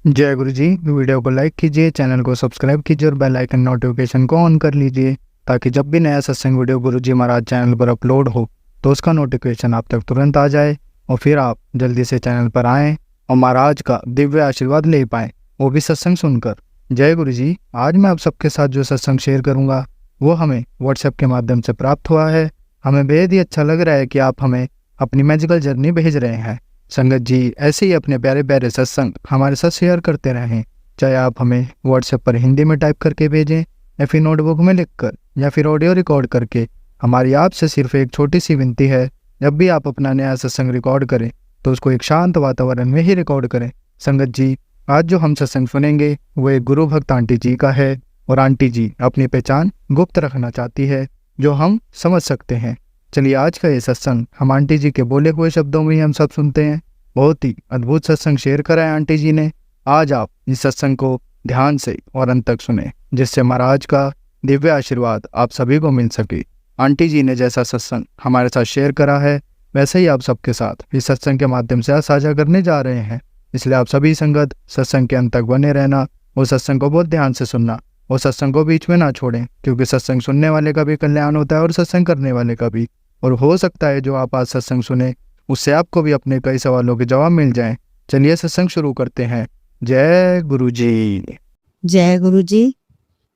जय गुरु जी। वीडियो को लाइक कीजिए, चैनल को सब्सक्राइब कीजिए और बेल आइकन नोटिफिकेशन को ऑन कर लीजिए ताकि जब भी नया सत्संग वीडियो गुरु जी महाराज चैनल पर अपलोड हो तो उसका नोटिफिकेशन आप तक तुरंत आ जाए और फिर आप जल्दी से चैनल पर आएँ और महाराज का दिव्य आशीर्वाद ले पाएँ, वो भी सत्संग सुनकर। जय गुरु जी। आज मैं आप सबके साथ जो सत्संग शेयर करूँगा वो हमें व्हाट्सएप के माध्यम से प्राप्त हुआ है। हमें बेहद ही अच्छा लग रहा है कि आप हमें अपनी मैजिकल जर्नी भेज रहे हैं। संगत जी ऐसे ही अपने प्यारे प्यारे सत्संग हमारे साथ शेयर करते रहें, चाहे आप हमें व्हाट्सएप पर हिंदी में टाइप करके भेजें या फिर नोटबुक में लिखकर या फिर ऑडियो रिकॉर्ड करके। हमारी आपसे सिर्फ एक छोटी सी विनती है, जब भी आप अपना नया सत्संग रिकॉर्ड करें तो उसको एक शांत वातावरण में ही रिकॉर्ड करें। संगत जी आज जो हम सत्संग सुनेंगे वो एक गुरु भक्त आंटी जी का है और आंटी जी अपनी पहचान गुप्त रखना चाहती है जो हम समझ सकते हैं। चलिए आज का ये सत्संग हम आंटी जी के बोले हुए शब्दों में ही हम सब सुनते हैं। बहुत ही अद्भुत सत्संग शेयर करा है आंटी जी ने। आज आप इस सत्संग को ध्यान से और अंत तक सुने जिससे महाराज का दिव्य आशीर्वाद आप सभी को मिल सके। आंटी जी ने जैसा सत्संग हमारे साथ शेयर करा है वैसे ही आप सबके साथ इस सत्संग के माध्यम से साझा करने जा रहे हैं। इसलिए आप सभी संगत सत्संग के अंत तक बने रहना और सत्संग को बहुत ध्यान से सुनना और सत्संग को बीच में ना छोड़ें, क्योंकि सत्संग सुनने वाले का भी कल्याण होता है और सत्संग करने वाले का भी। और हो सकता है जो आप आज सत्संग सुने उससे आपको भी अपने कई सवालों के जवाब मिल जाएं। चलिए सत्संग शुरू करते हैं। जय गुरु जी। जय गुरु जी।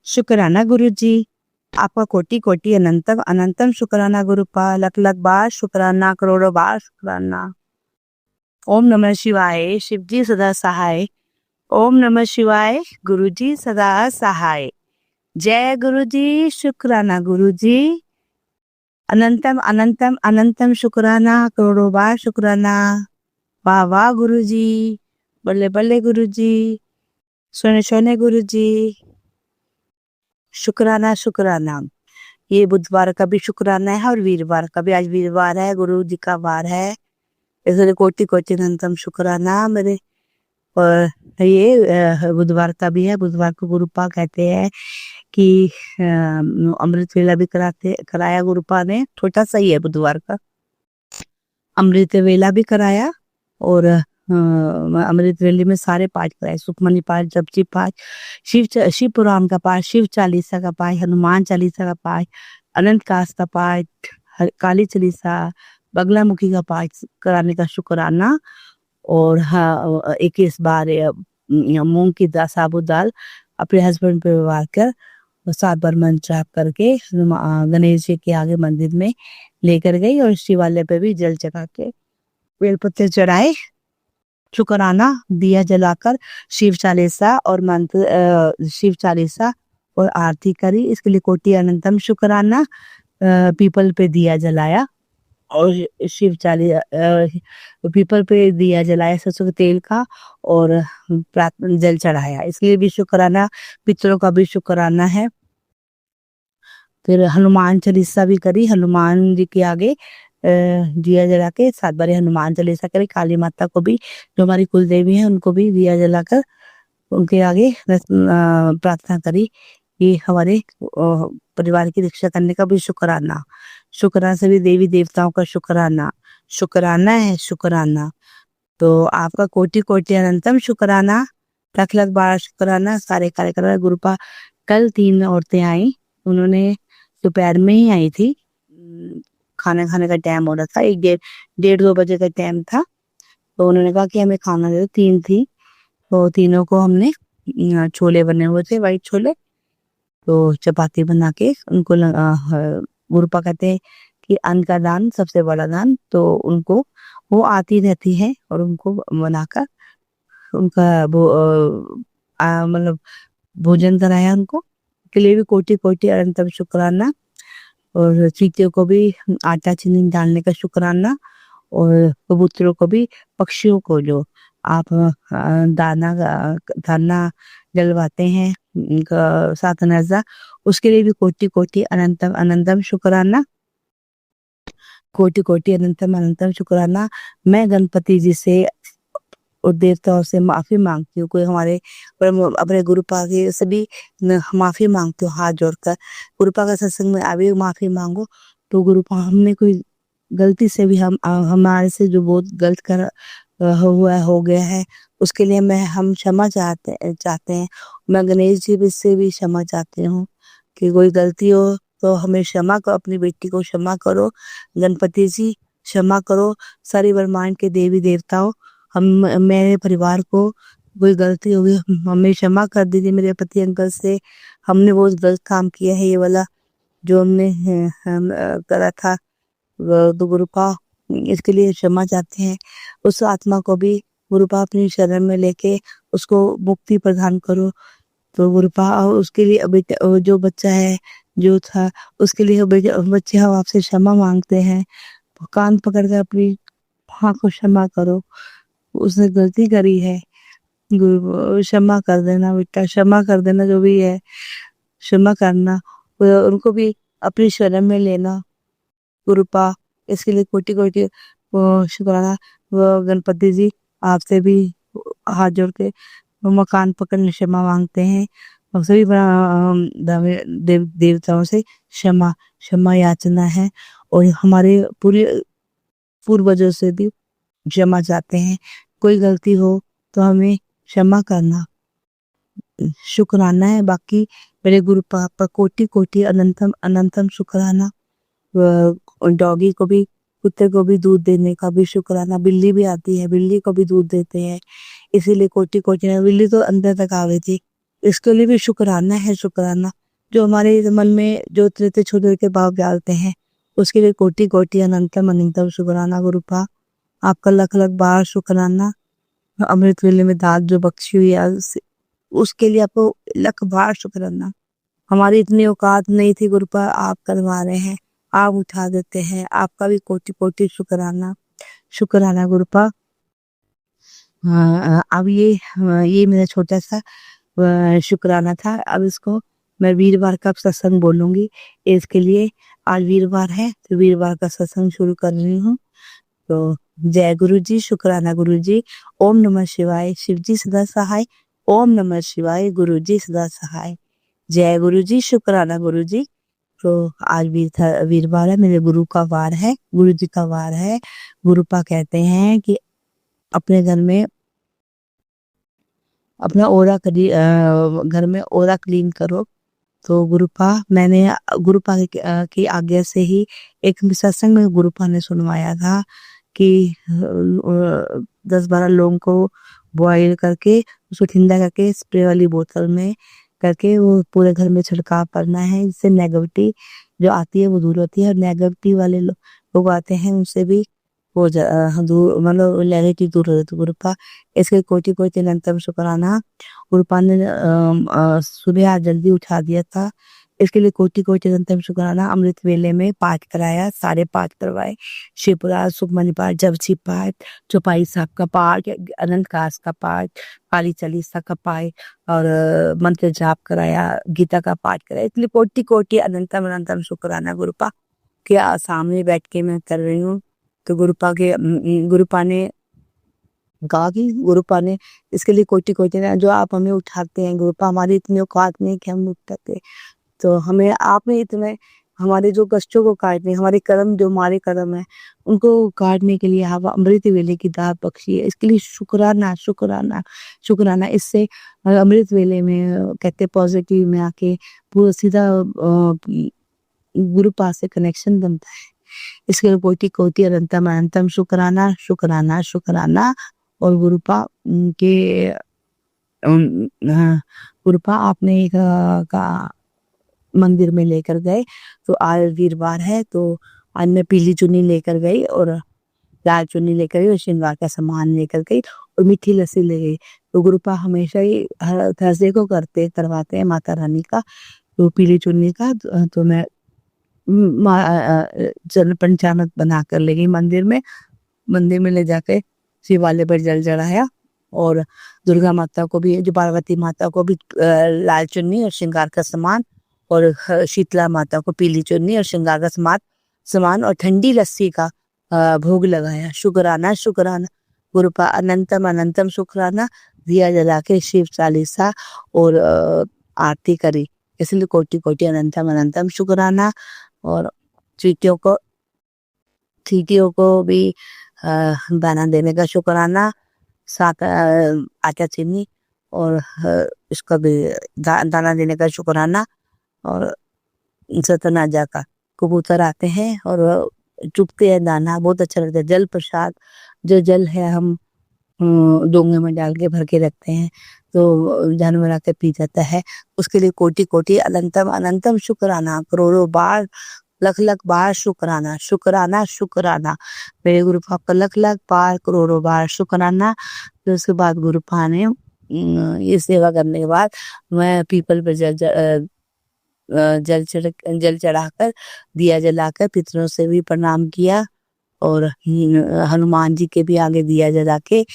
शुक्राना गुरु जी, आपका कोटि कोटि अनंतम अनंतम शुक्राना गुरुपा, लख लख बार शुक्राना, करोड़ों बार शुक्राना। ओम नमः शिवाय, शिव जी सदा सहाय। ओम नमः शिवाय, गुरु जी सदा सहाय। जय गुरु जी, शुक्राना गुरु जी, अनंतम अनंतम अनंतम शुक्राना, करोड़ों बार शुक्राना। वाह वाह गुरु जी, बल्ले बल्ले गुरु जी, सोने सोने गुरु जी, शुक्राना शुक्राना। ये बुधवार का भी शुक्राना है और वीरवार का भी। आज वीरवार है, गुरु जी का वार है, इसलिए कोटि कोटि अनंतम शुक्राना मेरे। और ये बुधवार का भी है। बुधवार को गुरुपा कहते हैं कि अमृत वेला भी कराया गुरुपा ने। छोटा सा ही है बुधवार का, अमृत वेला भी कराया और अमृत वेले में सारे पाठ कराए, सुखमनी पाठ, जपजी पाठ, शिव पुराण का पाठ, शिव चालीसा का पाठ, हनुमान चालीसा का पाठ, अनंत कास का पाठ, काली चालीसा, बगलामुखी का पाठ कराने का शुक्राना। और हाँ, 21 बार मूंग की साबुत दाल अपने हस्बैंड पे व्यवहार कर 7 बार मंत्र जाप करके गणेश जी के आगे मंदिर में लेकर गई और शिवालय पे भी जल चढ़ा के बेलपत्र चढ़ाए, शुक्राना दिया जलाकर शिव चालीसा और मंत्र शिव चालीसा और आरती करी। इसके लिए कोटि अनंतम शुक्राना। पीपल पे दिया जलाया और शिव पीपल पे दिया जलाया सरसों के तेल का और प्रार्थना जल चढ़ाया, इसलिए भी शुक्राना। पितरों का भी शुक्राना है। फिर हनुमान चालीसा भी करी, हनुमान जी के आगे दिया जला के 7 बार हनुमान चालीसा करी। काली माता को भी, जो हमारी कुल देवी है, उनको भी दिया जलाकर उनके आगे प्रार्थना करी कि हमारे परिवार की रक्षा करने का भी शुक्राना। शुक्राना सभी देवी देवताओं का शुक्राना, शुक्राना है शुक्राना। तो आपका कोटि कोटि अनंतम शुक्राना, लख लख बार शुक्राना। सारे कार्यक्रम गुरुपा कल 3 औरतें आई, उन्होंने दोपहर में ही आई थी, खाना खाने का टाइम हो रहा था, 1-1:30-2 बजे का टाइम था। तो उन्होंने कहा कि हमें खाना दे दो। 3 थी तो तीनों को हमने छोले बने हुए थे, वाइट छोले, तो चपाती बना के उनको गुरुपा कहते हैं कि अन्न का दान सबसे बड़ा दान, तो उनको वो आती रहती है और उनको बनाकर उनका मतलब भोजन कराया उनको, के लिए भी कोटि कोटि अनंतम शुक्राना। और चींटियों को भी आटा चीनी डालने का शुक्राना और कबूतरों को भी, पक्षियों को जो आप दाना डलवाते हैं साथ नजा, उसके लिए भी कोटि कोटि अनंतम अनंतम शुक्राना, कोटि कोटि अनंतम अनंतम शुक्राना। मैं गणपति जी से और देवताओं से माफी मांगती हूँ, कोई हमारे अपने गुरुपा के सभी माफी मांगती हूँ हाथ जोड़कर। गुरुपा का सत्संग में अभी माफी मांगो तो गुरुपा हमने कोई गलती से भी हमारे से जो बहुत गलत कर हुआ हो गया है, उसके लिए हम क्षमा चाहते हैं। मैं गणेश जी से भी क्षमा चाहती हूँ कि कोई गलती हो तो हमें क्षमा करो, अपनी बेटी को क्षमा करो। गणपति जी क्षमा करो, सारी ब्रह्मांड के देवी देवताओं, हम मेरे परिवार को कोई गलती होगी हमें क्षमा कर दीजिए। मेरे पति अंकल से हमने वो गलत काम किया है, ये वाला जो हमने करा था, तो गुरुपा इसके लिए क्षमा चाहते हैं। उस आत्मा को भी गुरुपा अपनी शरण में लेके उसको मुक्ति प्रदान करो। तो गुरुपा उसके लिए अभी जो बच्चा है जो था, उसके लिए बच्चे हम आपसे क्षमा मांगते हैं। कान पकड़ कर अपनी माँ को क्षमा करो, उसने गलती करी है। क्षमा कर देना बेटा, क्षमा कर देना, जो भी है क्षमा करना। उनको भी अपनी शरण में लेना गुरुपा। इसके लिए कोटि कोटि शुक्राना। गणपति जी आपसे भी हाथ जोड़ के मकान पकड़ने क्षमा मांगते हैं, और सभी देवताओं से क्षमा क्षमा याचना है। और हमारे पूरे पूर्वजों से भी क्षमा चाहते हैं। कोई गलती हो तो हमें क्षमा करना, शुक्राना है। बाकी मेरे गुरु पापा कोटि कोटि अनंतम अनंतम शुक्राना। डॉगी को भी, कुत्ते को भी दूध देने का भी शुक्राना। बिल्ली भी आती है, बिल्ली को भी दूध देते हैं, इसीलिए कोटि कोटि। बिल्ली तो अंदर तक आ गई थी, इसके लिए भी शुक्राना है, शुक्राना। जो हमारे मन में जो इतने छोटे छोटे भाव डालते हैं, उसके लिए कोटि कोटि अनंतम अनंतम शुक्राना गुरुपा। आपका लख लख बार शुक्राना। अमृत वेले में दात जो बख्शी हुई है उसके लिए आपको लख बार शुक्राना। हमारी इतनी औकात नहीं थी गुरुपा, आप करवा रहे हैं, आप उठा देते हैं, आपका भी कोटि कोटि शुक्राना, शुक्राना गुरुपा। अब ये मेरा छोटा सा शुक्राना था। अब इसको मैं वीरवार का सत्संग बोलूंगी। इसके लिए आज वीरवार है तो वीरवार का सत्संग शुरू कर रही हूँ। तो जय गुरु जी, शुक्राना गुरु जी। ओम नमः शिवाय, शिव जी सदा सहाय। ओम नमः शिवाय, गुरु जी सदा सहाय। जय गुरु जी, शुक्राना गुरु जी। तो आज वीरवार है, मेरे गुरु का वार है, गुरु जी का वार है। गुरुपा कहते हैं कि अपने घर में अपना घर में ओरा क्लीन करो। तो गुरुपा मैंने गुरुपा की आज्ञा से ही एक सत्संग में गुरुपा ने सुनवाया था कि 10-12 लोगों को बॉईल करके उसको ठंडा करके स्प्रे वाली बोतल में करके वो पूरे घर में छिड़काव करना है, जिससे नेगेटिविटी जो आती है वो दूर होती है। और नेगेटिविटी वाले लोग आते हैं उनसे भी वो दूर, मतलब नेगेटिव दूर हो जाती है गुरुपा। इसके कोटि कोटि अनंतम शुक्राना। गुरुपा ने सुबह आज जल्दी उठा दिया था, इसके लिए कोटि कोटि अनंतम शुक्राना। अमृत वेले में पाठ कराया, सारे पाठ करवाए, शिवपुराण, सुखमनी पाठ, जपजी पाठ, चौपाई साहब का पाठ, अनंत काश का पाठ, काली चालीसा का पाठ, और मंत्र जाप कराया, गीता का पाठ कराया। इसलिए कोटि कोटि अनंतम अनंतम शुक्राना गुरुपा के सामने बैठ के मैं कर रही हूँ। तो गुरुपा ने कहा कि गुरुपा ने इसके लिए कोटि कोटि जो आप हमें उठाते हैं गुरुपा, हमारी इतनी औकात नहीं कि हम उठाते, तो हमें आपने इतने हमारे जो कष्टों को काटने, हमारे कर्म जो हमारे कर्म है उनको काटने के लिए आप अमृत वेले की दात बख्शी है। इसके लिए शुक्राना शुक्राना शुक्राना। इससे अमृत वेले में कहते पॉजिटिव में आके पूरा सीधा गुरुपा से कनेक्शन बनता है। इसके लिए कोटि कोटि अनंतम अनंतम शुक्राना शुक्राना शुक्राना। और गुरुपा के गुरुपा आपने एक का मंदिर में लेकर गए, तो आज वीरवार है तो आज मैं पीली चुन्नी लेकर गई और लाल चुन्नी लेकर गई और श्रृंगार का सामान लेकर गई और मीठी लस्सी ले गई। तो गुरुपा हमेशा ही हर थर्सडे को करवाते हैं माता रानी का, तो पीली चुन्नी का। तो मैं जल पंचामृत बना कर ले गई मंदिर में ले जाके शिवालय पर जल चढ़ाया। और दुर्गा माता को भी, जो पार्वती माता को भी लाल चुन्नी और श्रृंगार का सामान, और शीतला माता को पीली चुन्नी और श्रृंगार का सामान और ठंडी लस्सी का भोग लगाया। शुक्राना शुक्राना गुरुपा, अनंतम अनंतम शुक्राना। दिया जला के शिव चालीसा और आरती करी, इसलिए कोटि कोटि अनंतम अनंतम शुक्राना। और चींटियों को भी दाना देने का शुक्राना, साथ आटा चीनी और इसका भी दाना देने का शुक्राना। और सतनाजा का कबूतर आते हैं और चुगते हैं दाना, बहुत अच्छा लगता है। जल प्रसाद, जो जल है हम डोंगे में डाल के भर के रखते हैं, तो जानवर आके पी जाता है। उसके लिए कोटि कोटि अनंतम अनंतम शुक्राना, करोड़ों बार, लख लख बार शुक्राना, शुक्राना शुक्राना। मेरे गुरु पाक का लख लख बार, करोड़ों बार शुक्राना। फिर उसके बाद गुरु पा ने ये सेवा करने के बाद मैं पीपल पे जल चढ़ाकर, दिया जलाकर पितरों से भी प्रणाम किया। और हनुमान जी के भी आगे दिया जला के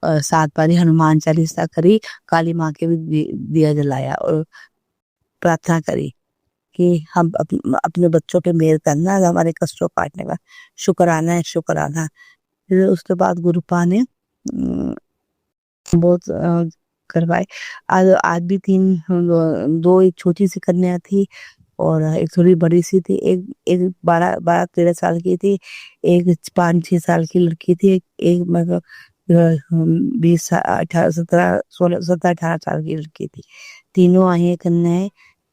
7 बारी हनुमान चालीसा करी, काली माँ के भी दिया जलाया और प्रार्थना करी कि हम अपने बच्चों पे मेहर करना, हमारे कष्टों काटने का शुक्राना है, शुक्राना। फिर उसके बाद गुरुपा ने बहुत करवाए। आज भी 2 एक छोटी सी कन्या थी और एक थोड़ी बड़ी सी थी। एक 12-13 साल की थी, एक 5-6 साल की लड़की थी, एक मतलब 17-18 साल की लड़की थी। तीनों आई हैं कन्याएं।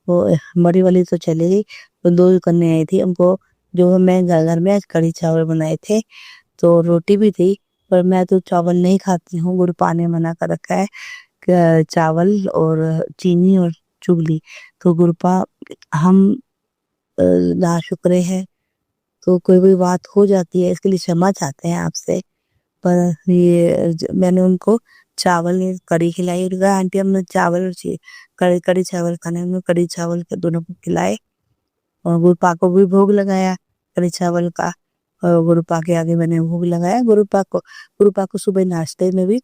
वो बड़ी वाली तो चली गई, तो 2 कन्याएं थी। उनको जो मैं घर में आज कढ़ी चावल बनाए थे, तो रोटी भी थी, पर मैं तो चावल नहीं खाती हूँ। गुरुपा ने मना कर रखा है कि चावल और चीनी और चुगली। तो गुरुपा, हम नाशुक्रे हैं, तो कोई भी बात हो जाती है, इसके लिए क्षमा चाहते हैं आपसे। पर ये मैंने उनको चावल कढ़ी खिलाई और कहा आंटी हमने चावल और कढ़ी कढ़ी चावल खाने, हमने कढ़ी चावल के दोनों को खिलाए और गुरुपा को भी भोग लगाया कढ़ी चावल का। और गुरुपा के आगे मैंने भोग लगाया। गुरुपा को सुबह नाश्ते में भी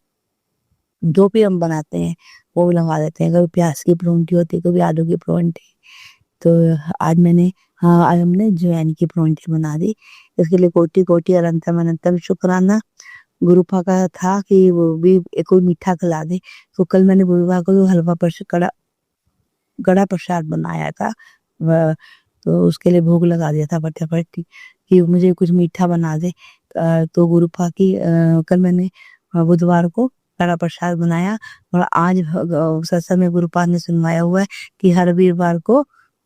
जो भी हम बनाते हैं वो भी लगा देते हैं। कभी प्याज की परौंठी होती है, कभी आलू की परौंठी। तो आज हमने ज्वाइन की परौंठी बना दी। इसके लिए कोटि कोटि अनंतम अनंतम शुक्राना। गुरुपा का था कि वो भी कोई मीठा खिला दे, तो कल मैंने गुरुपा को हलवा गड़ा प्रसाद बनाया था। तो उसके लिए भोग लगा दिया था फटाफट कि मुझे कुछ मीठा बना दे। तो गुरुपा की कल मैंने बुधवार को कड़ा प्रसाद बनाया। और आज सत्संग में गुरुपा ने सुनवाया हुआ है कि हर वीरवार को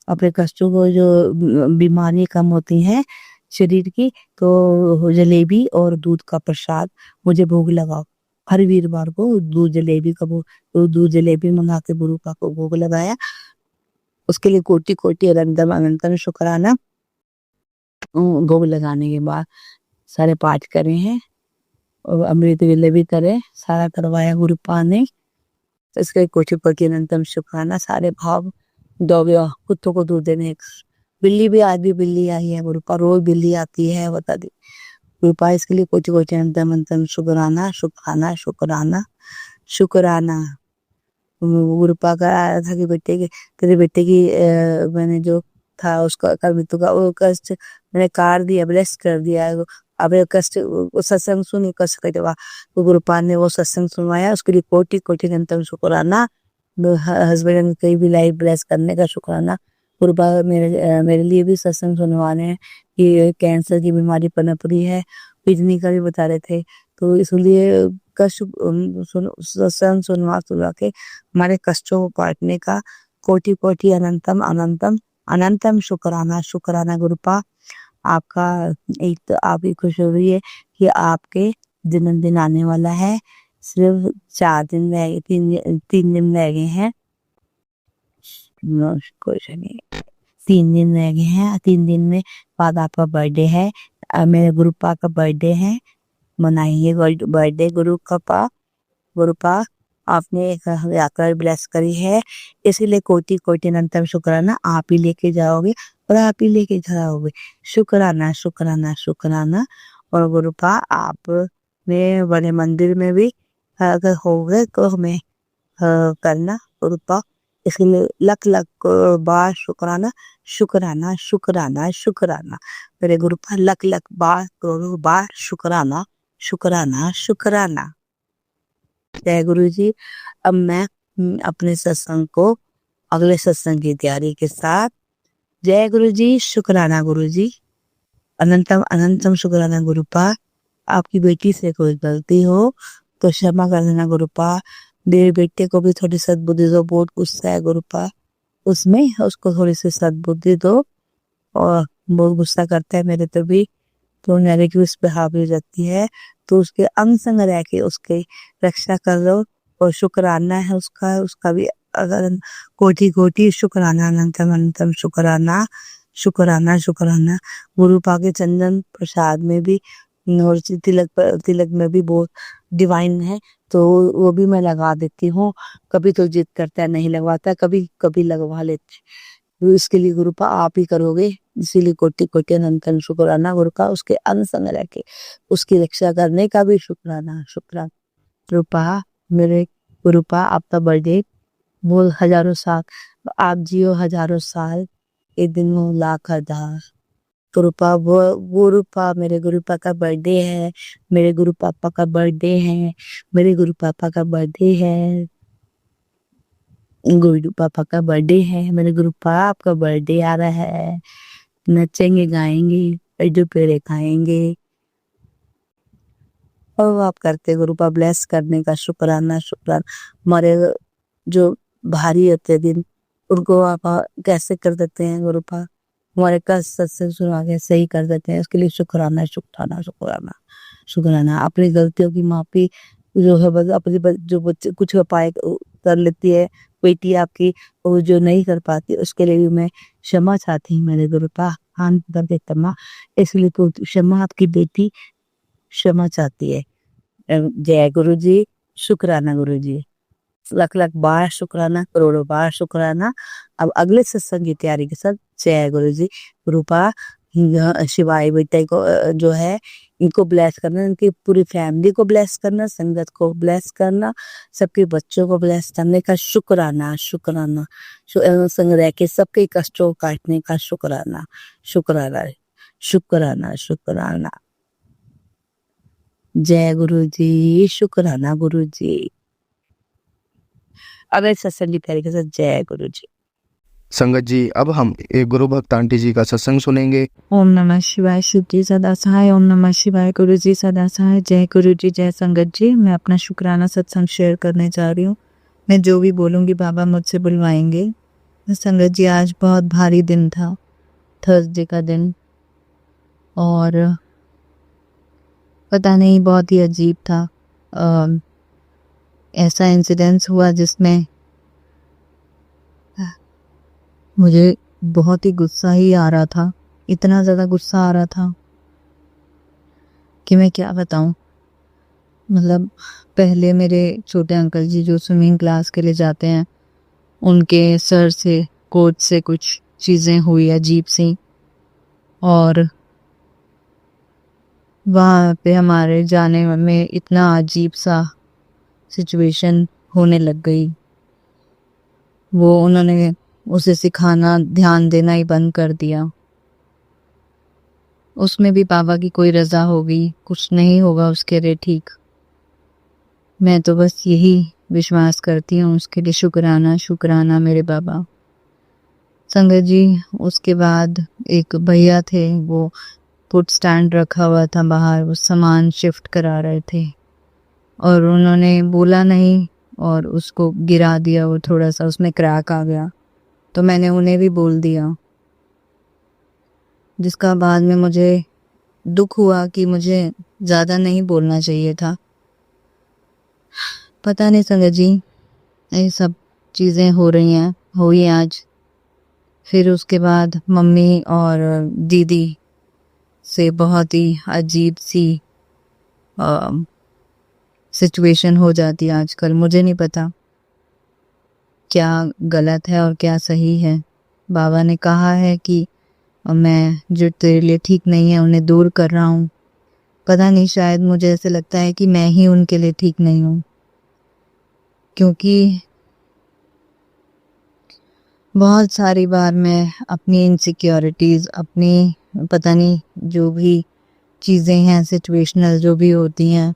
अपने कष्टों को, जो बीमारी कम होती हैं शरीर की, तो जलेबी और दूध का प्रसाद मुझे भोग लगाओ। हर वीरवार को दूध जलेबी मंगा के गुरुपा को भोग लगाया। उसके लिए कोटि कोटि अनंतम अनंतम शुक्राना। भोग लगाने के बाद सारे पाठ करे हैं और अमृत वेले भी करे, सारा करवाया गुरुपा ने। तो इसके कोटि कोटि अनंतम शुक्राना। सारे भाव दौगे कुत्तों को दूध देने। बिल्ली भी, आज भी बिल्ली आई है गुरुपा, रोज बिल्ली आती है, बता दी गुरुपा। इसके लिए कोटि कोटि अनंतम अनंतम शुक्राना शुक्राना शुक्राना शुक्राना। गुरुपा का आया था कि तेरे बेटे की मैंने जो था उसका कर मृत्यु का वो कष्ट मैंने कार दिया, ब्लेस कर दिया। अब ये कष्ट सत्संग सुन कष्ट कर देवा। तो गुरुपा ने वो सत्संग सुनवाया, उसके लिए कोटि कोटि अनंतम शुक्राना। हस्बैंड कहीं भी लाइफ ब्लेस करने का शुक्राना। गुरुपा मेरे लिए भी सत्संग सुनवाने हैं कि कैंसर की बीमारी पनप रही है, किडनी का भी बता रहे थे। तो इसलिए कष्ट सत्संग सुनवा के हमारे कष्टों को काटने का कोटि कोटि अनंतम अनंतम अनंतम शुक्राना शुक्राना। गुरुपा आपका एक तो आपकी खुशखबरी है कि आपके जन्मदिन आने वाला है। सिर्फ 4 दिन रह गए, 3 दिन रह गए हैं। कुछ नहीं, 3 दिन रह गए हैं। 3 दिन में बाद आपका बर्थडे है। मेरे गुरुपा का बर्थडे है, मनाइए बर्थडे गुरुपा। आपने एक यात्रा ब्लेस करी है, इसीलिए कोटि कोटि अनंतम शुक्राना। आप ही लेके जाओगे और आप ही लेके जाओगे। शुक्राना शुक्राना शुक्राना। और गुरुपा आपने बड़े मंदिर में भी अगर हो गए तो हमें करना गुरुपा। इसलिए लख लख बार शुक्राना शुक्राना शुक्राना शुक्राना। मेरे गुरुपा लख लख बार करोड़ों बार शुक्राना शुक्राना शुक्राना। जय गुरु जी। अब मैं अपने सत्संग को अगले सत्संग की तैयारी के साथ, जय गुरु जी, शुक्राना गुरु जी, अनंतम अनंतम शुक्राना गुरुपा। आपकी बेटी से कोई गलती हो तो क्षमा कर देना गुरुपा। मेरे बेटे को भी थोड़ी सद्बुद्धि दो, बहुत गुस्सा है गुरुपा उसमें, उसको थोड़ी सी सद्बुद्धि दो। और बहुत गुस्सा करता है मेरे तो भी, तो नेगेटिव उस पे हावी हो जाती है, तो उसके अंग संग रह के उसकी रक्षा कर लो। और शुक्राना है उसका, उसका भी अगर कोटि कोटि शुक्राना, अनंतम अनंतम शुक्राना, शुक्राना शुक्राना। गुरु पाके चंदन प्रसाद में भी और तिलक में भी बहुत डिवाइन है, तो वो भी मैं लगा देती हूँ। कभी तो जिद करता है नहीं लगवाता, कभी कभी लगवा लेते। तो इसके लिए गुरु पा आप ही करोगे, इसीलिए कोटि कोटि अनंतन शुक्राना गुरु का, उसके अंग संग रह के उसकी रक्षा करने का भी शुक्राना शुक्राना। रूपा मेरे गुरुपा आपका बर्थडे वो हजारों साल, आप जियो हजारों साल, एक दिन वो लाख हजार। गुरुपा वो रूपा मेरे गुरु पापा का बर्थडे है, मेरे गुरु पापा का बर्थडे है, मेरे गुरु पापा का बर्थडे है, गुरु पापा का बर्थडे है, मेरे गुरु पापा आपका बर्थडे आ रहा है। नचेंगे गाएंगे, लड्डू पेड़े खाएंगे, और वो आप करते गुरुपा ब्लेस करने का शुक्राना शुक्राना। हमारे जो भारी होते दिन उनको आप कैसे कर देते हैं गुरुपा, हमारे कष्ट सत्संग सुना के सही कर देते हैं, उसके लिए शुक्राना शुक्राना शुक्राना शुक्राना। अपनी गलतियों की माफी जो है, बस अपनी जो बच्चे कुछ उपाय कर लेती है बेटी आपकी, वो जो नहीं कर पाती उसके लिए भी मैं क्षमा चाहती हूँ मेरे गुरुपा, हाँ कर देता माँ। इसलिए तो क्षमा आपकी बेटी क्षमा चाहती है। जय गुरु जी, शुक्राना गुरु जी, लख लख बार शुक्राना, करोड़ों बार शुक्राना। अब अगले सत्संग की तैयारी के साथ जय गुरु जी। रूपा शिवाय बेटे को जो है इनको ब्लेस करना, इनकी पूरी फैमिली को ब्लेस करना, संगत को ब्लेस करना, सबके बच्चों को ब्लेस करने का शुक्राना शुक्राना। संग रह के सबके कष्टों को काटने का शुक्राना शुक्राना शुक्राना शुक्राना। जय गुरु जी, शुक्राना गुरु जी। अगले सत्संग की तैयारी के साथ जय गुरु जी। संगत जी, अब हम एक गुरु भक्त आंटी जी का सत्संग सुनेंगे। ओम नमः शिवाय, शुभ जी सदा सहाय। ओम नमः शिवाय, गुरु जी सदा सहाय। जय गुरु जी, जय संगत जी। मैं अपना शुक्राना सत्संग शेयर करने जा रही हूँ। मैं जो भी बोलूँगी बाबा मुझसे बुलवाएंगे। संगत जी, आज बहुत भारी दिन था, थर्सडे का दिन, और पता नहीं बहुत ही अजीब था। ऐसा इंसिडेंस हुआ जिसमें मुझे बहुत ही गुस्सा ही आ रहा था, इतना ज़्यादा गुस्सा आ रहा था कि मैं क्या बताऊं। मतलब पहले मेरे छोटे अंकल जी जो स्विमिंग क्लास के लिए जाते हैं, उनके सर से कोच से कुछ चीज़ें हुई अजीब सी, और वहाँ पे हमारे जाने में इतना अजीब सा सिचुएशन होने लग गई। वो उन्होंने उसे सिखाना, ध्यान देना ही बंद कर दिया। उसमें भी बाबा की कोई रज़ा होगी, कुछ नहीं होगा उसके लिए ठीक। मैं तो बस यही विश्वास करती हूँ, उसके लिए शुक्राना शुक्राना मेरे बाबा। संगत जी, उसके बाद एक भैया थे, वो फुट स्टैंड रखा हुआ था बाहर, वो सामान शिफ्ट करा रहे थे, और उन्होंने बोला नहीं और उसको गिरा दिया, वो थोड़ा सा उसमें क्रैक आ गया, तो मैंने उन्हें भी बोल दिया, जिसका बाद में मुझे दुख हुआ कि मुझे ज़्यादा नहीं बोलना चाहिए था। पता नहीं संगत जी, ये सब चीज़ें हो रही हैं, हुई आज। फिर उसके बाद मम्मी और दीदी से बहुत ही अजीब सी सिचुएशन हो जाती है आजकल। मुझे नहीं पता क्या गलत है और क्या सही है। बाबा ने कहा है कि मैं जो तेरे लिए ठीक नहीं है उन्हें दूर कर रहा हूँ। पता नहीं, शायद मुझे ऐसे लगता है कि मैं ही उनके लिए ठीक नहीं हूँ, क्योंकि बहुत सारी बार मैं अपनी इनसिक्योरिटीज़, अपनी पता नहीं जो भी चीज़ें हैं सिचुएशनल जो भी होती हैं,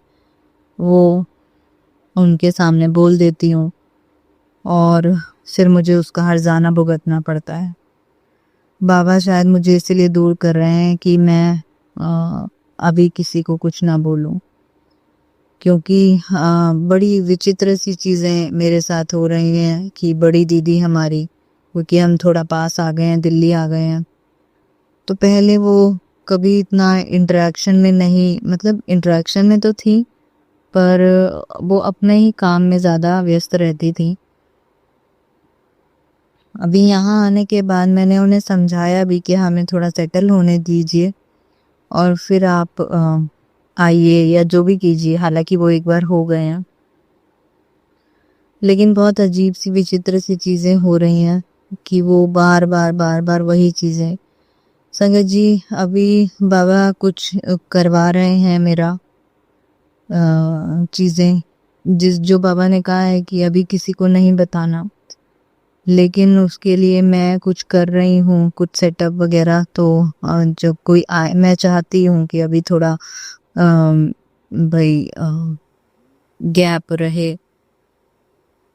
वो उनके सामने बोल देती हूँ, और फिर मुझे उसका हर्जाना भुगतना पड़ता है। बाबा शायद मुझे इसलिए दूर कर रहे हैं कि मैं अभी किसी को कुछ ना बोलूं, क्योंकि बड़ी विचित्र सी चीज़ें मेरे साथ हो रही हैं कि बड़ी दीदी हमारी, क्योंकि हम थोड़ा पास आ गए हैं, दिल्ली आ गए हैं, तो पहले वो कभी इतना इंटरेक्शन में नहीं, मतलब इंटरेक्शन में तो थी पर वो अपने ही काम में ज़्यादा व्यस्त रहती थी। अभी यहाँ आने के बाद मैंने उन्हें समझाया भी कि हमें थोड़ा सेटल होने दीजिए और फिर आप आइए या जो भी कीजिए, हालांकि वो एक बार हो गए हैं, लेकिन बहुत अजीब सी विचित्र सी चीज़ें हो रही हैं कि वो बार बार वही चीज़ें। संगत जी, अभी बाबा कुछ करवा रहे हैं मेरा चीज़ें, जो बाबा ने कहा है कि अभी किसी को नहीं बताना, लेकिन उसके लिए मैं कुछ कर रही हूँ, कुछ सेटअप वगैरह। तो जब कोई आए, मैं चाहती हूँ कि अभी थोड़ा भाई गैप रहे,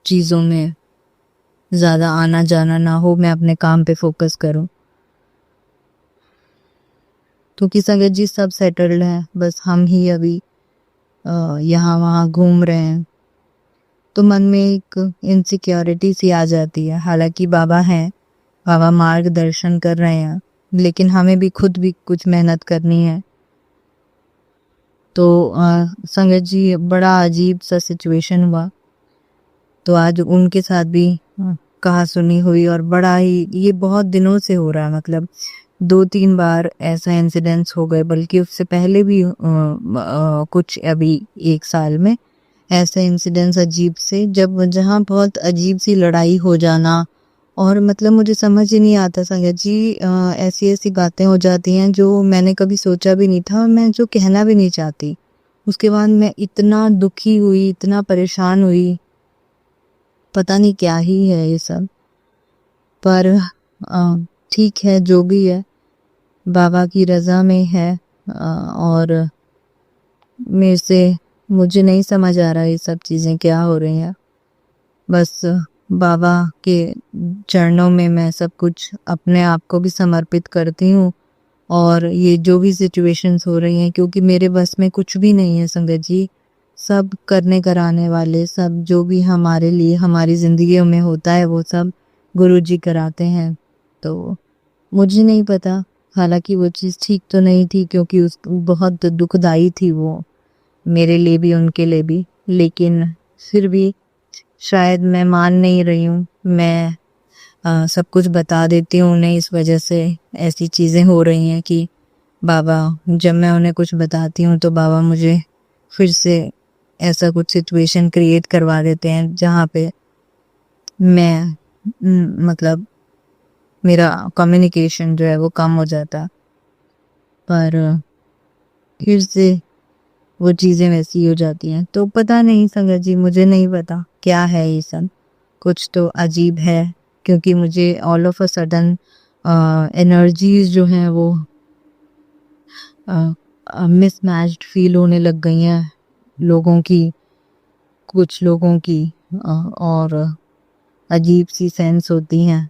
चीज़ों में ज़्यादा आना जाना ना हो, मैं अपने काम पे फोकस करूँ। क्योंकि संगत जी सब सेटल्ड हैं, बस हम ही अभी यहाँ वहाँ घूम रहे हैं, तो मन में एक इनसिक्योरिटी सी आ जाती है। हालांकि बाबा हैं, बाबा मार्गदर्शन कर रहे हैं, लेकिन हमें भी खुद भी कुछ मेहनत करनी है। तो संगत जी बड़ा अजीब सा सिचुएशन हुआ, तो आज उनके साथ भी कहा सुनी हुई, और बड़ा ही, ये बहुत दिनों से हो रहा है, मतलब 2-3 बार ऐसा इंसिडेंट्स हो गए, बल्कि उससे पहले भी कुछ अभी 1 साल में ऐसे इंसिडेंट्स अजीब से, जहाँ बहुत अजीब सी लड़ाई हो जाना, और मतलब मुझे समझ ही नहीं आता संगत जी, ऐसी ऐसी बातें हो जाती हैं जो मैंने कभी सोचा भी नहीं था और मैं जो कहना भी नहीं चाहती। उसके बाद मैं इतना दुखी हुई, इतना परेशान हुई, पता नहीं क्या ही है ये सब। पर ठीक है, जो भी है बाबा की रज़ा में है। और मेरे से, मुझे नहीं समझ आ रहा ये सब चीज़ें क्या हो रही हैं। बस बाबा के चरणों में मैं सब कुछ अपने आप को भी समर्पित करती हूँ, और ये जो भी सिचुएशंस हो रही हैं, क्योंकि मेरे बस में कुछ भी नहीं है संगत जी, सब करने कराने वाले, सब जो भी हमारे लिए हमारी ज़िंदगियों में होता है वो सब गुरु जी कराते हैं। तो मुझे नहीं पता, हालांकि वो चीज़ ठीक तो नहीं थी, क्योंकि उस बहुत दुखदाई थी वो, मेरे लिए भी उनके लिए भी, लेकिन फिर भी शायद मैं मान नहीं रही हूँ। मैं सब कुछ बता देती हूँ उन्हें, इस वजह से ऐसी चीज़ें हो रही हैं कि बाबा, जब मैं उन्हें कुछ बताती हूँ तो बाबा मुझे फिर से ऐसा कुछ सिचुएशन क्रिएट करवा देते हैं जहाँ पे मैं मतलब मेरा कम्युनिकेशन जो है वो कम हो जाता। पर फिर से वो चीज़ें वैसी हो जाती हैं। तो पता नहीं संगत जी, मुझे नहीं पता क्या है ये सब, कुछ तो अजीब है, क्योंकि मुझे all of a sudden energies जो हैं वो मिसमैच्ड फील होने लग गई हैं लोगों की, कुछ लोगों की, और अजीब सी सेंस होती हैं।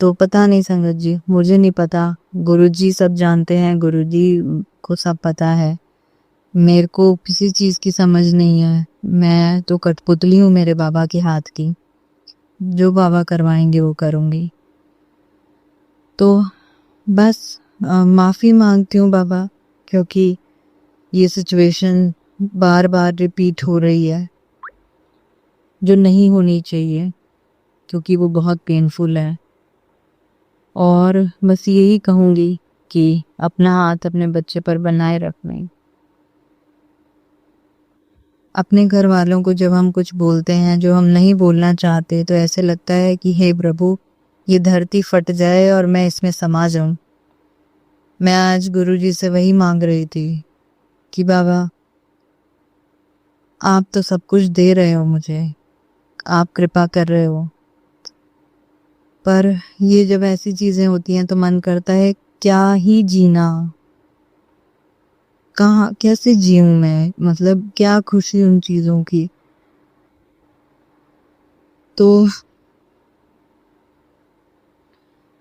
तो पता नहीं संगत जी, मुझे नहीं पता, गुरुजी सब जानते हैं, गुरुजी को सब पता है, मेरे को किसी चीज़ की समझ नहीं है। मैं तो कठपुतली हूँ मेरे बाबा के हाथ की, जो बाबा करवाएंगे वो करूँगी। तो बस माफ़ी मांगती हूँ बाबा, क्योंकि ये सिचुएशन बार बार रिपीट हो रही है, जो नहीं होनी चाहिए, क्योंकि वो बहुत पेनफुल है। और बस यही कहूँगी कि अपना हाथ अपने बच्चे पर बनाए रखें। अपने घर वालों को जब हम कुछ बोलते हैं जो हम नहीं बोलना चाहते, तो ऐसे लगता है कि हे प्रभु, ये धरती फट जाए और मैं इसमें समा जाऊं। मैं आज गुरुजी से वही मांग रही थी कि बाबा, आप तो सब कुछ दे रहे हो मुझे, आप कृपा कर रहे हो, पर ये जब ऐसी चीज़ें होती हैं तो मन करता है क्या ही जीना, कहाँ कैसे जीऊं मैं, मतलब क्या खुशी उन चीज़ों की। तो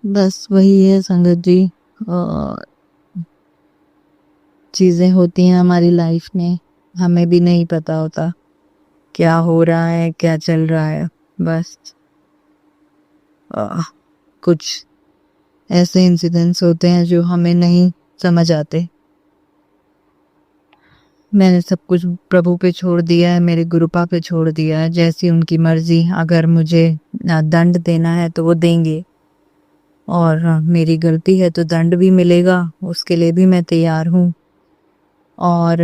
बस वही है संगत जी, चीज़ें होती हैं हमारी लाइफ में, हमें भी नहीं पता होता क्या हो रहा है, क्या चल रहा है। बस कुछ ऐसे इंसिडेंट्स होते हैं जो हमें नहीं समझ आते। मैंने सब कुछ प्रभु पे छोड़ दिया है, मेरे गुरुपा पे छोड़ दिया है, जैसी उनकी मर्जी। अगर मुझे दंड देना है तो वो देंगे, और मेरी गलती है तो दंड भी मिलेगा, उसके लिए भी मैं तैयार हूँ। और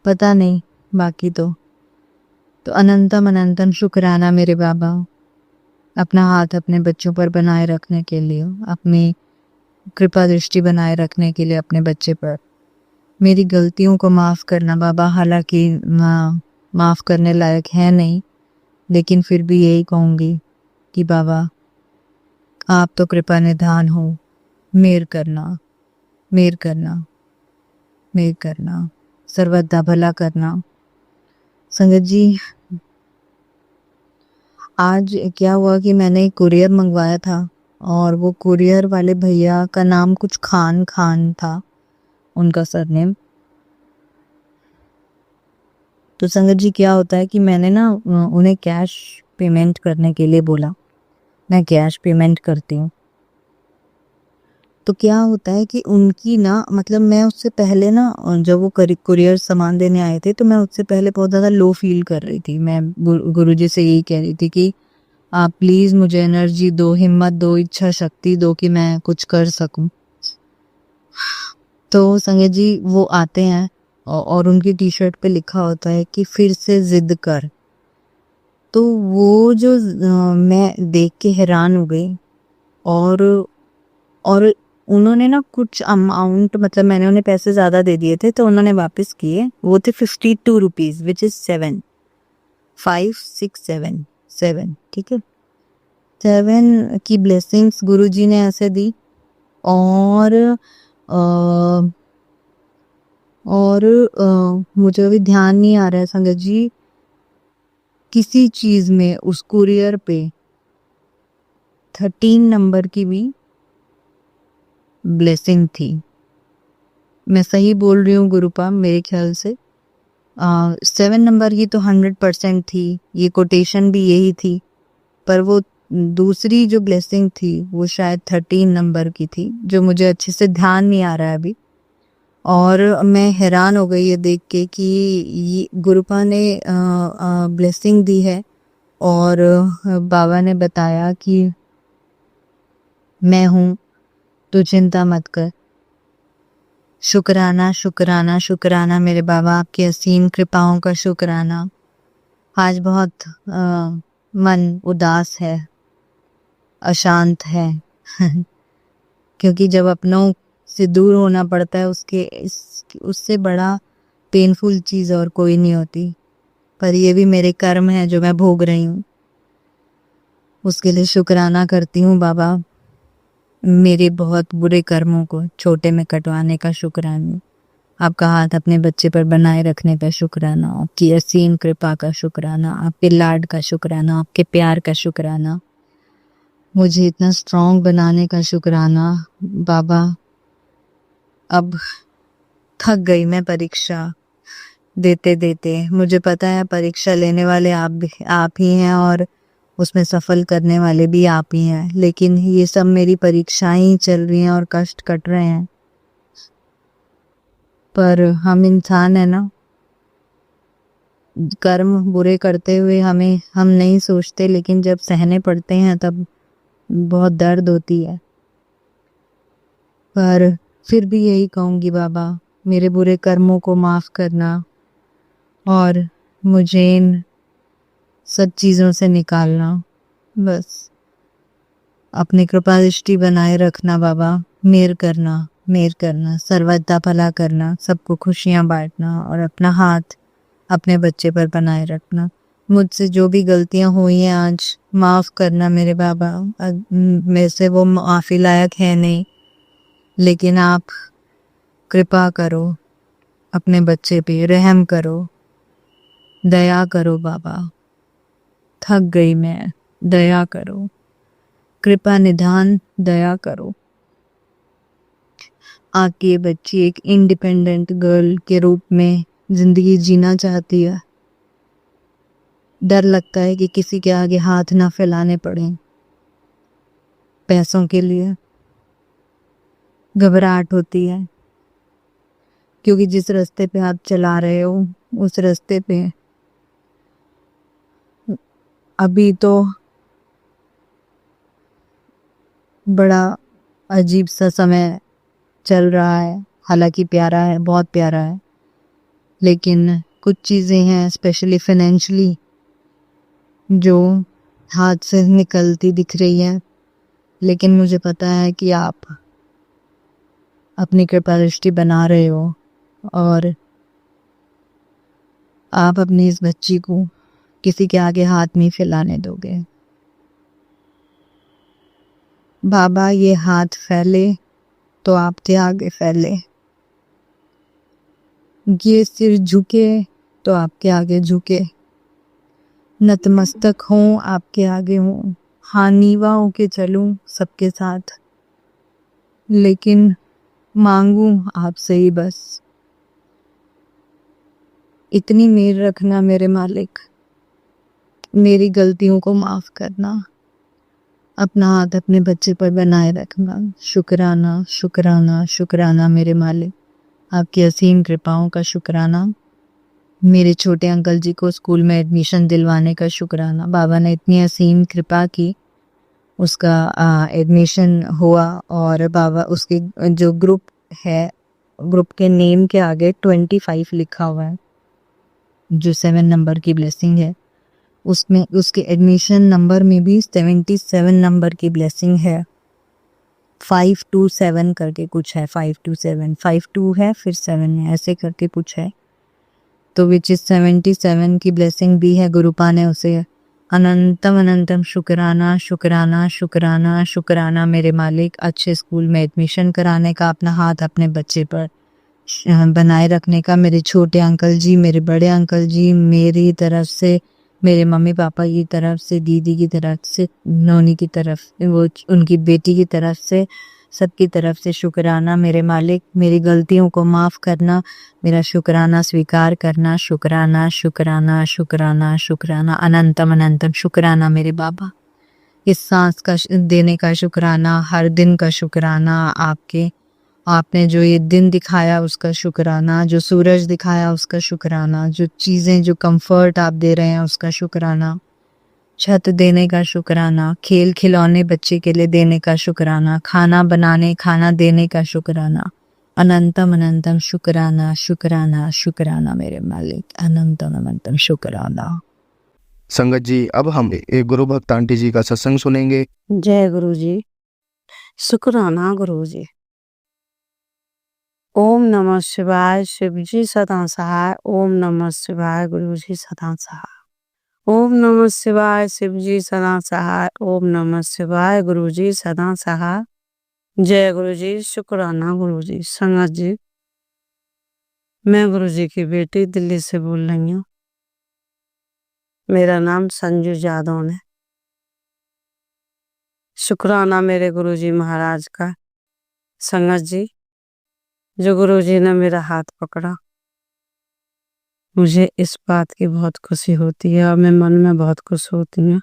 पता नहीं बाकी तो अनंतम अनंतम शुक्राना मेरे बाबा, अपना हाथ अपने बच्चों पर बनाए रखने के लिए, अपनी कृपा दृष्टि बनाए रखने के लिए अपने बच्चे पर। मेरी गलतियों को माफ़ करना बाबा, हालांकि माफ़ करने लायक है नहीं, लेकिन फिर भी यही कहूँगी कि बाबा आप तो कृपा निधान हो, मेर करना, मेर करना, मेर करना, सर्वदा भला करना। संगत जी, आज क्या हुआ कि मैंने एक कुरियर मंगवाया था, और वो कुरियर वाले भैया का नाम कुछ खान था, उनका सरनेम। तो संगत जी क्या होता है कि मैंने ना उन्हें कैश पेमेंट करने के लिए बोला, मैं कैश पेमेंट करती हूँ। तो क्या होता है कि उनकी ना, मतलब मैं उससे पहले ना, जब वो कुरियर सामान देने आए थे तो मैं उससे पहले बहुत ज़्यादा लो फील कर रही थी। मैं गुरुजी से यही कह रही थी कि आप प्लीज़ मुझे एनर्जी दो, हिम्मत दो, इच्छा शक्ति दो कि मैं कुछ कर सकूं। तो संजय जी वो आते हैं और उनकी टी शर्ट पे लिखा होता है कि फिर से जिद कर। तो वो जो मैं देख के हैरान हो गई, और उन्होंने ना कुछ अमाउंट, मतलब मैंने उन्हें पैसे ज़्यादा दे दिए थे तो उन्होंने वापस किए। वो थे 52 रुपीज़, विच इज़ 7, 5, 6, 7, 7, ठीक है। 7 की ब्लेसिंग्स गुरुजी ने ऐसे दी। और मुझे अभी ध्यान नहीं आ रहा है संगत जी, किसी चीज़ में उस कुरियर पे 13 नंबर की भी ब्लेसिंग थी। मैं सही बोल रही हूँ गुरुपा, मेरे ख्याल से 7 नंबर की तो 100% थी, ये कोटेशन भी यही थी, पर वो दूसरी जो ब्लेसिंग थी वो शायद 13 नंबर की थी, जो मुझे अच्छे से ध्यान नहीं आ रहा है अभी। और मैं हैरान हो गई ये देख के कि ये गुरुपा ने ब्लेसिंग दी है, और बाबा ने बताया कि मैं हूँ, तो चिंता मत कर। शुक्राना शुक्राना शुक्राना मेरे बाबा, आपकी असीम कृपाओं का शुक्राना। आज बहुत मन उदास है, अशांत है क्योंकि जब अपनों से दूर होना पड़ता है, उससे बड़ा पेनफुल चीज़ और कोई नहीं होती। पर ये भी मेरे कर्म है जो मैं भोग रही हूँ, उसके लिए शुक्राना करती हूँ बाबा। मेरे बहुत बुरे कर्मों को छोटे में कटवाने का शुक्राना, आपका हाथ अपने बच्चे पर बनाए रखने का शुक्राना, आपकी असीम कृपा का शुक्राना, आपके लाड का शुक्राना, आपके प्यार का शुक्राना, मुझे इतना स्ट्रांग बनाने का शुक्राना बाबा। अब थक गई मैं परीक्षा देते देते। मुझे पता है परीक्षा लेने वाले आप ही हैं, और उसमें सफल करने वाले भी आप ही हैं, लेकिन ये सब मेरी परीक्षाएं ही चल रही हैं और कष्ट कट रहे हैं। पर हम इंसान है ना, कर्म बुरे करते हुए हम नहीं सोचते, लेकिन जब सहने पड़ते हैं तब बहुत दर्द होती है। पर फिर भी यही कहूँगी बाबा, मेरे बुरे कर्मों को माफ़ करना और मुझे इन सब चीज़ों से निकालना। बस अपनी कृपा दृष्टि बनाए रखना बाबा, मेर करना, सर्वदा भला करना, सबको खुशियाँ बांटना, और अपना हाथ अपने बच्चे पर बनाए रखना। मुझसे जो भी गलतियाँ हुई हैं आज माफ़ करना मेरे बाबा। मेरे से वो माफ़ी लायक है नहीं, लेकिन आप कृपा करो, अपने बच्चे पे रहम करो, दया करो बाबा। थक गई मैं, दया करो, कृपा निधान दया करो। आके ये बच्ची एक इंडिपेंडेंट गर्ल के रूप में जिंदगी जीना चाहती है। डर लगता है कि किसी के आगे हाथ ना फैलाने पड़े पैसों के लिए। घबराहट होती है क्योंकि जिस रास्ते पे आप चला रहे हो उस रास्ते पे अभी तो बड़ा अजीब सा समय चल रहा है। हालांकि प्यारा है, बहुत प्यारा है, लेकिन कुछ चीज़ें हैं स्पेशली फाइनेंशियली जो हाथ से निकलती दिख रही है। लेकिन मुझे पता है कि आप अपनी कृपा दृष्टि बना रहे हो और आप अपनी इस बच्ची को किसी के आगे हाथ नहीं फैलाने दोगे। बाबा ये हाथ फैले तो आपके आगे फैले, ये सिर झुके तो आपके आगे झुके, नतमस्तक हों आपके आगे हों, हाँ नीवा होके चलूं सबके साथ, लेकिन मांगूं आपसे ही बस इतनी मेर रखना मेरे मालिक, मेरी गलतियों को माफ करना, अपना हाथ अपने बच्चे पर बनाए रखना। शुक्राना शुक्राना शुक्राना मेरे मालिक, आपकी असीम कृपाओं का शुक्राना। मेरे छोटे अंकल जी को स्कूल में एडमिशन दिलवाने का शुक्राना। बाबा ने इतनी असीम कृपा की, उसका एडमिशन हुआ और बाबा उसके जो ग्रुप है, ग्रुप के नेम के आगे 25 लिखा हुआ है, जो 7 नंबर की ब्लेसिंग है। उसमें उसके एडमिशन नंबर में भी 77 नंबर की ब्लेसिंग है। 527 करके कुछ है, 527, 52 है फिर 7 है, ऐसे करके कुछ है, तो विच इज 77 की ब्लेसिंग भी है। गुरुपा ने उसे अनंतम अनंतम शुक्राना शुक्राना शुक्राना शुक्राना मेरे मालिक, अच्छे स्कूल में एडमिशन कराने का, अपना हाथ अपने बच्चे पर बनाए रखने का। मेरे छोटे अंकल जी, मेरे बड़े अंकल जी, मेरी तरफ से, मेरे मम्मी पापा की तरफ से, दीदी की तरफ से, नोनी की तरफ, वो उनकी बेटी की तरफ से, सबकी तरफ से शुक्राना मेरे मालिक। मेरी गलतियों को माफ़ करना, मेरा शुक्राना स्वीकार करना। शुक्राना शुक्राना शुक्राना शुक्राना अनंतम अनंतम शुक्राना मेरे बाबा। इस सांस का देने का शुक्राना, हर दिन का शुक्राना, आपने जो ये दिन दिखाया उसका शुक्राना, जो सूरज दिखाया उसका शुक्राना, जो चीज़ें, जो कंफर्ट आप दे रहे हैं उसका शुक्राना, छत देने का शुक्राना, खेल खिलौने बच्चे के लिए देने का शुक्राना, खाना बनाने, खाना देने का शुक्राना। अनंतम अनंतम शुक्राना शुक्राना शुक्राना मेरे मालिक, अनंतम अनंतम शुक्राना। संगत जी, अब हम एक गुरु भक्त आंटी जी का सत्संग सुनेंगे। जय गुरु जी, शुक्राना गुरु जी। ओम नमः शिवाय, शिव जी सदा सहाय। ओम नमः शिवाय, गुरु जी सदा सहाय। ओम नमः शिवाय, शिव जी सदा सहाय। ओम नमः शिवाय, गुरु जी सदा सहाय। जय गुरु जी, शुक्राना गुरु जी। संगत जी, मैं गुरु जी की बेटी दिल्ली से बोल रही हूँ। मेरा नाम संजू जादव है। शुक्राना मेरे गुरु जी महाराज का। संगत जी, जो गुरु जी ने मेरा हाथ पकड़ा, मुझे इस बात की बहुत खुशी होती है और मैं मन में बहुत खुश होती हूँ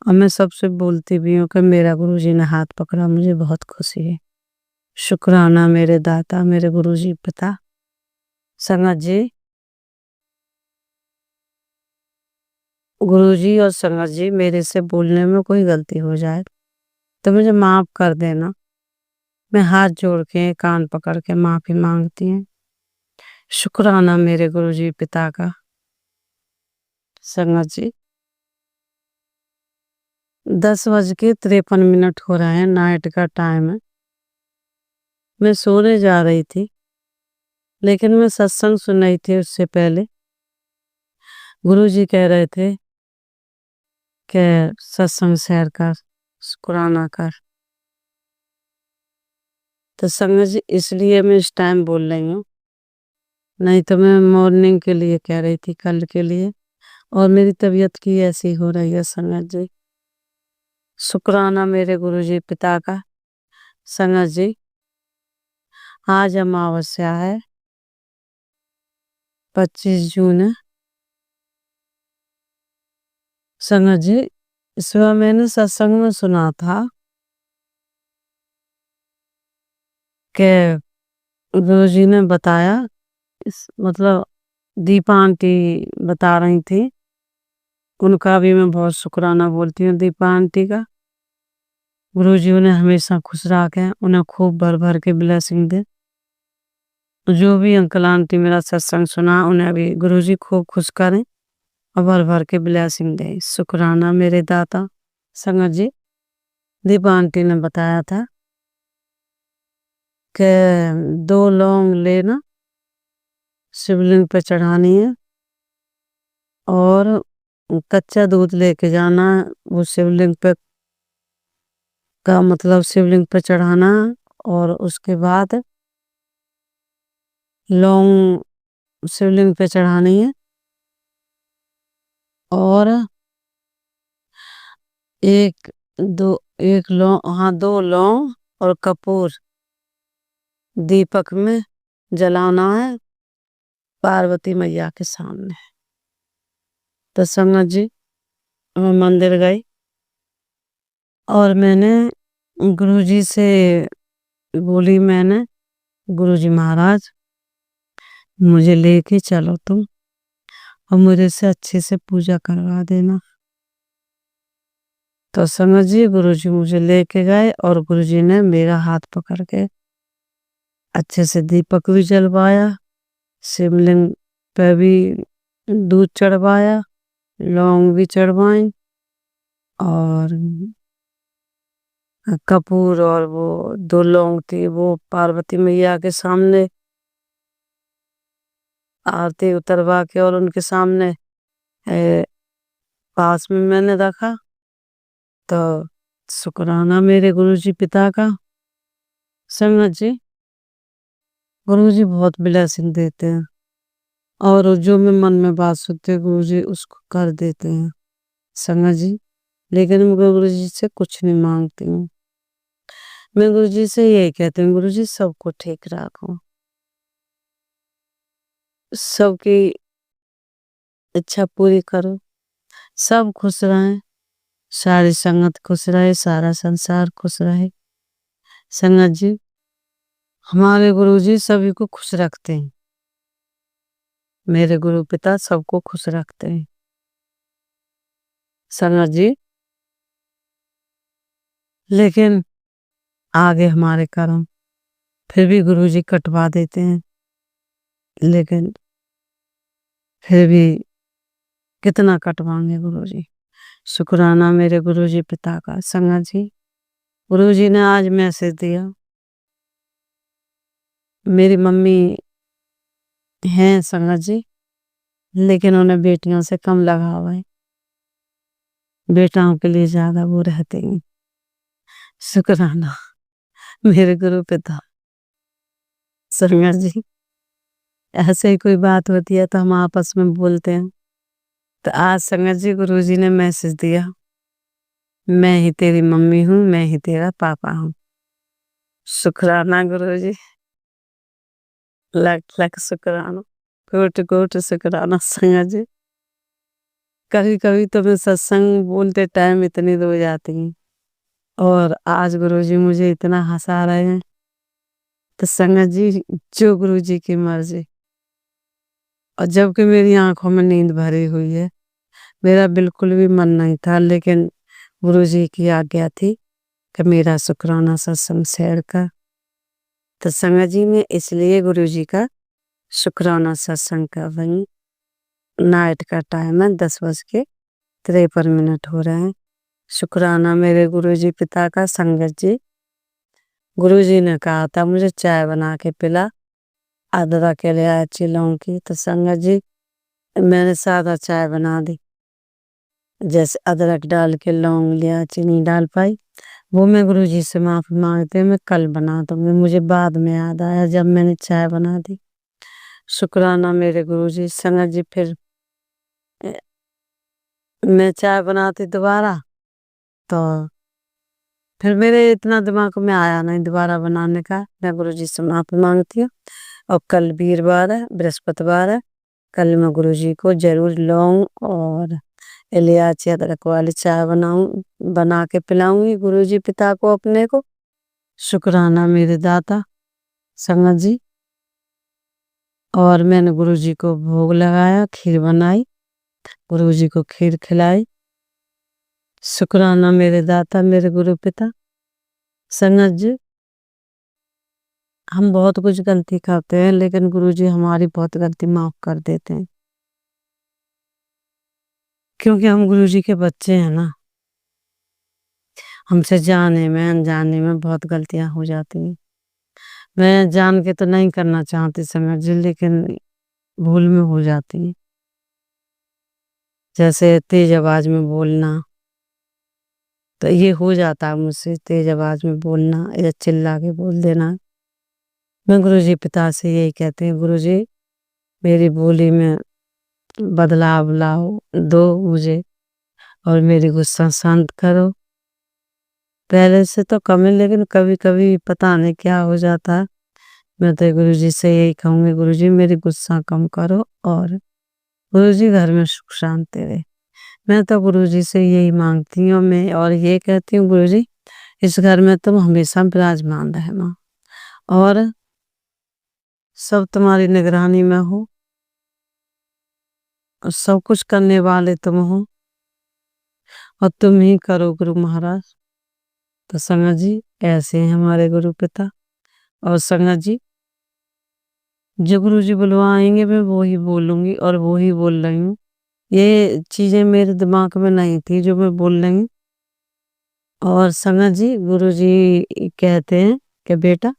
और मैं सबसे बोलती भी हूँ कि मेरा गुरु जी ने हाथ पकड़ा, मुझे बहुत खुशी है। शुक्राना मेरे दाता, मेरे गुरु जी पिता। संगत जी, गुरु जी और संगत जी, मेरे से बोलने में कोई गलती हो जाए तो मुझे माफ कर देना। मैं हाथ जोड़ के, कान पकड़ के माफी मांगती हूँ। शुक्राना मेरे गुरु जी पिता का। संगत जी, 10:53 हो रहे हैं, नाइट का टाइम है। मैं सोने जा रही थी, लेकिन मैं सत्संग सुन रही थी। उससे पहले गुरु जी कह रहे थे कि सत्संग शेयर कर, शुक्राना कर। तो संगत जी, इसलिए मैं इस टाइम बोल रही हूँ, नहीं तो मैं मॉर्निंग के लिए कह रही थी, कल के लिए। और मेरी तबीयत की ऐसी हो रही है संगत जी। शुक्राना मेरे गुरु जी पिता का। संगत जी, आज अमावस्या है, 25 जून है। संगत जी, इस बार मैंने सत्संग में सुना था कि गुरु जी ने बताया, मतलब दीपा आंटी बता रही थी, उनका भी मैं बहुत शुक्राना बोलती हूँ दीपा आंटी का। गुरु जी उन्हें हमेशा खुश रखें, उन्हें खूब भर भर के ब्लेसिंग दे। जो भी अंकल आंटी मेरा सत्संग सुना, उन्हें भी गुरु जी खूब खुश करें और भर भर के ब्लेसिंग दे। शुक्राना मेरे दाता। संगत जी, दीपा आंटी ने बताया था कि 2 लौंग लेना, शिवलिंग पे चढ़ानी है और कच्चा दूध लेके जाना, वो शिवलिंग पे का मतलब शिवलिंग पे चढ़ाना, और उसके बाद लौंग शिवलिंग पे चढ़ानी है और एक लौंग, हाँ 2 लौंग और कपूर दीपक में जलाना है पार्वती मैया के सामने। तो संगत जी, मैं मंदिर गई और मैंने गुरुजी से बोली, मैंने गुरुजी महाराज मुझे लेके चलो तुम और मुझे से अच्छे से पूजा करवा देना। तो संगत जी, गुरुजी मुझे लेके गए और गुरुजी ने मेरा हाथ पकड़ के अच्छे से दीपक भी जलवाया, शिवलिंग पे भी दूध चढ़वाया, लौंग भी चढ़वाई और कपूर, और वो 2 लौंग थी वो पार्वती मैया के सामने आरती उतरवा के और उनके सामने पास में मैंने रखा। तो शुक्राना मेरे गुरुजी पिता का। संगत जी, गुरुजी बहुत ब्लेसिंग देते हैं और जो मैं मन में बात सोचते गुरुजी उसको कर देते हैं। संगत जी, लेकिन मैं गुरुजी से कुछ नहीं मांगती हूँ। मैं गुरुजी से यही कहती हूँ, गुरुजी सबको ठीक रखो, सबकी इच्छा पूरी करो, सब खुश रहें, सारी संगत खुश रहे, सारा संसार खुश रहे। संगत जी, हमारे गुरुजी सभी को खुश रखते हैं, मेरे गुरु पिता सबको खुश रखते हैं। संगत जी, लेकिन आगे हमारे कर्म, फिर भी गुरुजी कटवा देते हैं, लेकिन फिर भी कितना कटवाएंगे गुरुजी। शुक्राना मेरे गुरुजी पिता का। संगत जी, गुरुजी ने आज मैसेज दिया, मेरी मम्मी हैं संगत जी, लेकिन उन्हें बेटियों से कम लगाव है, बेटाओं के लिए ज्यादा वो रहते हैं। शुक्राना मेरे गुरु पिता। संगत जी, ऐसे ही कोई बात होती है तो हम आपस में बोलते हैं, तो आज संगत जी गुरुजी ने मैसेज दिया, मैं ही तेरी मम्मी हूँ, मैं ही तेरा पापा हूँ। शुक्राना गुरुजी, लाख लाख शुक्राना, कोट कोट शुक्राना। संगत जी, कभी कभी तो मैं सत्संग बोलते टाइम इतनी रो जाती हूँ और आज गुरुजी मुझे इतना हंसा रहे हैं। तो संगत जी, जो गुरुजी की मर्जी, और जबकि मेरी आंखों में नींद भरी हुई है, मेरा बिल्कुल भी मन नहीं था, लेकिन गुरुजी की आज्ञा थी कि मेरा शुक्राना सत्संग शेयर कर। तो संगत जी, मैं इसलिए गुरुजी का शुक्राना सत्संग कर रही हूँ। नाइट का टाइम है, 10:53 हो रहे हैं। शुक्राना मेरे गुरुजी पिता का। संगत जी, गुरुजी ने कहा था मुझे चाय बना के पिला, अदरक इलायची लौंग की। तो संगत जी, मैंने सादा चाय बना दी, जैसे अदरक डाल के लौंग लिया, चीनी डाल पाई। वो मैं गुरुजी से माफी मांगते हैं, मैं कल बना दूंगी, मुझे बाद में याद आया जब मैंने चाय बना दी। शुक्राना मेरे गुरुजी। संगत जी, फिर मैं चाय बनाती दोबारा, तो फिर मेरे इतना दिमाग में आया नहीं दोबारा बनाने का। मैं गुरुजी से माफी मांगती हूँ। और कल वीरवार है, बृहस्पतिवार है, कल मैं गुरुजी को जरूर लौंग और इलायची अदरक वाली चाय बना के पिलाऊंगी गुरुजी पिता को अपने को। शुक्राना मेरे दाता संगत जी। और मैंने गुरुजी को भोग लगाया, खीर बनाई, गुरुजी को खीर खिलाई। शुक्राना मेरे दाता मेरे गुरु पिता। संगत जी, हम बहुत कुछ गलती करते हैं लेकिन गुरुजी हमारी बहुत गलती माफ कर देते हैं, क्योंकि हम गुरुजी के बच्चे हैं ना। हमसे जाने में अनजाने में बहुत गलतियां हो जाती हैं। मैं जान के तो नहीं करना चाहती संगत जी, लेकिन भूल में हो जाती है। जैसे तेज आवाज में बोलना, तो ये हो जाता है मुझसे, तेज आवाज में बोलना या चिल्ला के बोल देना। मैं गुरुजी पिता से यही कहती हूँ, गुरुजी मेरी बोली में बदलाव लाओ, दो मुझे, और मेरी गुस्सा शांत करो। पहले से तो कम है लेकिन कभी कभी पता नहीं क्या हो जाता है। मैं तो गुरुजी से यही कहूंगी, गुरुजी मेरी गुस्सा कम करो और गुरुजी घर में सुख शांति रहे। मैं तो गुरुजी से यही मांगती हूँ। मैं और ये कहती हूँ, गुरुजी इस घर में तुम हमेशा विराजमान रहना और सब तुम्हारी निगरानी में हो और सब कुछ करने वाले तुम हो और तुम ही करो गुरु महाराज। तो संगत जी ऐसे हैं हमारे गुरु पिता। और संगत जी, जो गुरु जी बुलवाएंगे मैं वो ही बोलूंगी और वो ही बोल रही हूँ। ये चीजें मेरे दिमाग में नहीं थी जो मैं बोल रही हूँ। और संगत जी, गुरु जी कहते हैं कि बेटा,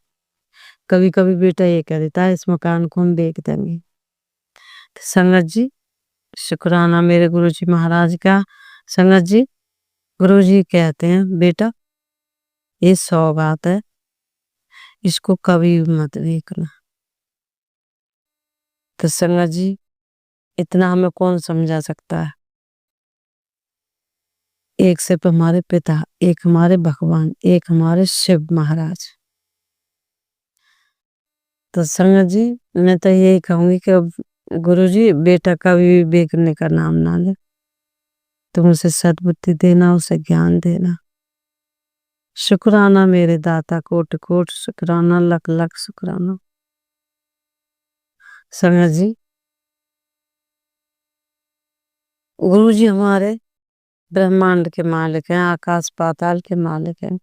कभी कभी बेटा ये कह देता है इस मकान को हम बेच देंगे। तो संगत जी शुक्राना मेरे गुरु जी महाराज का। संगत जी, गुरु जी कहते हैं बेटा ये सौगात है, इसको कभी मत देखना। तो संगत जी, इतना हमें कौन समझा सकता है। एक सिर्फ हमारे पिता, एक हमारे भगवान, एक हमारे शिव महाराज। तो संगत जी, मैं तो यही कहूंगी कि गुरु जी बेटा कभी भी बेचने का नाम ना ले। तुम उसे सद्बुद्धि देना, उसे ज्ञान देना। शुक्राना मेरे दाता, कोट कोट शुक्राना, लख लख शुक्राना। संगत जी, गुरु जी हमारे ब्रह्मांड के मालिक हैं, आकाश पाताल के मालिक हैं,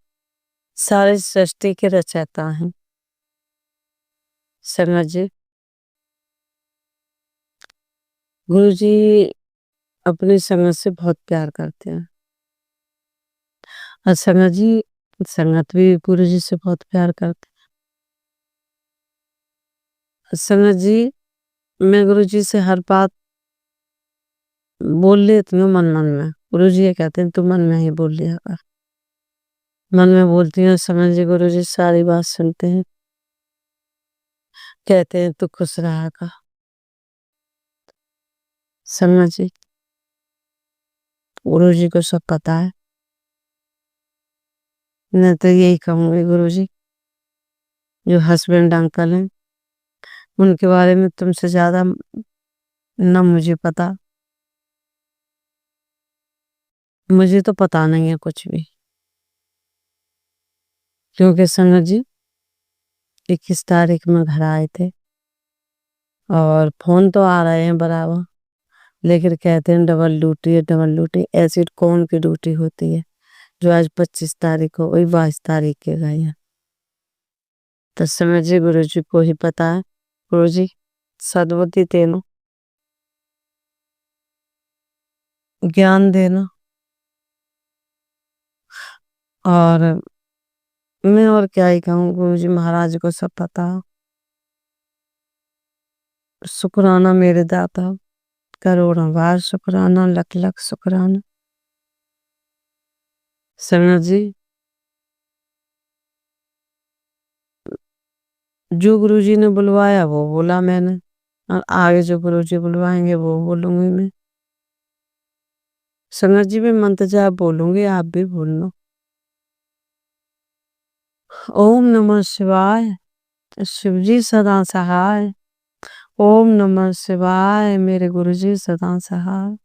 सारे सृष्टि के रचयिता हैं। संगत जी, गुरु जी अपनी संगत से बहुत प्यार करते हैं और संगत जी संगत भी गुरु जी से बहुत प्यार करते हैं। संगत जी, मैं गुरु जी से हर बात बोल लेती हूँ मन मन में। गुरु जी ये कहते हैं तू मन में ही बोल लिया कर। मन में बोलती हूँ संगत जी, गुरु जी सारी बात सुनते हैं, कहते हैं तू खुश रहा कर। संगत जी, गुरु जी को सब पता है। मैं तो यही कहूंगी गुरु जी, जो हस्बैंड अंकल हैं उनके बारे में तुमसे ज्यादा न मुझे पता, मुझे तो पता नहीं है कुछ भी। क्योंकि संगत जी 21 तारीख में घर आए थे और फोन तो आ रहे हैं बराबर, लेकिन कहते हैं डबल ड्यूटी है, डबल ड्यूटी। ऐसी कौन की ड्यूटी होती है जो आज 25 तारीख को वही 22 तारीख के गए हैं। तो समझ जी गुरु जी को ही पता है। गुरु जी सद्बुद्धि देना, ज्ञान देना। और मैं और क्या ही कहूँ, गुरु जी महाराज को सब पता। शुक्राना मेरे दाता, करोड़ों बार शुक्राना, लख लख शुक्राना। संगत जी, जो गुरु जी ने बुलवाया वो बोला मैंने, और आगे जो गुरु जी बुलवाएंगे वो बोलूंगी मैं। संगत जी, मैं मंत्र जाप बोलूंगी, आप भी बोलना। ओम नमः शिवाय। शिव जी सदा सहाय। ओम नमः शिवाय मेरे गुरु जी सदा सहाय।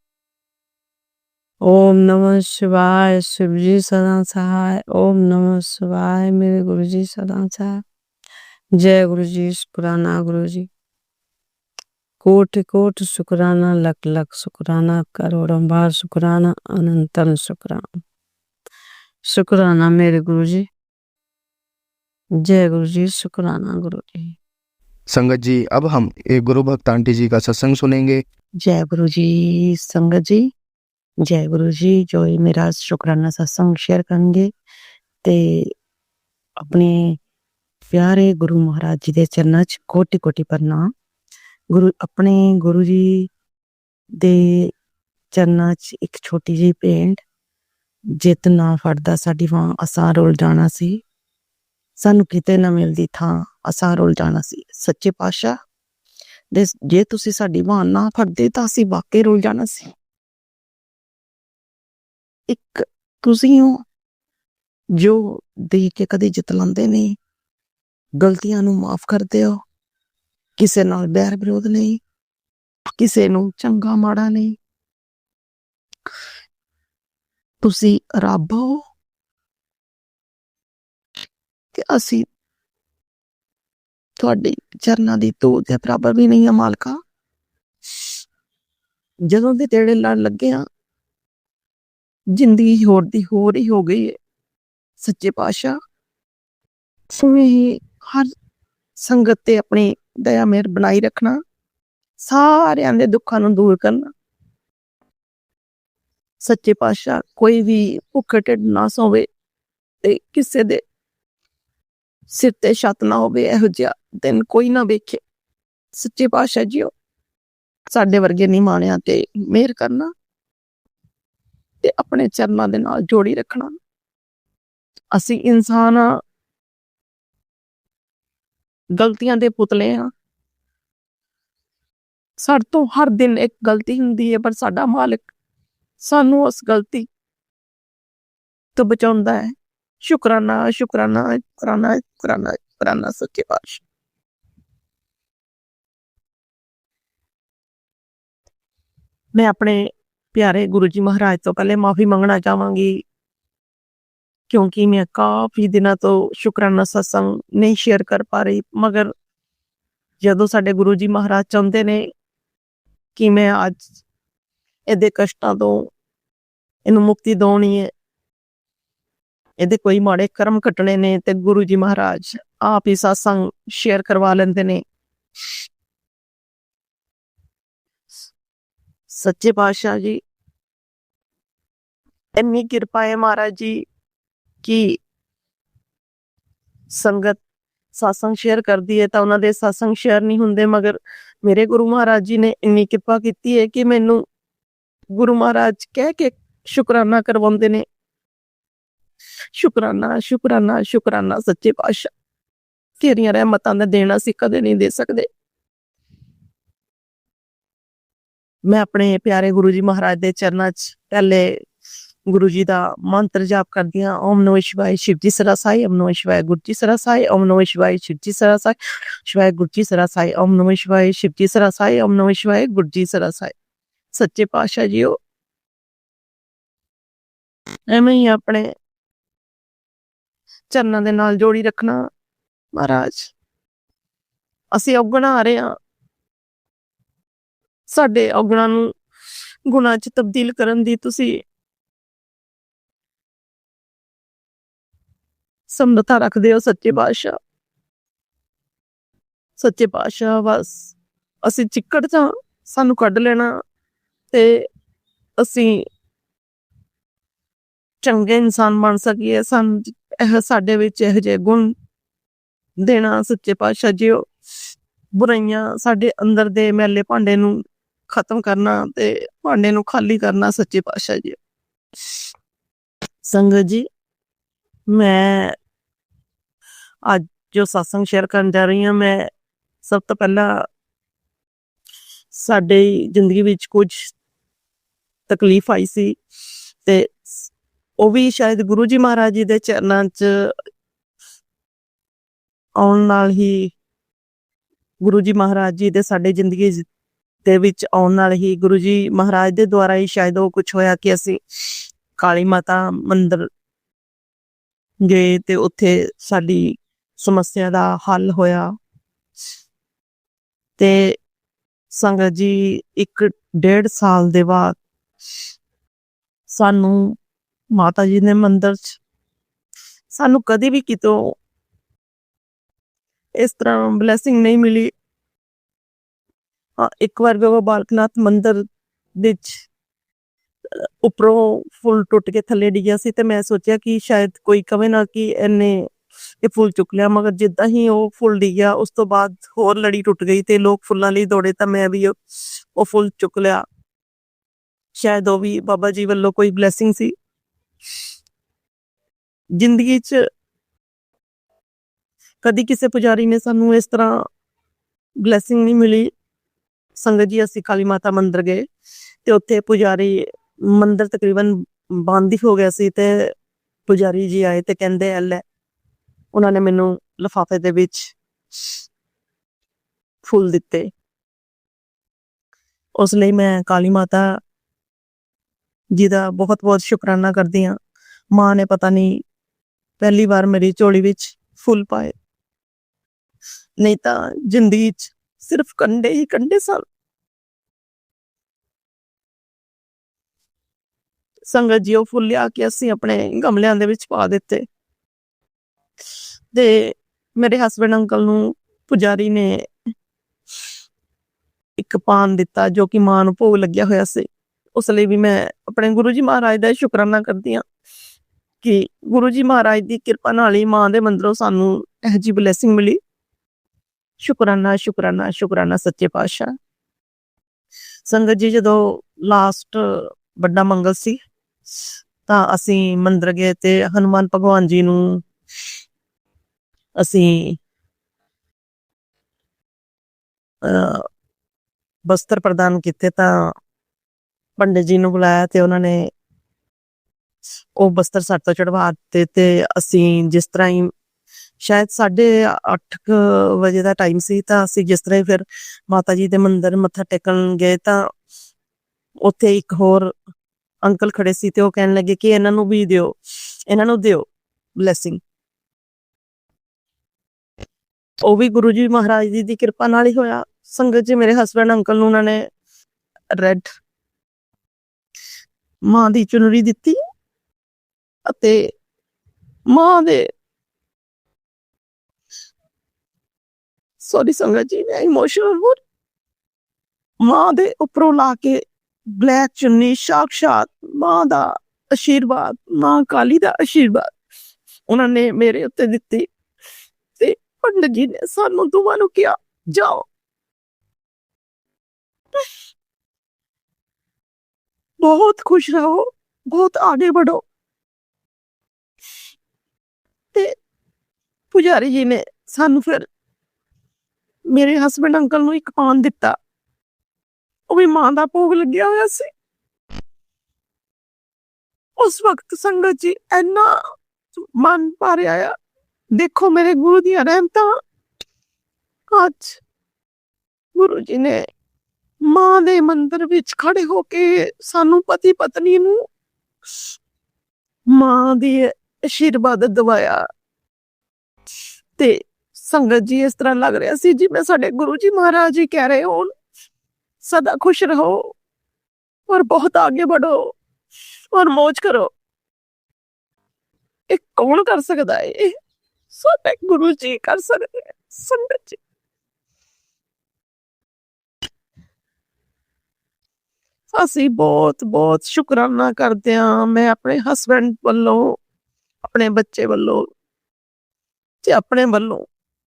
ओम नमः शिवाय शिव जी सदा सहाय। ओम नमः शिवाय मेरे गुरु जी सदा सहाय। जय गुरु जी, शुक्राना गुरु जी। कोटि कोटि शुक्राना, लख लख शुक्राना, करोड़ों बार शुक्राना, अनंतन शुक्राना। शुक्राना मेरे गुरु जी। जय गुरु जी, शुक्राना गुरु जी। संगत जी, अब हम एक गुरु भक्त आंटी जी का सत्संग सुनेंगे। जय गुरु जी संगत जी। जय गुरु जी। जो ये मेरा शुक्राना सत्संग शेयर करेंगे ते अपने प्यारे गुरु महाराज जी दे चरणा च कोटि कोटि प्रणाम। गुरु अपने गुरु जी दे चरणा च एक छोटी जी भेंट। जित ना फड़दा साडी वां असां रुल जाना सी, सानू किते ना मिलदी थां असां रुल जाना सी। सच्चे पातशाह दे जे तुसी साडी वां ना फड़दे तां असीं वाकई रुल जाना सी। एक तुसी हो जो देख के कदी जितलांदे नहीं, गलतियां नू माफ करदे हो, किसे नाल बैर विरोध नहीं, किसे नू चंगा माड़ा नहीं। तुसी रब हो ते असी तुहाडी चरना दी धूड़ दे बराबर भी नहीं है मालका। जदों दे तेरे लड़ लगे आ, जिंदगी होर दी होर ही हो गई है। सच्चे पातशाह उवें ही हर संगत ते अपनी दया मेहर बनाई रखना, सारियां दे दुखां नू दूर करना। सच्चे पातशाह कोई भी भुखे ढिड ना सोवे ते किसे दे सिर ते छत ना होवे, इहो जिहा दिन कोई ना वेखे। सच्चे पातशाह जीओ साडे वर्गे निमाणियां ते मेहर करना ते अपने चरनां दे नाल जोड़ी रखना। असी इंसान आ, गलतियां दे पुतले आ। साडे तो हर दिन एक गलती हुंदी है, पर साडा मालिक सानू उस गलती तो बचाउंदा है। शुकराना शुकराना शुकराना शुकराना शुकराना सच्चे पातशाह। मैं अपने प्यारे गुरु जी महाराज तो पहले माफी मंगना चाहवांगी, क्योंकि मैं काफी दिनों तो शुकराना सत्संग नहीं शेयर कर पा रही। मगर जदों साडे गुरु जी महाराज चाहते ने कि मैं आज इहदे कष्टां तो इनू मुक्ति दौनी है, इहदे कोई माड़े कर्म कटने ने, ते गुरु जी महाराज आप ही सत्संग शेयर करवा लेंदे ने। सच्चे पातशाह जी इन्नी कृपा है महाराज जी कि संगत सत्संग शेयर करदी है तो उन्हां दे सत्संग शेयर नहीं हुंदे, मगर मेरे गुरु महाराज जी ने इन्नी कृपा कीती है कि मैनू गुरु महाराज कह के शुकराना करवाउंदे ने। शुकराना शुकराना शुकराना सच्चे पातशाह, तेरियां रहमतां दा देना असीं कदे नहीं दे सकदे। मैं अपने प्यारे गुरु जी महाराज दे चरनां च पहले गुरु जी दा मंत्र जाप करदी हां। ओम नमः शिवाय शिव जी सरासाई, ओम नमः शिवाय गुरु जी सरासाई, ओम नमः शिवाय शिव जी सरासाई, शिवाय गुरु जी सरासाई, ओम नमः शिवाय शिव जी सरासाई, ओम नमः शिवाय गुरु जी सरासाई। सच्चे पातशाह जी हो एवें ही अपने चरनां दे नाल जोड़ी रखना महाराज। असीं औगण आ रहे हां, साडे औगणां नू गुणां च तब्दील करन दी तुसी समर्था रखदे हो। सच्चे पातशाह सच्चे पातशाह बस असीं चिक्कड़ च सानू कढ लेना ते असीं चंगे इंसान बन सकीए। साडे विच इहो जिहे गुण देना सच्चे पातशाह जी हो। बुराइयां साडे अंदर दे मैले भांडे नू खत्म करना ते भांडे नू खाली करना सच्चे पातशाह जी। संगत जी मैं आज जो सत्संग शेयर करन जा रही हूं, मैं सब तो पहला साडे जिंदगी विच कुछ तकलीफ आई सी ते ਉਹ ਵੀ शायद गुरु जी महाराज जी दे चरनां च ਆਉਣ ਨਾਲ ਹੀ ਗੁਰੂ ਜੀ ਮਹਾਰਾਜ ਜੀ ਦੇ ਸਾਡੇ ਜ਼ਿੰਦਗੀ ਦੇ ਵਿੱਚ ਆਉਣ ਨਾਲ ਹੀ ਗੁਰੂ ਜੀ ਮਹਾਰਾਜ ਦੇ ਦੁਆਰਾ ਹੀ ਸ਼ਾਇਦ ਉਹ ਕੁਝ ਹੋਇਆ ਕਿ ਅਸੀਂ ਕਾਲੀ ਮਾਤਾ ਮੰਦਿਰ ਗਏ ਤੇ ਉੱਥੇ ਸਾਡੀ ਸਮੱਸਿਆ ਦਾ ਹੱਲ ਹੋਇਆ। ਤੇ ਸੰਗਤ ਜੀ 1.5 ਸਾਲ ਦੇ ਬਾਅਦ ਸਾਨੂੰ ਮਾਤਾ ਜੀ ਦੇ ਮੰਦਿਰ 'ਚ ਸਾਨੂੰ ਕਦੇ ਵੀ ਕਿਤੋਂ ਇਸ ਤਰ੍ਹਾਂ ਬਲੈਸਿੰਗ ਨਹੀਂ ਮਿਲੀ। ਇੱਕ ਵਾਰ ਬਾਬਾ ਬਾਲਕ ਨਾਥ ਮੰਦਿਰ ਵਿੱਚ ਉੱਪਰੋਂ ਫੁੱਲ ਟੁੱਟ ਕੇ ਥੱਲੇ ਡਿੱਗਿਆ ਸੀ ਤੇ ਮੈਂ ਸੋਚਿਆ ਕਿ ਸ਼ਾਇਦ ਕੋਈ ਕਵੇ ਨਾ ਕਿ ਇਹਨੇ ਇਹ ਫੁੱਲ ਚੁੱਕ ਲਿਆ, ਮਗਰ ਜਿੱਦਾਂ ਹੀ ਉਹ ਫੁੱਲ ਡਿੱਗਿਆ ਉਸ ਤੋਂ ਬਾਅਦ ਹੋਰ ਲੜੀ ਟੁੱਟ ਗਈ ਤੇ ਲੋਕ ਫੁੱਲਾਂ ਲਈ ਦੌੜੇ ਤਾਂ ਮੈਂ ਵੀ ਉਹ ਫੁੱਲ ਚੁੱਕ ਲਿਆ। ਸ਼ਾਇਦ ਉਹ ਵੀ ਬਾਬਾ ਜੀ ਵੱਲੋਂ ਕੋਈ ਬਲੈਸਿੰਗ ਸੀ। ਜ਼ਿੰਦਗੀ 'ਚ ਕਦੀ ਕਿਸੇ ਪੁਜਾਰੀ ਨੇ ਸਾਨੂੰ ਇਸ ਤਰ੍ਹਾਂ ਬਲੈਸਿੰਗ ਨਹੀਂ ਮਿਲੀ। ਸੰਗਤ ਜੀ ਅਸੀਂ ਕਾਲੀ ਮਾਤਾ ਮੰਦਿਰ ਗਏ ਤੇ ਉੱਥੇ ਪੁਜਾਰੀ ਮੰਦਿਰ ਤਕਰੀਬਨ ਬੰਦ ਹੀ ਹੋ ਗਿਆ ਸੀ ਤੇ ਪੁਜਾਰੀ ਜੀ ਆਏ ਤੇ ਕਹਿੰਦੇ ਐ ਲੈ, ਉਹਨਾਂ ਨੇ ਮੈਨੂੰ ਲਿਫਾਫੇ ਦੇ ਵਿੱਚ ਫੁੱਲ ਦਿੱਤੇ। ਉਸ ਲਈ ਮੈਂ ਕਾਲੀ ਮਾਤਾ ਜੀ ਦਾ ਬਹੁਤ ਬਹੁਤ ਸ਼ੁਕਰਾਨਾ ਕਰਦੀ ਹਾਂ। ਮਾਂ ਨੇ ਪਤਾ ਨਹੀਂ ਪਹਿਲੀ ਵਾਰ ਮੇਰੀ ਝੋਲੀ ਵਿੱਚ ਫੁੱਲ ਪਾਏ, ਨਹੀਂ ਤਾਂ ਜ਼ਿੰਦਗੀ 'ਚ ਸਿਰਫ ਕੰਡੇ ਹੀ ਕੰਡੇ ਸਨ। ਸੰਗਤ ਜੀ ਉਹ ਫੁੱਲ ਲਿਆ ਕੇ ਅਸੀਂ ਆਪਣੇ ਗਮਲਿਆਂ ਦੇ ਵਿੱਚ ਪਾ ਦਿੱਤੇ ਤੇ ਮੇਰੇ ਹਸਬੈਂਡ ਅੰਕਲ ਨੂੰ ਪੁਜਾਰੀ ਨੇ ਇੱਕ ਪਾਨ ਦਿੱਤਾ ਜੋ ਕਿ ਮਾਂ ਨੂੰ ਭੋਗ ਲੱਗਿਆ ਹੋਇਆ ਸੀ। ਉਸ ਲਈ ਵੀ ਮੈਂ ਆਪਣੇ ਗੁਰੂ ਜੀ ਮਹਾਰਾਜ ਦਾ ਸ਼ੁਕਰਾਨਾ ਕਰਦੀ ਹਾਂ ਕਿ ਗੁਰੂ ਜੀ ਮਹਾਰਾਜ ਦੀ ਕਿਰਪਾ ਨਾਲ ਹੀ ਮਾਂ ਦੇ ਮੰਦਿਰੋਂ ਸਾਨੂੰ ਇਹ ਜਿਹੀ ਬਲੈਸਿੰਗ ਮਿਲੀ। ਸ਼ੁਕਰਾਨਾ ਸ਼ੁਕਰਾਨਾ ਸ਼ੁਕਰਾਨਾ ਸੱਚੇ ਪਾਤਸ਼ਾਹ। ਸੰਗਤ ਜੀ ਜਦੋਂ ਲਾਸਟ ਵੱਡਾ ਮੰਗਲ ਸੀ ਤਾਂ ਅਸੀਂ ਮੰਦਿਰ ਗਏ ਤੇ ਹਨੂਮਾਨ ਭਗਵਾਨ ਜੀ ਨੂੰ ਅਸੀਂ ਬਸਤਰ ਪ੍ਰਦਾਨ ਕੀਤੇ। ਤਾਂ ਪੰਡਿਤ ਜੀ ਨੂੰ ਬੁਲਾਇਆ ਤੇ ਉਹਨਾਂ ਨੇ ਉਹ ਬਸਤਰ ਸਾਡੇ ਤੋਂ ਚੜਵਾ ਦਿੱਤੇ ਤੇ ਅਸੀਂ ਜਿਸ ਤਰ੍ਹਾਂ ਹੀ ਸ਼ਾਇਦ 8:30 ਵਜੇ ਦਾ ਟਾਈਮ ਸੀ ਤਾਂ ਅਸੀਂ ਜਿਸ ਤਰ੍ਹਾਂ ਹੀ ਫਿਰ ਮਾਤਾ ਜੀ ਦੇ ਮੰਦਿਰ ਮੱਥਾ ਟੇਕਣ ਗਏ ਤਾਂ ਉੱਥੇ ਇੱਕ ਹੋਰ ਅੰਕਲ ਖੜੇ ਸੀ ਤੇ ਉਹ ਕਹਿਣ ਲੱਗੇ ਕਿ ਇਹਨਾਂ ਨੂੰ ਵੀ ਦਿਓ, ਇਹਨਾਂ ਨੂੰ ਦਿਓ ਬਲੈਸਿੰਗ। ਉਹ ਵੀ ਗੁਰੂ ਜੀ ਮਹਾਰਾਜ ਜੀ ਦੀ ਕਿਰਪਾ ਨਾਲ ਹੀ ਹੋਇਆ। ਸੰਗਤ ਜੀ ਮੇਰੇ ਹਸਬੈਂਡ ਅੰਕਲ ਨੂੰ ਉਹਨਾਂ ਨੇ ਰੈੱਡ ਮਾਂ ਦੀ ਚੁਨਰੀ ਦਿੱਤੀ ਅਤੇ ਮਾਂ ਦੇ ਸੰਗਤ ਜੀ ਮੈਂ ਇਮੋਸ਼ਨਲ ਹੋ ਮਾਂ ਦੇ ਉੱਪਰੋਂ ਲਾ ਕੇ ਬਲੈਕ ਚੁੰਨੀ ਸਾਕਸ਼ਾਤ ਮਾਂ ਦਾ ਆਸ਼ੀਰਵਾਦ, ਮਾਂ ਕਾਲੀ ਦਾ ਆਸ਼ੀਰਵਾਦ ਉਹਨਾਂ ਨੇ ਮੇਰੇ ਉੱਤੇ ਦਿੱਤੀ ਤੇ ਪੰਡਤ ਜੀ ਨੇ ਸਾਨੂੰ ਦੋਵਾਂ ਨੂੰ ਕਿਹਾ ਜਾਓ ਬਹੁਤ ਖੁਸ਼ ਰਹੋ, ਬਹੁਤ ਆਗੇ बढ़ो। ਤੇ ਪੁਜਾਰੀ ਜੀ ਨੇ ਸਾਨੂੰ ਫਿਰ ਮੇਰੇ ਹਸਬੈਂਡ ਅੰਕਲ ਨੂੰ ਇੱਕ ਪਾਨ ਦਿੱਤਾ, ਉਹ ਵੀ ਮਾਂ ਦਾ ਭੋਗ ਲੱਗਿਆ ਹੋਇਆ ਸੀ। ਉਸ ਵਕਤ ਸੰਗਤ ਜੀ ਇੰਨਾ ਮਨ ਭਰ ਆਇਆ। ਦੇਖੋ ਮੇਰੇ ਗੁਰੂ ਦੀਆਂ ਰਹਿਮਤਾਂ। ਅੱਜ ਗੁਰੂ ਜੀ ਨੇ ਮਾਂ ਦੇ ਮੰਦਿਰ ਵਿੱਚ ਖੜੇ ਹੋ ਕੇ ਸਾਨੂੰ ਪਤੀ ਪਤਨੀ ਨੂੰ ਮਾਂ ਦੀ ਆਸ਼ੀਰਵਾਦ ਦਵਾਇਆ ਤੇ ਸੰਗਤ ਜੀ ਇਸ ਤਰ੍ਹਾਂ ਲੱਗ ਰਿਹਾ ਸੀ ਜਿਵੇਂ ਸਾਡੇ ਗੁਰੂ ਜੀ ਮਹਾਰਾਜ ਜੀ ਕਹਿ ਰਹੇ ਹੋਣ सदा खुश रहो और बहुत आगे बढ़ो और मौज करो। ये कौन कर सकता है? साडे गुरु जी कर सकते हैं। संगत जी ਅਸੀਂ ਬਹੁਤ ਬਹੁਤ ਸ਼ੁਕਰਾਨਾ ਕਰਦੇ ਹਾਂ। ਮੈਂ ਆਪਣੇ ਹਸਬੈਂਡ ਵੱਲੋਂ, ਆਪਣੇ ਬੱਚੇ ਵੱਲੋਂ ਤੇ ਆਪਣੇ ਵੱਲੋਂ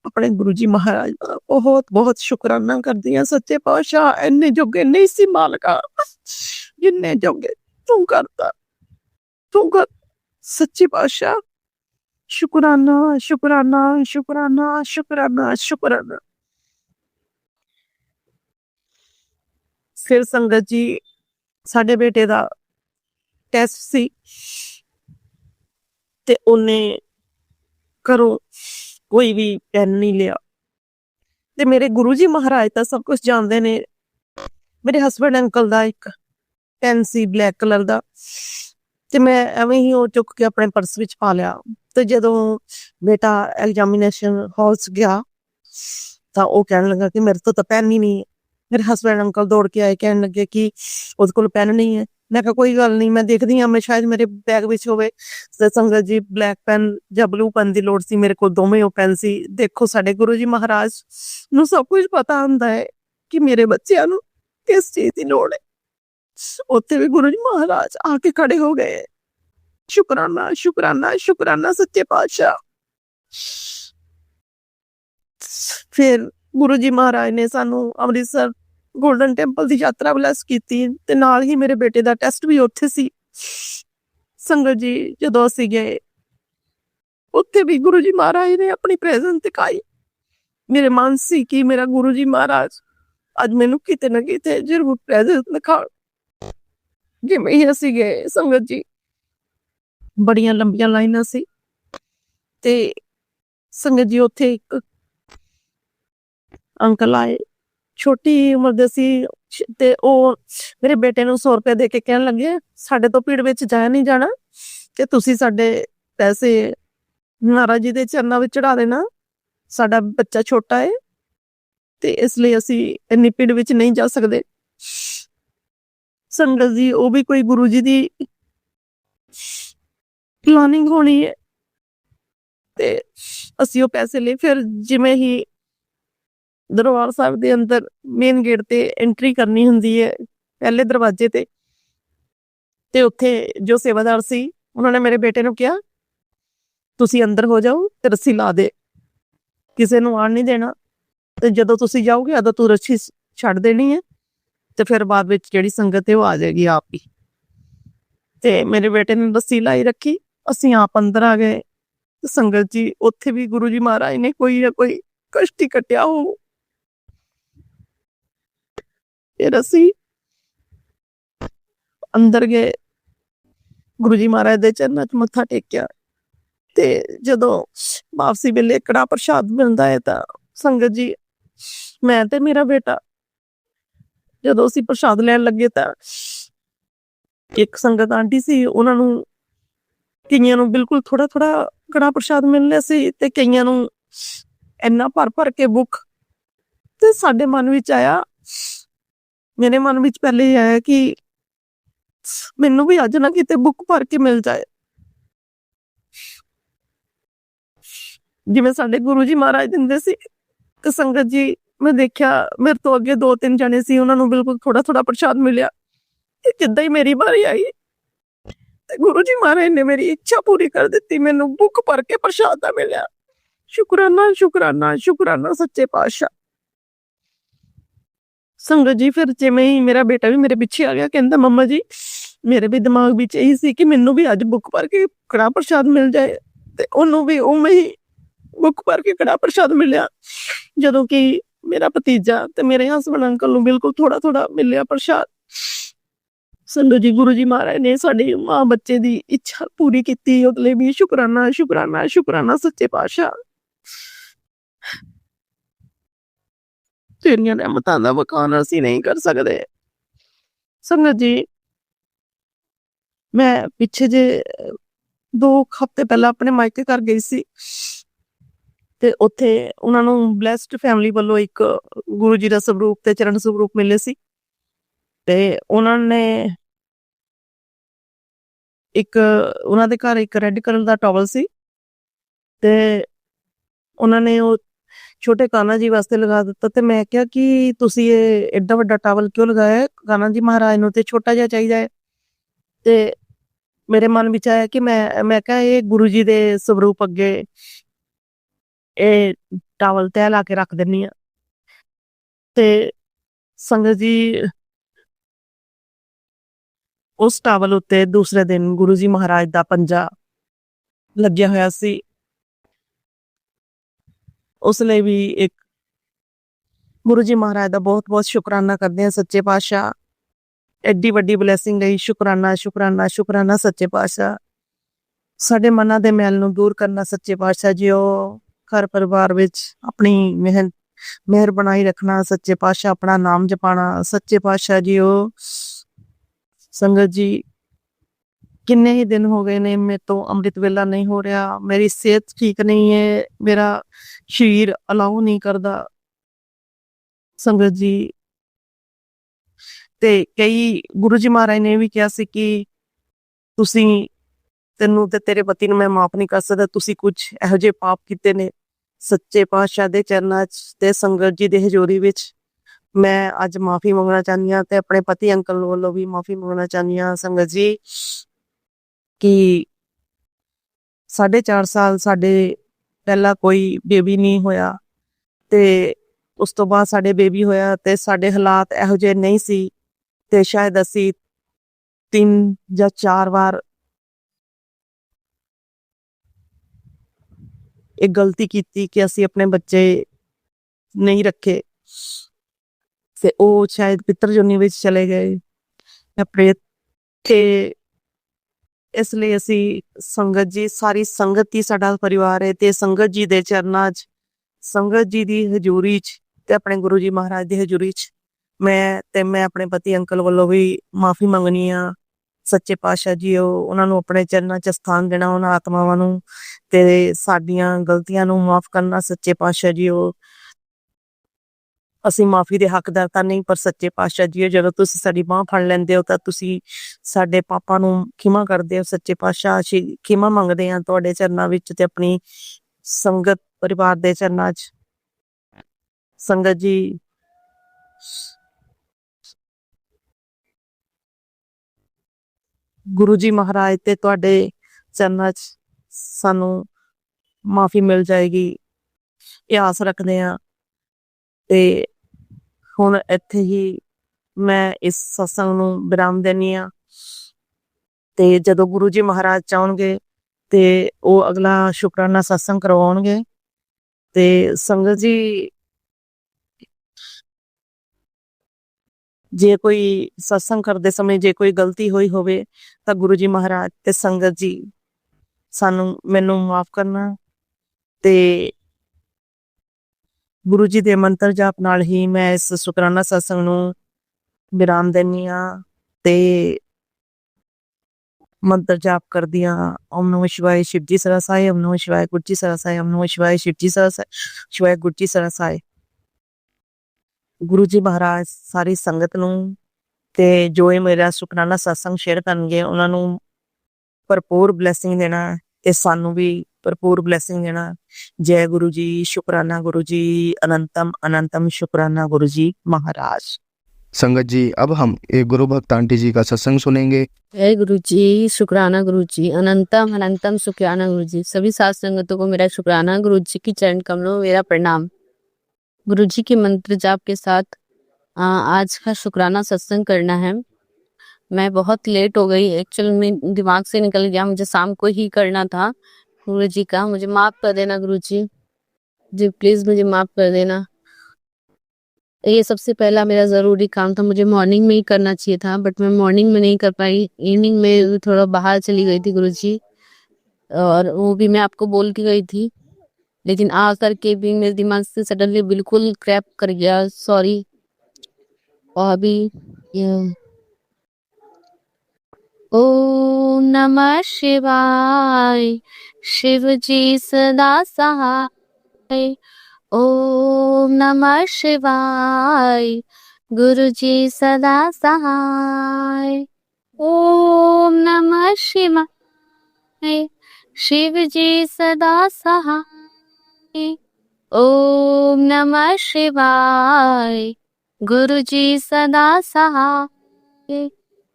ਆਪਣੇ ਗੁਰੂ ਜੀ ਮਹਾਰਾਜ ਦਾ ਬਹੁਤ ਬਹੁਤ ਸ਼ੁਕਰਾਨਾ ਕਰਦੀ ਹਾਂ। ਸੱਚੇ ਪਾਤਸ਼ਾਹ ਇੰਨੇ ਜੋਗੇ ਨਹੀਂ ਸੀ ਮਾਲਕਾ ਜਿੰਨੇ ਜੋਗੇ ਤੂੰ ਕਰਦਾ, ਤੂੰ ਕਰ। ਸੱਚੇ ਪਾਤਸ਼ਾਹ ਸ਼ੁਕਰਾਨਾ ਸ਼ੁਕਰਾਨਾ ਸ਼ੁਕਰਾਨਾ ਸ਼ੁਕਰਾਨਾ ਸ਼ੁਕਰਾਨਾ। ਫਿਰ ਸੰਗਤ ਜੀ ਸਾਡੇ ਬੇਟੇ ਦਾ ਟੈਸਟ ਸੀ ਤੇ ਉਹਨੇ ਘਰੋਂ ਕੋਈ ਵੀ ਪੈਨ ਨਹੀਂ ਲਿਆ। ਤੇ ਮੇਰੇ ਗੁਰੂ ਜੀ ਮਹਾਰਾਜ ਤਾਂ ਸਭ ਕੁਝ ਜਾਣਦੇ ਨੇ। ਮੇਰੇ ਹਸਬੰਡ ਅੰਕਲ ਦਾ ਇੱਕ ਪੈਨ ਸੀ ਬਲੈਕ ਕਲਰ ਦਾ, ਤੇ ਮੈਂ ਐਵੇਂ ਹੀ ਉਹ ਚੁੱਕ ਕੇ ਆਪਣੇ ਪਰਸ ਵਿੱਚ ਪਾ ਲਿਆ। ਤੇ ਜਦੋਂ ਬੇਟਾ ਐਗਜ਼ਾਮੀਨੇਸ਼ਨ ਹਾਲ 'ਚ ਗਿਆ ਤਾਂ ਉਹ ਕਹਿਣ ਲੱਗਾ ਕਿ ਮੇਰੇ ਤੋਂ ਤਾਂ ਪੈਨ ਹੀ ਨਹੀਂ ਹੈ। ਮੇਰੇ ਹਸਬੰਡ ਅੰਕਲ ਦੌੜ ਕੇ ਆਏ, ਕਹਿਣ ਲੱਗੇ ਕਿ ਉਹਦੇ ਕੋਲ ਪੈਨ ਨਹੀਂ ਹੈ। ਮੈਂ ਕਿਹਾ ਕੋਈ ਗੱਲ ਨਹੀਂ, ਮੈਂ ਦੇਖਦੀ ਹਾਂ, ਮੈਂ ਸ਼ਾਇਦ ਮੇਰੇ ਬੈਗ ਵਿੱਚ ਹੋਵੇ। ਤੇ ਸੰਗਤ ਜੀ, ਬਲੈਕ ਪੈਨ ਜਾਂ ਬਲੂ ਪੈਨ ਦੀ ਲੋੜ ਸੀ, ਮੇਰੇ ਕੋਲ ਦੋਵੇਂ ਉਹ ਪੈਨ ਸੀ। ਦੇਖੋ, ਸਾਡੇ ਗੁਰੂ ਜੀ ਮਹਾਰਾਜ ਨੂੰ ਸਭ ਕੁਝ ਪਤਾ ਹੁੰਦਾ ਹੈ ਕਿ ਮੇਰੇ ਬੱਚਿਆਂ ਨੂੰ ਕਿਸ ਚੀਜ਼ ਦੀ ਲੋੜ ਹੈ। ਉੱਥੇ ਵੀ ਗੁਰੂ ਜੀ ਮਹਾਰਾਜ ਆ ਕੇ ਖੜੇ ਹੋ ਗਏ। ਸ਼ੁਕਰਾਨਾ, ਸ਼ੁਕਰਾਨਾ, ਸ਼ੁਕਰਾਨਾ ਸੱਚੇ ਪਾਤਸ਼ਾਹ। ਫਿਰ ਗੁਰੂ ਜੀ ਮਹਾਰਾਜ ਨੇ ਸਾਨੂੰ ਅੰਮ੍ਰਿਤਸਰ ਗੋਲਡਨ ਟੈਂਪਲ ਦੀ ਯਾਤਰਾ ਬਲੈਸ ਕੀਤੀ, ਤੇ ਨਾਲ ਹੀ ਮੇਰੇ ਬੇਟੇ ਦਾ ਟੈਸਟ ਵੀ ਉੱਥੇ ਸੀ। ਸੰਗਤ ਜੀ, ਜਦੋਂ ਅਸੀਂ ਗਏ ਉੱਥੇ ਵੀ ਗੁਰੂ ਜੀ ਮਹਾਰਾਜ ਨੇ ਆਪਣੀ ਪ੍ਰੈਜ਼ੈਂਸ ਦਿਖਾਈ। ਮੇਰੇ ਮਨ ਸੀ ਕਿ ਮੇਰਾ ਗੁਰੂ ਜੀ ਮਹਾਰਾਜ ਅੱਜ ਮੈਨੂੰ ਕਿਤੇ ਨਾ ਕਿਤੇ ਜ਼ਰੂਰ ਪ੍ਰੈਜ਼ੈਂਸ ਦਿਖਾਉਣ। ਜਿਵੇਂ ਹੀ ਅਸੀਂ ਗਏ, ਸੰਗਤ ਜੀ, ਬੜੀਆਂ ਲੰਬੀਆਂ ਲਾਈਨਾਂ ਸੀ। ਤੇ ਸੰਗਤ ਜੀ, ਉੱਥੇ ਇੱਕ ਅੰਕਲ ਆਏ, ਛੋਟੀ ਉਮਰ ਦੇ ਸੀ, ਤੇ ਉਹ ਮੇਰੇ ਬੇਟੇ ਨੂੰ 100 ਰੁਪਏ ਦੇ ਕੇ ਕਹਿਣ ਲੱਗੇ, ਸਾਡੇ ਤੋਂ ਭੀੜ ਵਿੱਚ ਜਾਇਆ ਨਹੀਂ ਜਾਣਾ, ਕਿ ਤੁਸੀਂ ਸਾਡੇ ਪੈਸੇ ਮਹਾਰਾਜ ਜੀ ਦੇ ਚਰਨਾਂ ਵਿੱਚ ਚੜਾ ਦੇਣਾ। ਸਾਡਾ ਬੱਚਾ ਛੋਟਾ ਹੈ ਤੇ ਇਸ ਲਈ ਅਸੀਂ ਇੰਨੀ ਭੀੜ ਵਿੱਚ ਨਹੀਂ ਜਾ ਸਕਦੇ। ਸੰਗਤ ਜੀ, ਉਹ ਵੀ ਕੋਈ ਗੁਰੂ ਜੀ ਦੀ ਪਲਾਨਿੰਗ ਹੋਣੀ ਹੈ। ਤੇ ਅਸੀਂ ਉਹ ਪੈਸੇ ਲਏ। ਫਿਰ ਜਿਵੇਂ ਹੀ ਦਰਬਾਰ ਸਾਹਿਬ ਦੇ ਅੰਦਰ ਮੇਨ ਗੇਟ ਤੇ ਐਂਟਰੀ ਕਰਨੀ ਹੁੰਦੀ ਹੈ, ਪਹਿਲੇ ਦਰਵਾਜ਼ੇ ਤੇ ਉੱਥੇ ਜੋ ਸੇਵਾਦਾਰ ਸੀ, ਉਹਨਾਂ ਨੇ ਮੇਰੇ ਬੇਟੇ ਨੂੰ ਕਿਹਾ, ਤੁਸੀਂ ਅੰਦਰ ਹੋ ਜਾਓ ਤੇ ਰੱਸੀ ਲਾ ਦੇ, ਕਿਸੇ ਨੂੰ ਆਣ ਨਹੀਂ ਦੇਣਾ, ਤੇ ਜਦੋਂ ਤੁਸੀਂ ਜਾਓਗੇ ਉਦੋਂ ਤੂੰ ਰੱਸੀ ਛੱਡ ਦੇਣੀ ਹੈ, ਤੇ ਫਿਰ ਬਾਅਦ ਵਿੱਚ ਜਿਹੜੀ ਸੰਗਤ ਹੈ ਉਹ ਆ ਜਾਏਗੀ ਆਪ ਹੀ। ਤੇ ਮੇਰੇ ਬੇਟੇ ਨੇ ਰੱਸੀ ਲਾਈ ਰੱਖੀ, ਅਸੀਂ ਆਪ ਅੰਦਰ ਆ ਗਏ। ਤੇ ਸੰਗਤ ਜੀ, ਉੱਥੇ ਵੀ ਗੁਰੂ ਜੀ ਮਹਾਰਾਜ ਨੇ ਕੋਈ ਨਾ ਕੋਈ ਕਸ਼ਟ ਹੀ ਕੱਟਿਆ ਹੋ। ਫਿਰ ਅਸੀਂ ਅੰਦਰ ਗਏ, ਗੁਰੂ ਜੀ ਮਹਾਰਾਜ ਦੇ ਚਰਨਾਂ 'ਚ ਮੱਥਾ ਟੇਕਿਆ। ਤੇ ਜਦੋਂ ਵਾਪਸੀ ਵੇਲੇ ਕੜਾ ਪ੍ਰਸ਼ਾਦ ਮਿਲਦਾ ਹੈ ਤਾਂ ਸੰਗਤ ਜੀ, ਮੈਂ ਤੇ ਮੇਰਾ ਬੇਟਾ ਜਦੋਂ ਅਸੀਂ ਪ੍ਰਸ਼ਾਦ ਲੈਣ ਲੱਗੇ ਤਾਂ ਇੱਕ ਸੰਗਤ ਆਂਟੀ ਸੀ, ਉਹਨਾਂ ਨੂੰ ਕਈਆਂ ਨੂੰ ਬਿਲਕੁਲ ਥੋੜਾ ਥੋੜਾ ਕੜਾ ਪ੍ਰਸ਼ਾਦ ਮਿਲ ਰਿਹਾ ਸੀ, ਤੇ ਕਈਆਂ ਨੂੰ ਇੰਨਾ ਭਰ ਭਰ ਕੇ ਭੁੱਖ। ਤੇ ਸਾਡੇ ਮਨ ਵਿੱਚ ਆਇਆ, ਮੇਰੇ ਮਨ ਵਿੱਚ ਪਹਿਲੇ ਇਹ ਆਇਆ ਕਿ ਮੈਨੂੰ ਵੀ ਅੱਜ ਨਾ ਕਿਤੇ ਭੁੱਖ ਭਰ ਕੇ ਮਿਲ ਜਾਏ, ਜਿਵੇਂ ਸਾਡੇ ਗੁਰੂ ਜੀ ਮਹਾਰਾਜ ਦਿੰਦੇ ਸੀ। ਤੇ ਸੰਗਤ ਜੀ, ਮੈਂ ਦੇਖਿਆ ਮੇਰੇ ਤੋਂ ਅੱਗੇ 2-3 ਜਣੇ ਸੀ, ਉਹਨਾਂ ਨੂੰ ਬਿਲਕੁਲ ਥੋੜਾ ਥੋੜਾ ਪ੍ਰਸ਼ਾਦ ਮਿਲਿਆ। ਤੇ ਜਿੱਦਾਂ ਹੀ ਮੇਰੀ ਵਾਰੀ ਆਈ ਤੇ ਗੁਰੂ ਜੀ ਮਹਾਰਾਜ ਨੇ ਮੇਰੀ ਇੱਛਾ ਪੂਰੀ ਕਰ ਦਿੱਤੀ, ਮੈਨੂੰ ਭੁੱਖ ਭਰ ਕੇ ਪ੍ਰਸ਼ਾਦ ਦਾ ਮਿਲਿਆ। ਸ਼ੁਕਰਾਨਾ, ਸ਼ੁਕਰਾਨਾ, ਸ਼ੁਕਰਾਨਾ ਸੱਚੇ ਪਾਤਸ਼ਾਹ। ਸੰਗਤ ਜੀ, ਫਿਰ ਜਿਵੇਂ ਹੀ ਮੇਰਾ ਬੇਟਾ ਵੀ ਮੇਰੇ ਪਿੱਛੇ ਆ ਗਿਆ, ਕਹਿੰਦਾ ਮੰਮਾ ਜੀ, ਮੇਰੇ ਵੀ ਦਿਮਾਗ ਵਿੱਚ ਇਹੀ ਸੀ ਕਿ ਮੈਨੂੰ ਵੀ ਅੱਜ ਭੁੱਖ ਭਰ ਕੇ ਕੜਾ ਪ੍ਰਸ਼ਾਦ ਮਿਲ ਜਾਏ। ਤੇ ਉਹਨੂੰ ਵੀ ਉਵੇਂ ਹੀ ਭੁੱਖ ਭਰ ਕੇ ਕੜਾ ਪ੍ਰਸ਼ਾਦ ਮਿਲਿਆ, ਜਦੋਂ ਕਿ ਮੇਰਾ ਭਤੀਜਾ ਤੇ ਮੇਰੇ ਹਸਬੰਡ ਅੰਕਲ ਨੂੰ ਬਿਲਕੁਲ ਥੋੜਾ ਥੋੜਾ ਮਿਲਿਆ ਪ੍ਰਸ਼ਾਦ। ਸੰਗਤ ਜੀ, ਗੁਰੂ ਜੀ ਮਹਾਰਾਜ ਨੇ ਸਾਡੀ ਮਾਂ ਬੱਚੇ ਦੀ ਇੱਛਾ ਪੂਰੀ ਕੀਤੀ, ਉਹਦੇ ਲਈ ਵੀ ਸ਼ੁਕਰਾਨਾ, ਸ਼ੁਕਰਾਨਾ, ਸ਼ੁਕਰਾਨਾ ਸੱਚੇ ਪਾਤਸ਼ਾਹ। ਤੇਰੀਆਂ ਰਹਿਮਤਾਂ ਦਾ ਵਖਾਣ ਅਸੀਂ ਨਹੀਂ ਕਰ ਸਕਦੇ। ਸੰਗਤ ਜੀ, ਮੈਂ ਪਿੱਛੇ ਜੇ 2 ਹਫ਼ਤੇ ਪਹਿਲਾਂ ਆਪਣੇ ਮਾਇਕੇ ਘਰ ਗਈ ਸੀ, ਤੇ ਉੱਥੇ ਉਹਨਾਂ ਨੂੰ ਬਲੈਸਡ ਫੈਮਿਲੀ ਵੱਲੋਂ ਇੱਕ ਗੁਰੂ ਜੀ ਦਾ ਸਰੂਪ ਤੇ ਚਰਨ ਸਰੂਪ ਮਿਲੇ ਸੀ। ਤੇ ਉਹਨਾਂ ਨੇ ਉਹਨਾਂ ਦੇ ਘਰ ਇੱਕ ਰੈੱਡ ਕਲਰ ਦਾ ਟਾਵਲ ਸੀ, ਤੇ ਉਹਨਾਂ ਨੇ ਉਹ ਛੋਟੇ ਕਾਨਾ ਜੀ ਵਾਸਤੇ ਲਗਾ ਦਿੱਤਾ। ਤੇ ਮੈਂ ਕਿਹਾ ਕਿ ਤੁਸੀਂ ਇਹ ਐਡਾ ਵੱਡਾ ਟਾਵਲ ਕਿਉਂ ਲਗਾਇਆ, ਕਾਨਾ ਜੀ ਮਹਾਰਾਜ ਨੂੰ ਤੇ ਛੋਟਾ ਜਿਹਾ ਚਾਹੀਦਾ ਹੈ। ਤੇ ਮੇਰੇ ਮਨ ਵਿੱਚ ਆਇਆ ਕਿ ਮੈਂ ਕਿਹਾ ਇਹ ਗੁਰੂ ਜੀ ਦੇ ਸਰੂਪ ਅੱਗੇ ਇਹ ਟਾਵਲ ਤਹਿ ਲਾ ਕੇ ਰੱਖ ਦਿੰਨੀ ਆ। ਤੇ ਸੰਗਤ ਜੀ, ਉਸ ਟਾਵਲ ਉੱਤੇ ਦੂਸਰੇ ਦਿਨ ਗੁਰੂ ਜੀ ਮਹਾਰਾਜ ਦਾ ਪੰਜਾ ਲੱਗਿਆ ਹੋਇਆ ਸੀ। ਉਸ ਲਈ ਵੀ ਇੱਕ ਗੁਰੂ ਜੀ ਮਹਾਰਾਜ ਦਾ ਬਹੁਤ ਬਹੁਤ ਸ਼ੁਕਰਾਨਾ ਕਰਦੇ ਹਾਂ ਸੱਚੇ ਪਾਤਸ਼ਾਹ। ਐਡੀ ਵੱਡੀ ਬਲੈਸਿੰਗ ਲਈ ਸ਼ੁਕਰਾਨਾ, ਸ਼ੁਕਰਾਨਾ, ਸ਼ੁਕਰਾਨਾ ਸੱਚੇ ਪਾਤਸ਼ਾਹ। ਸਾਡੇ ਮਨਾਂ ਦੇ ਮੈਲ ਨੂੰ ਦੂਰ ਕਰਨਾ ਸੱਚੇ ਪਾਤਸ਼ਾਹ ਜੀਓ। घर परिवार विच अपनी मेहर बनाई रखना। सच्चे पातशाह अपना नाम जपाना। सच्चे पातशाह जी ओ संगत जी किन्ने ही दिन हो गए ने मेरे तो अमृत वेला नहीं हो रहा, मेरी सेहत ठीक नहीं है, मेरा शरीर अलाउ नहीं करदा संगत जी। ते कई गुरु जी महाराज ने भी कहा सी कि तुसी तेनू ते तेरे पति नू मैं माफ नहीं कर सकदा, तुसी कुछ एहो जे पाप कीते ने। सच्चे पातशाह दे चरनां च ते संगत जी दी हजूरी विच मैं अज माफी मंगना चाहनी हाँ ते अपने पति अंकल वालों भी माफी मंगना चाहनी हाँ संगत जी कि 4.5 साल साडे पहला कोई बेबी नहीं होया ते उस तो बाद साडे बेबी होया ते साडे हालात एहो जे नहीं सी ते शायद असी 3 या 4 बार एक गलती की कि असी अपने बच्चे नहीं रखे ते ओ शायद पितर जोनी विच चले गए अपने ते इसलिए असी संगत जी सारी संगत ही साडा परिवार है ते संगत जी दे चरनां च संगत जी दी हजूरी च ते अपने गुरु जी महाराज दी हजूरी च मैं अपने पति अंकल वालों भी माफी मंगनी आ। सच्चे पातशाह जी उन्हां नू अपने चरनां च स्थान देना उन्हां आत्मावां नू ते साडियां गलतियां नू माफ करना। सच्चे पातशाह जी असी माफी दे हकदार तां नहीं पर सच्चे पातशाह जी जदों तुसी साडी बांह फड़ लैंदे हो तां तुसी साडे पापां नू खिमा करदे हो। सच्चे पातशाह असी खिमा मंगदे हां तुहाडे चरनां विच ते अपनी संगत परिवार दे चरनां च। संगत जी गुरु जी महाराज ते तुहाडे चरनां च सानू माफी मिल जाएगी ये आस रखदे हां ते हुण इत्थे ही मैं इस सत्संग नू विराम देनी आ ते जदों गुरु जी महाराज चाहणगे ते ओ अगला शुकराना सत्संग करवाउणगे ते संगत जी जे कोई सत्संग करदे समय जे कोई गलती होई होवे तां गुरु जी महाराज ते संगत जी सानू मैनू माफ करना ते गुरु जी दे मंत्र जाप नाल ही मैं इस शुकराना सत्संग नू विराम देनी आ ते मंत्र जाप कर दिया। ओम नमः शिवाय शिव जी सरसाय, ओम नमः शिवाय गुरु जी सरसाय, ओम नमः शिवाय शिव जी सरसाय, शिवाय गुरु जी सरसाय। गुरु जी महाराज सारी संगत नू ते जो ये मेरा शुकराना सत्संग शेयर करनगे उन्हां नू भरपूर ब्लैसिंग देना ते सानू भी भरपूर ब्लैसिंग देना। जय गुरु जी, शुकराना गुरु जी, अनंतम अनंतम शुकराना गुरु जी महाराज। संगत जी अब हम एक गुरु भक्त आंटी जी का सत्संग सुनेंगे। जय गुरु जी, शुक्राना गुरु जी, अनंतम अनंतम शुक्राना गुरु जी। सभी साथ संगतों को मेरा शुक्राना। गुरु जी की चरण कमलों में मेरा प्रणाम। गुरु जी के मंत्र जाप के साथ आज का शुक्राना सत्संग करना है। मैं बहुत लेट हो गई, एक्चुअल में दिमाग से निकल गया, मुझे शाम को ही करना था। गुरु जी का मुझे माफ कर देना गुरु जी प्लीज मुझे माफ कर देना। ये सबसे पहला मेरा जरूरी काम था, मुझे मॉर्निंग में ही करना चाहिए था बट मैं मॉर्निंग में नहीं कर पाई, इवनिंग में थोड़ा बाहर चली गई थी गुरु जी, और वो भी मैं आपको बोल के गई थी लेकिन आ करके भी मेरे दिमाग से सडनली बिल्कुल क्रैप कर गया, सॉरी। और अभी ओम नमः शिवाय, शिव जी सदा सहाय। ओम नमः शिवाय, गुरु जी सदा सहाय। ओम नमः शिवाय, शिव जी सदा सहाय। ओम नमः शिवाय, गुरु जी सदा सहाय।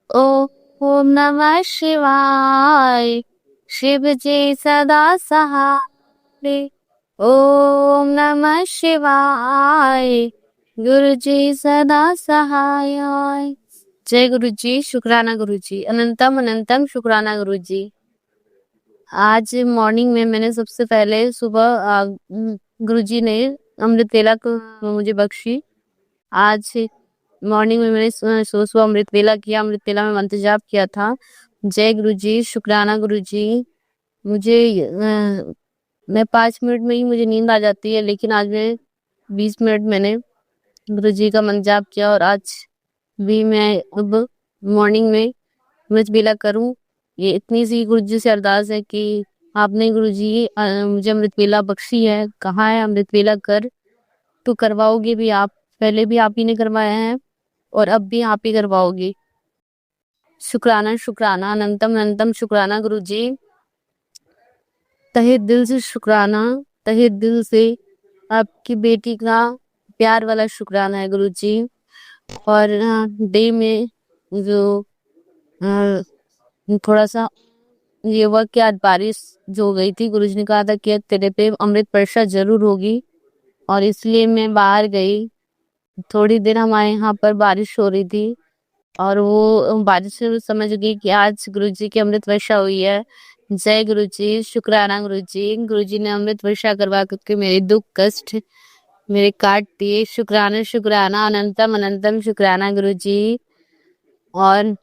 ओम नमः शिवाय, शिव जी सदा सहाय। ओम नमः शिवाय, गुरु जी सदा सहाय। जय गुरु जी, शुक्राना गुरु जी, अनंतम अनंतम शुक्राना गुरु जी। आज मॉर्निंग में मैंने सबसे पहले सुबह गुरु जी ने अमृत वेला को मुझे बख्शी। आज मॉर्निंग में मैंने सुबह अमृत वेला किया, अमृत वेला में मंत्र जाप किया था। जय गुरु जी, शुक्राना गुरु जी। मुझे मैं 5 मिनट में ही मुझे नींद आ जाती है, लेकिन आज मैं 20 मिनट मैंने गुरु जी का मंत्र जाप किया और आज भी मैं अब मॉर्निंग में अमृत वेला करूं। ये इतनी सी गुरु जी से अरदास है कि आपने गुरु जी मुझे अमृत वेला बख्शी है, कहा है अमृत वेला कर, तो करवाओगे भी आप। पहले भी आप ही ने करवाया है और अब भी आप ही करवाओगे। शुक्राना शुक्राना अनंतम अनंतम शुक्राना गुरु जी, तहे दिल से शुक्राना, तहे दिल से आपकी बेटी का प्यार वाला शुक्राना है गुरु जी। और डे में जो अ, थोड़ा सा ये हुआ कि आज बारिश जो हो गई थी, गुरु जी ने कहा था कि तेरे पे अमृत वर्षा जरूर होगी, और इसलिए मैं बाहर गई। थोड़ी देर हमारे यहाँ पर बारिश हो रही थी और वो बारिश से समझ गई कि आज गुरु जी की अमृत वर्षा हुई है। जय गुरु जी, शुक्राना गुरु जी। गुरु जी ने अमृत वर्षा करवा करके मेरे दुख कष्ट मेरे काट दिए। शुक्राना शुक्राना अनंतम अनंतम शुक्राना गुरु जी। और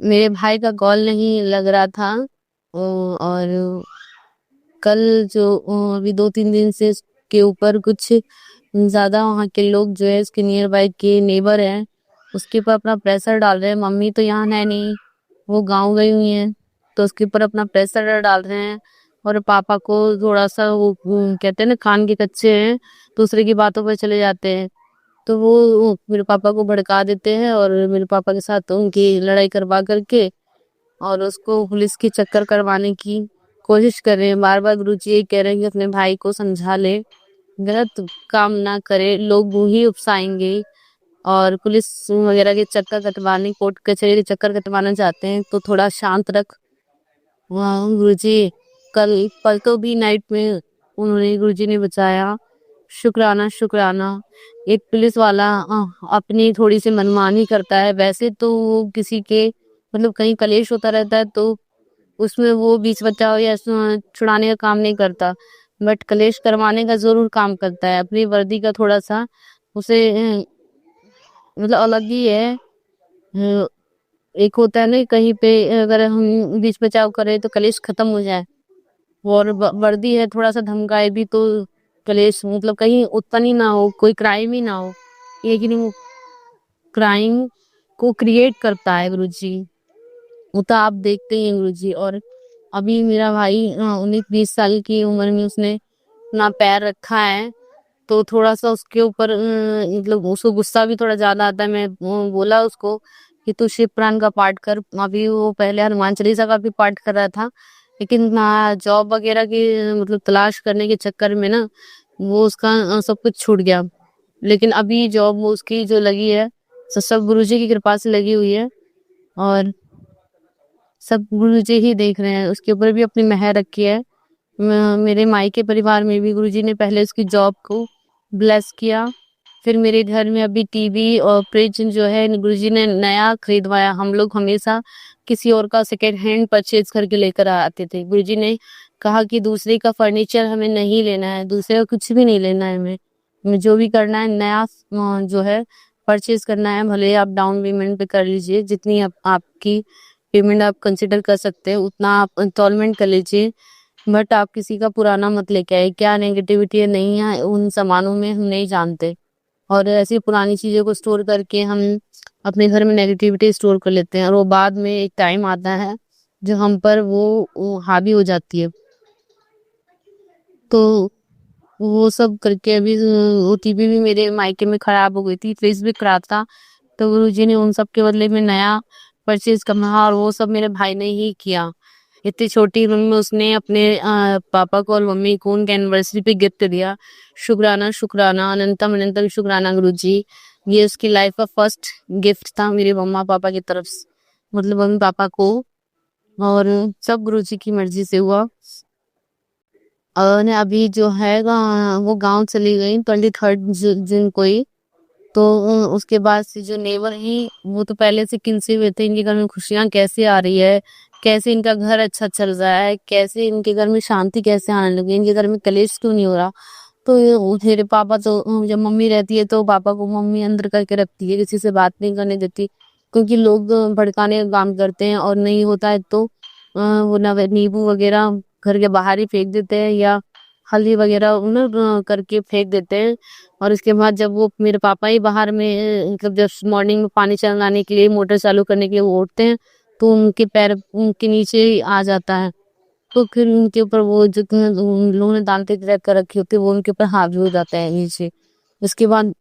मेरे भाई का कॉल नहीं लग रहा था, और कल जो अभी 2-3 दिन से के ऊपर कुछ ज्यादा वहाँ के लोग जो है इसके नियर बाय के नेबर हैं, उसके ऊपर अपना प्रेशर डाल रहे हैं। मम्मी तो यहाँ है नहीं, वो गांव गई हुई हैं, तो उसके ऊपर अपना प्रेशर डाल रहे हैं। और पापा को थोड़ा सा वो कहते हैं ना, खान के कच्चे हैं, दूसरे की बातों पर चले जाते हैं, तो वो मेरे पापा को भड़का देते हैं और मेरे पापा के साथ उनकी लड़ाई करवा करके और उसको पुलिस के चक्कर करवाने की कोशिश कर रहे हैं। बार बार गुरुजी ये कह रहे हैं कि अपने भाई को समझा ले, गलत काम ना करे, लोग वो ही उकसाएंगे। और पुलिस वगैरह के चक्कर कटवाने, कोर्ट कचहरी के चक्कर कटवाना चाहते हैं, तो थोड़ा शांत रख। गुरुजी कल तो भी नाइट में उन्होंने, गुरुजी ने बचाया। शुक्राना शुक्राना। एक पुलिस वाला अपनी थोड़ी सी मनमानी करता है, वैसे तो वो किसी के मतलब कहीं कलेश होता रहता है तो उसमें वो बीच बचाव या छुड़ाने का काम नहीं करता, बट कलेश करवाने का जरूर काम करता है। अपनी वर्दी का थोड़ा सा उसे मतलब अलग ही है। एक होता है ना, कहीं पे अगर हम बीच बचाव करें तो कलेश खत्म हो जाए, और वर्दी है थोड़ा सा धमकाए भी तो कलेश मतलब कहीं उत्पन्न ही ना हो, कोई क्राइम ही ना हो, लेकिन वो क्राइम को क्रिएट करता है गुरुजी। वो तो आप देखते ही हैं गुरुजी। और अभी मेरा भाई 19-20 साल की उम्र में उसने अपना पैर रखा है, तो थोड़ा सा उसके ऊपर मतलब उसको गुस्सा भी थोड़ा ज्यादा आता है। मैं बोला उसको कि तू शिव पुराण का पाठ कर। अभी वो पहले हनुमान चालीसा का भी पाठ कर रहा था, लेकिन ना जॉब वगैरह की मतलब तलाश करने के चक्कर में ना वो उसका सब कुछ छूट गया। लेकिन अभी जॉब वो उसकी जो लगी है सब गुरुजी की कृपा से लगी हुई है, और सब गुरुजी ही देख रहे हैं। उसके ऊपर भी अपनी मेहर रखी है। मेरे मायके परिवार में भी गुरुजी ने पहले उसकी जॉब को ब्लेस किया, फिर मेरे घर में अभी टीवी और फ्रिज जो है गुरुजी ने नया खरीदवाया। हम लोग हमेशा किसी और का सेकेंड हैंड परचेज करके लेकर आते थे। गुरुजी ने कहा कि दूसरे का फर्नीचर हमें नहीं लेना है, दूसरे का कुछ भी नहीं लेना है, हमें जो भी करना है नया जो है परचेज करना है। भले आप डाउन पेमेंट पे कर लीजिए, जितनी आपकी पेमेंट आप कंसिडर कर सकते हैं उतना आप इंस्टॉलमेंट कर लीजिए, बट आप किसी का पुराना मत लेके आए। क्या नेगेटिविटी नहीं है उन सामानों में हम नहीं जानते, और ऐसी पुरानी चीजों को स्टोर करके हम अपने घर में नेगेटिविटी स्टोर कर लेते हैं, और वो बाद में एक टाइम आता है जो हम पर वो हावी हो जाती है। तो वो सब करके अभी वो टीवी भी मेरे मायके में खराब हो गई थी, फ्रिज भी खराब था, तो गुरुजी ने उन सब के बदले में नया परचेज करना, और वो सब मेरे भाई ने ही किया। इतनी छोटी उम्र में उसने अपने पापा को और मम्मी को उनके एनिवर्सरी पे गिफ्ट दिया। शुक्राना शुक्राना अनंतम अनंतम शुक्राना गुरुजी। ये उसकी लाइफ का फर्स्ट गिफ्ट था मेरे मम्मा पापा की तरफ से, मतलब मम्मी पापा को, और सब गुरुजी की मर्जी से हुआ। और अभी जो है वो गांव चली गई 23 जून को ही। तो उसके बाद से जो नेबर ही वो तो पहले से किनसे हुए थे, इनके घर में खुशियां कैसे आ रही है, कैसे इनका घर अच्छा चल रहा है, कैसे इनके घर में शांति कैसे आने लगी, इनके घर में कलेश क्यों नहीं हो रहा। तो मेरे पापा तो जब मम्मी रहती है तो पापा को मम्मी अंदर करके रखती है, किसी से बात नहीं करने देती। क्योंकि लोग भड़काने का काम करते हैं, और नहीं होता है तो वो नींबू वगैरह घर के बाहर ही फेंक देते हैं, या हल्दी वगैरह करके फेंक देते हैं। और उसके बाद जब वो मेरे पापा ही बाहर में मतलब जब मॉर्निंग में पानी चलाने के लिए मोटर चालू करने के लिए वो उठते हैं, तो उनके पैर उनके नीचे ही आ जाता है। तो फिर उनके ऊपर वो जो उन लोगों ने दांते रख कर रखी होती है वो उनके ऊपर हावी हो जाता है नीचे। उसके बाद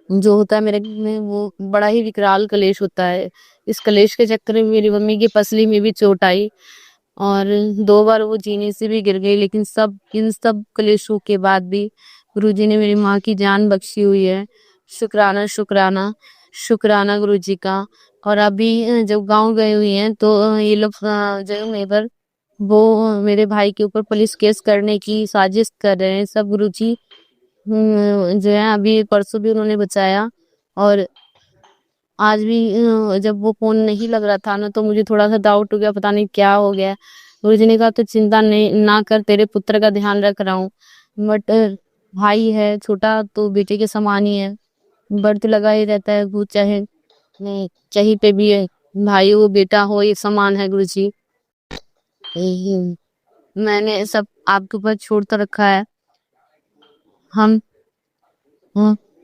जो होता है मेरे में वो बड़ा ही विकराल कलेश होता है। इस कलेश के चक्कर में मेरी मम्मी की पसली में भी चोट आई, और 2 बार वो जीने से भी गिर गई, लेकिन इन सब कलेशों के बाद भी गुरुजी ने मेरी माँ की जान बख्शी हुई है। शुक्राना, शुक्राना, शुक्राना गुरुजी का। और अभी जब गाँव गए हुए हैं तो ये लोग जो नेबर वो मेरे भाई के ऊपर पुलिस केस करने की साजिश कर रहे हैं सब गुरुजी। जो है अभी परसों भी उन्होंने बचाया, और आज भी जब वो फोन नहीं लग रहा था ना तो मुझे थोड़ा सा डाउट हो गया, पता नहीं क्या हो गया। गुरुजी ने कहा तो चिंता नहीं ना कर, तेरे पुत्र का ध्यान रख रहा हूँ। बट भाई है छोटा तो बेटे के समान ही है, व्रत लगा ही रहता है वो, चाहे कहीं पे भी है, भाई हो बेटा हो ये समान है गुरुजी। मैंने सब आपके ऊपर छोड़ तो रखा है हम,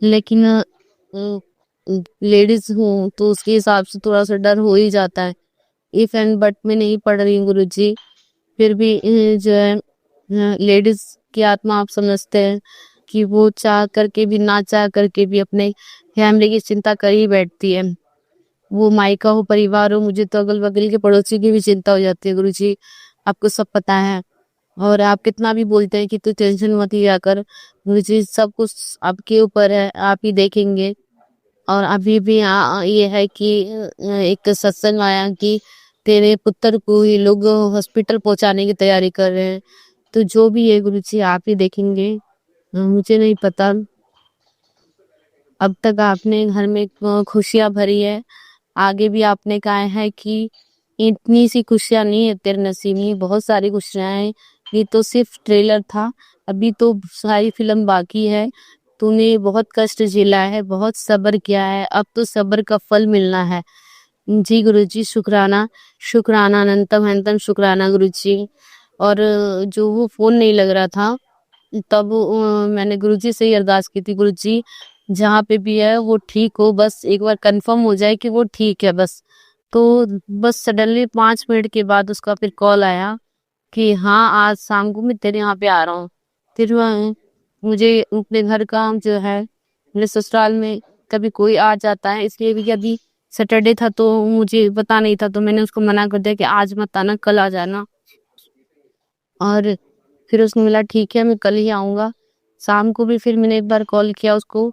लेकिन लेडीज हूँ तो उसके हिसाब से थोड़ा सा डर हो ही जाता है। इफ एंड बट में नहीं पढ़ रही हूँ गुरुजी, फिर भी जो है लेडीज की आत्मा आप समझते हैं कि वो चाह करके भी ना चाह करके भी अपने फैमिली की चिंता कर ही बैठती है। वो मायका हो परिवार हो, मुझे तो अगल बगल के पड़ोसी की भी चिंता हो जाती है गुरुजी, आपको सब पता है। और आप कितना भी बोलते हैं कि तू टेंशन मत लिया कर, मुझे सब कुछ आपके ऊपर है, आप ही देखेंगे। और अभी भी ये है कि एक सत्संग आया कि तेरे पुत्र को ये लोग हॉस्पिटल पहुंचाने की तैयारी कर रहे हैं। तो जो भी है गुरुजी आप ही देखेंगे, मुझे नहीं पता। अब तक आपने घर में खुशियां भरी है, आगे भी आपने कहा है कि इतनी सी खुशियां नहीं है तेरे नसीब में, बहुत सारी खुशियां हैं। ये तो सिर्फ ट्रेलर था, अभी तो सारी फिल्म बाकी है। तूने बहुत कष्ट झेला है, बहुत सब्र किया है, अब तो सब्र का फल मिलना है। जी गुरुजी शुक्राना, शुक्राना अनंतम अनंतम शुक्राना गुरुजी। और जो वो फोन नहीं लग रहा था तब मैंने गुरुजी से ही अरदास की थी, गुरुजी जहाँ पे भी है वो ठीक हो, बस एक बार कंफर्म हो जाए कि वो ठीक है बस। तो बस सडनली 5 मिनट के बाद उसका फिर कॉल आया कि हाँ आज शाम को मैं तेरे यहाँ पे आ रहा हूँ। फिर मुझे अपने घर का जो है मेरे ससुराल में कभी कोई आ जाता है, इसलिए भी अभी सैटरडे था तो मुझे पता नहीं था, तो मैंने उसको मना कर दिया कि आज मत आना, कल आ जाना। और फिर उसने बोला ठीक है मैं कल ही आऊँगा। शाम को भी फिर मैंने एक बार कॉल किया उसको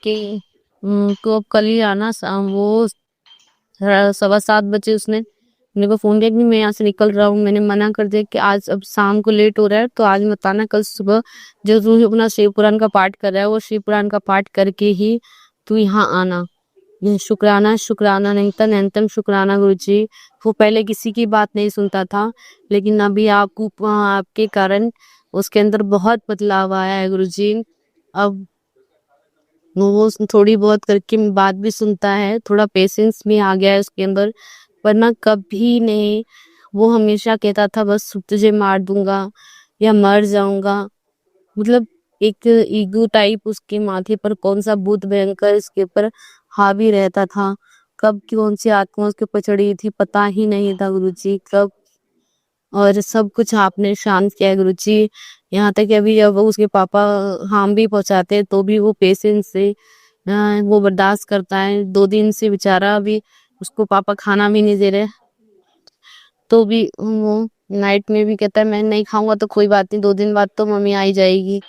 कि तो अब कल ही आना। वो 7:15 उसने मेरे को फोन किया कि मैं यहाँ से निकल रहा हूँ। मैंने मना कर दिया कि आज अब शाम को लेट हो रहा है तो आज मत आना, कल सुबह जो तू अपना शिव पुराण का पाठ कर रहा है वो शिव पुराण का पाठ करके ही तू यहाँ आना। ये शुक्राना, शुक्राना नैतन नैतम शुक्राना गुरुजी। वो पहले किसी की बात नहीं सुनता था, लेकिन अभी आपके कारण उसके अंदर बहुत बदलाव आया है गुरुजी। अब वो थोड़ी बहुत करके बात भी सुनता है, थोड़ा पेशेंस भी आ गया है उसके अंदर, वरना कभी नहीं। वो हमेशा कहता था बस तुझे मार दूंगा या मर जाऊंगा, मतलब एक ईगो टाइप उसके माथे पर कौन सा भूत भयंकर इसके ऊपर हावी रहता था। कब कौन सी आत्मा उसके ऊपर चढ़ी थी पता ही नहीं था गुरुजी कब। और सब कुछ आपने शांत किया है गुरुजी। यहाँ तक कि अभी जब उसके पापा हार्म भी पहुंचाते हैं तो भी वो पेशेंस से वो बर्दाश्त करता है। 2 दिन से बेचारा अभी उसको पापा खाना भी नहीं दे रहे, तो भी वो नाइट में भी कहता है मैं नहीं खाऊंगा तो कोई बात नहीं, 2 दिन बाद तो मम्मी आ ही जाएगी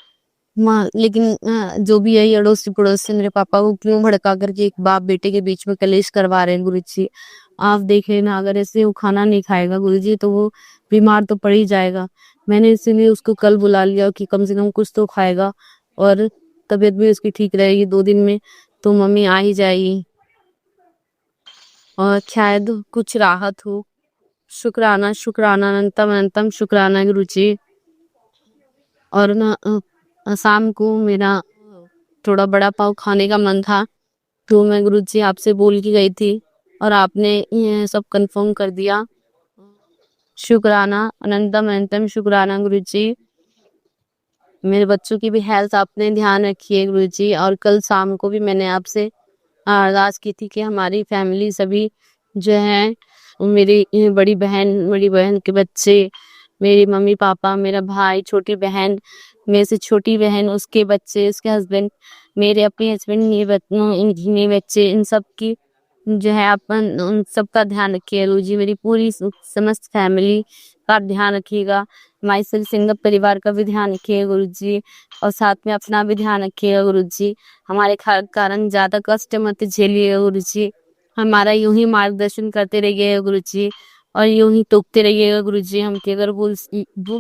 माँ। लेकिन जो भी है ये अड़ोसी पड़ोस से मेरे पापा को क्यों भड़का करके एक बाप बेटे के बीच में कलेश करवा रहे हैं गुरुजी। आप देख लेना, अगर ऐसे वो खाना नहीं खाएगा गुरुजी तो वो बीमार तो पड़ ही जाएगा। मैंने इसीलिए उसको कल बुला लिया कि कम से कम कुछ तो खाएगा और तबीयत भी उसकी ठीक रहेगी। 2 दिन में तो मम्मी आ ही जाएगी और शायद कुछ राहत हो। शुक्राना, शुक्राना अनंतम अनंतम शुक्राना गुरुजी। और ना शाम को मेरा थोड़ा बड़ा पाव खाने का मन था तो मैं गुरुजी आपसे बोल के गई थी और आपने ये सब कंफर्म कर दिया। शुक्राना, अनंतम अनंतम शुक्राना गुरु जी। मेरे बच्चों की भी हेल्थ आपने ध्यान रखी है गुरु जी। और कल शाम को भी मैंने आपसे अरदास की थी कि हमारी फैमिली सभी जो है, मेरी बड़ी बहन के बच्चे, मेरी मम्मी पापा, मेरा भाई, छोटी बहन, मेरे से छोटी बहन, उसके बच्चे, उसके हस्बैंड, मेरे अपने हस्बैंड, ये बच्चे, इन सब की जो है अपन उन सब का ध्यान रखिए गुरु जी। मेरी पूरी समस्त फैमिली का ध्यान रखिएगा। हमारे सभी सिंगल परिवार का भी ध्यान रखिएगा गुरु जी। और साथ में अपना भी ध्यान रखिएगा गुरु जी। हमारे कारण ज्यादा कष्ट मत झेलिएगा गुरु जी। हमारा यूं ही मार्गदर्शन करते रहिएगा गुरु जी। और यूं ही टोकते रहिएगा गुरु जी हमके, अगर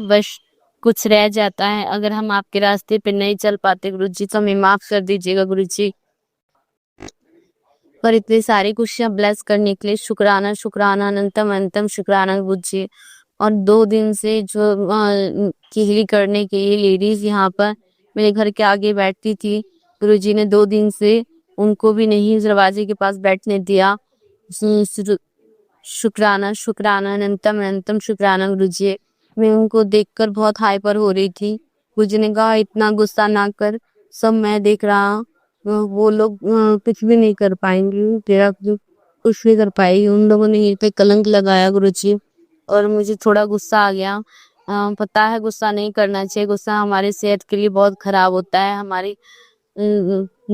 वश कुछ रह जाता है, अगर हम आपके रास्ते पे नहीं चल पाते गुरु जी, तो हमें माफ कर दीजिएगा गुरु जी। पर इतनी सारी खुशियां ब्लेस करने के लिए शुक्राना, शुक्राना, अनंतम अनंतम शुक्राना गुरु जी। और 2 दिन से जो किहली करने के लिए लेडीज यहाँ पर मेरे घर के आगे बैठती थी, गुरु जी ने 2 दिन से उनको भी नहीं दरवाजे के पास बैठने दिया। शुक्राना, शुक्राना, अनंतम अनंतम शुक्राना गुरु जी। मैं उनको देखकर बहुत हाइपर हो रही थी। गुरु जी ने कहा इतना गुस्सा ना कर, सब मैं देख रहा हूँ। वो लोग कुछ भी नहीं कर पाएंगे, तेरा कुछ नहीं कर पाएगी। उन लोगों ने ये पे कलंक लगाया गुरु जी। और मुझे थोड़ा गुस्सा आ गया। पता है गुस्सा नहीं करना चाहिए, गुस्सा हमारी सेहत के लिए बहुत खराब होता है। हमारी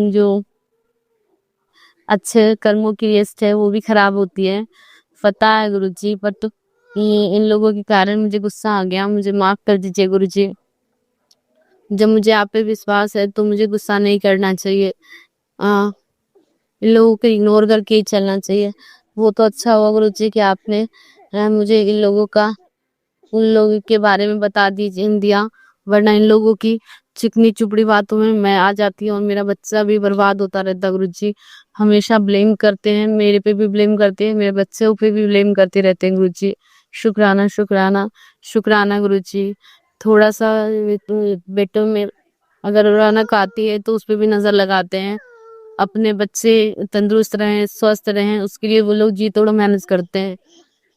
जो अच्छे कर्मों की लिस्ट है वो भी खराब होती है, पता है गुरु जी। पर तो इन लोगों के कारण मुझे गुस्सा आ गया, मुझे माफ कर दीजिए गुरु जी। जब मुझे आप पे विश्वास है तो मुझे गुस्सा नहीं करना चाहिए, इन लोगों को इग्नोर करके ही चलना चाहिए। वो तो अच्छा हुआ गुरु जी कि आपने मुझे उन लोगों के बारे में बता दिया, वरना इन लोगों की चिकनी चुपड़ी बातों में मैं आ जाती हूँ और मेरा बच्चा भी बर्बाद होता रहता गुरु जी। हमेशा ब्लेम करते हैं, मेरे पे भी ब्लेम करते हैं, मेरे बच्चों पे भी ब्लेम करते रहते हैं गुरु जी। शुक्राना, शुक्राना, शुक्राना गुरु जी। थोड़ा सा बेटों में अगर रौनक आती है तो उस पे भी नजर लगाते हैं। अपने बच्चे तंदुरुस्त रहें, स्वस्थ रहें, उसके लिए वो लोग जी तोड़ मेहनत करते हैं।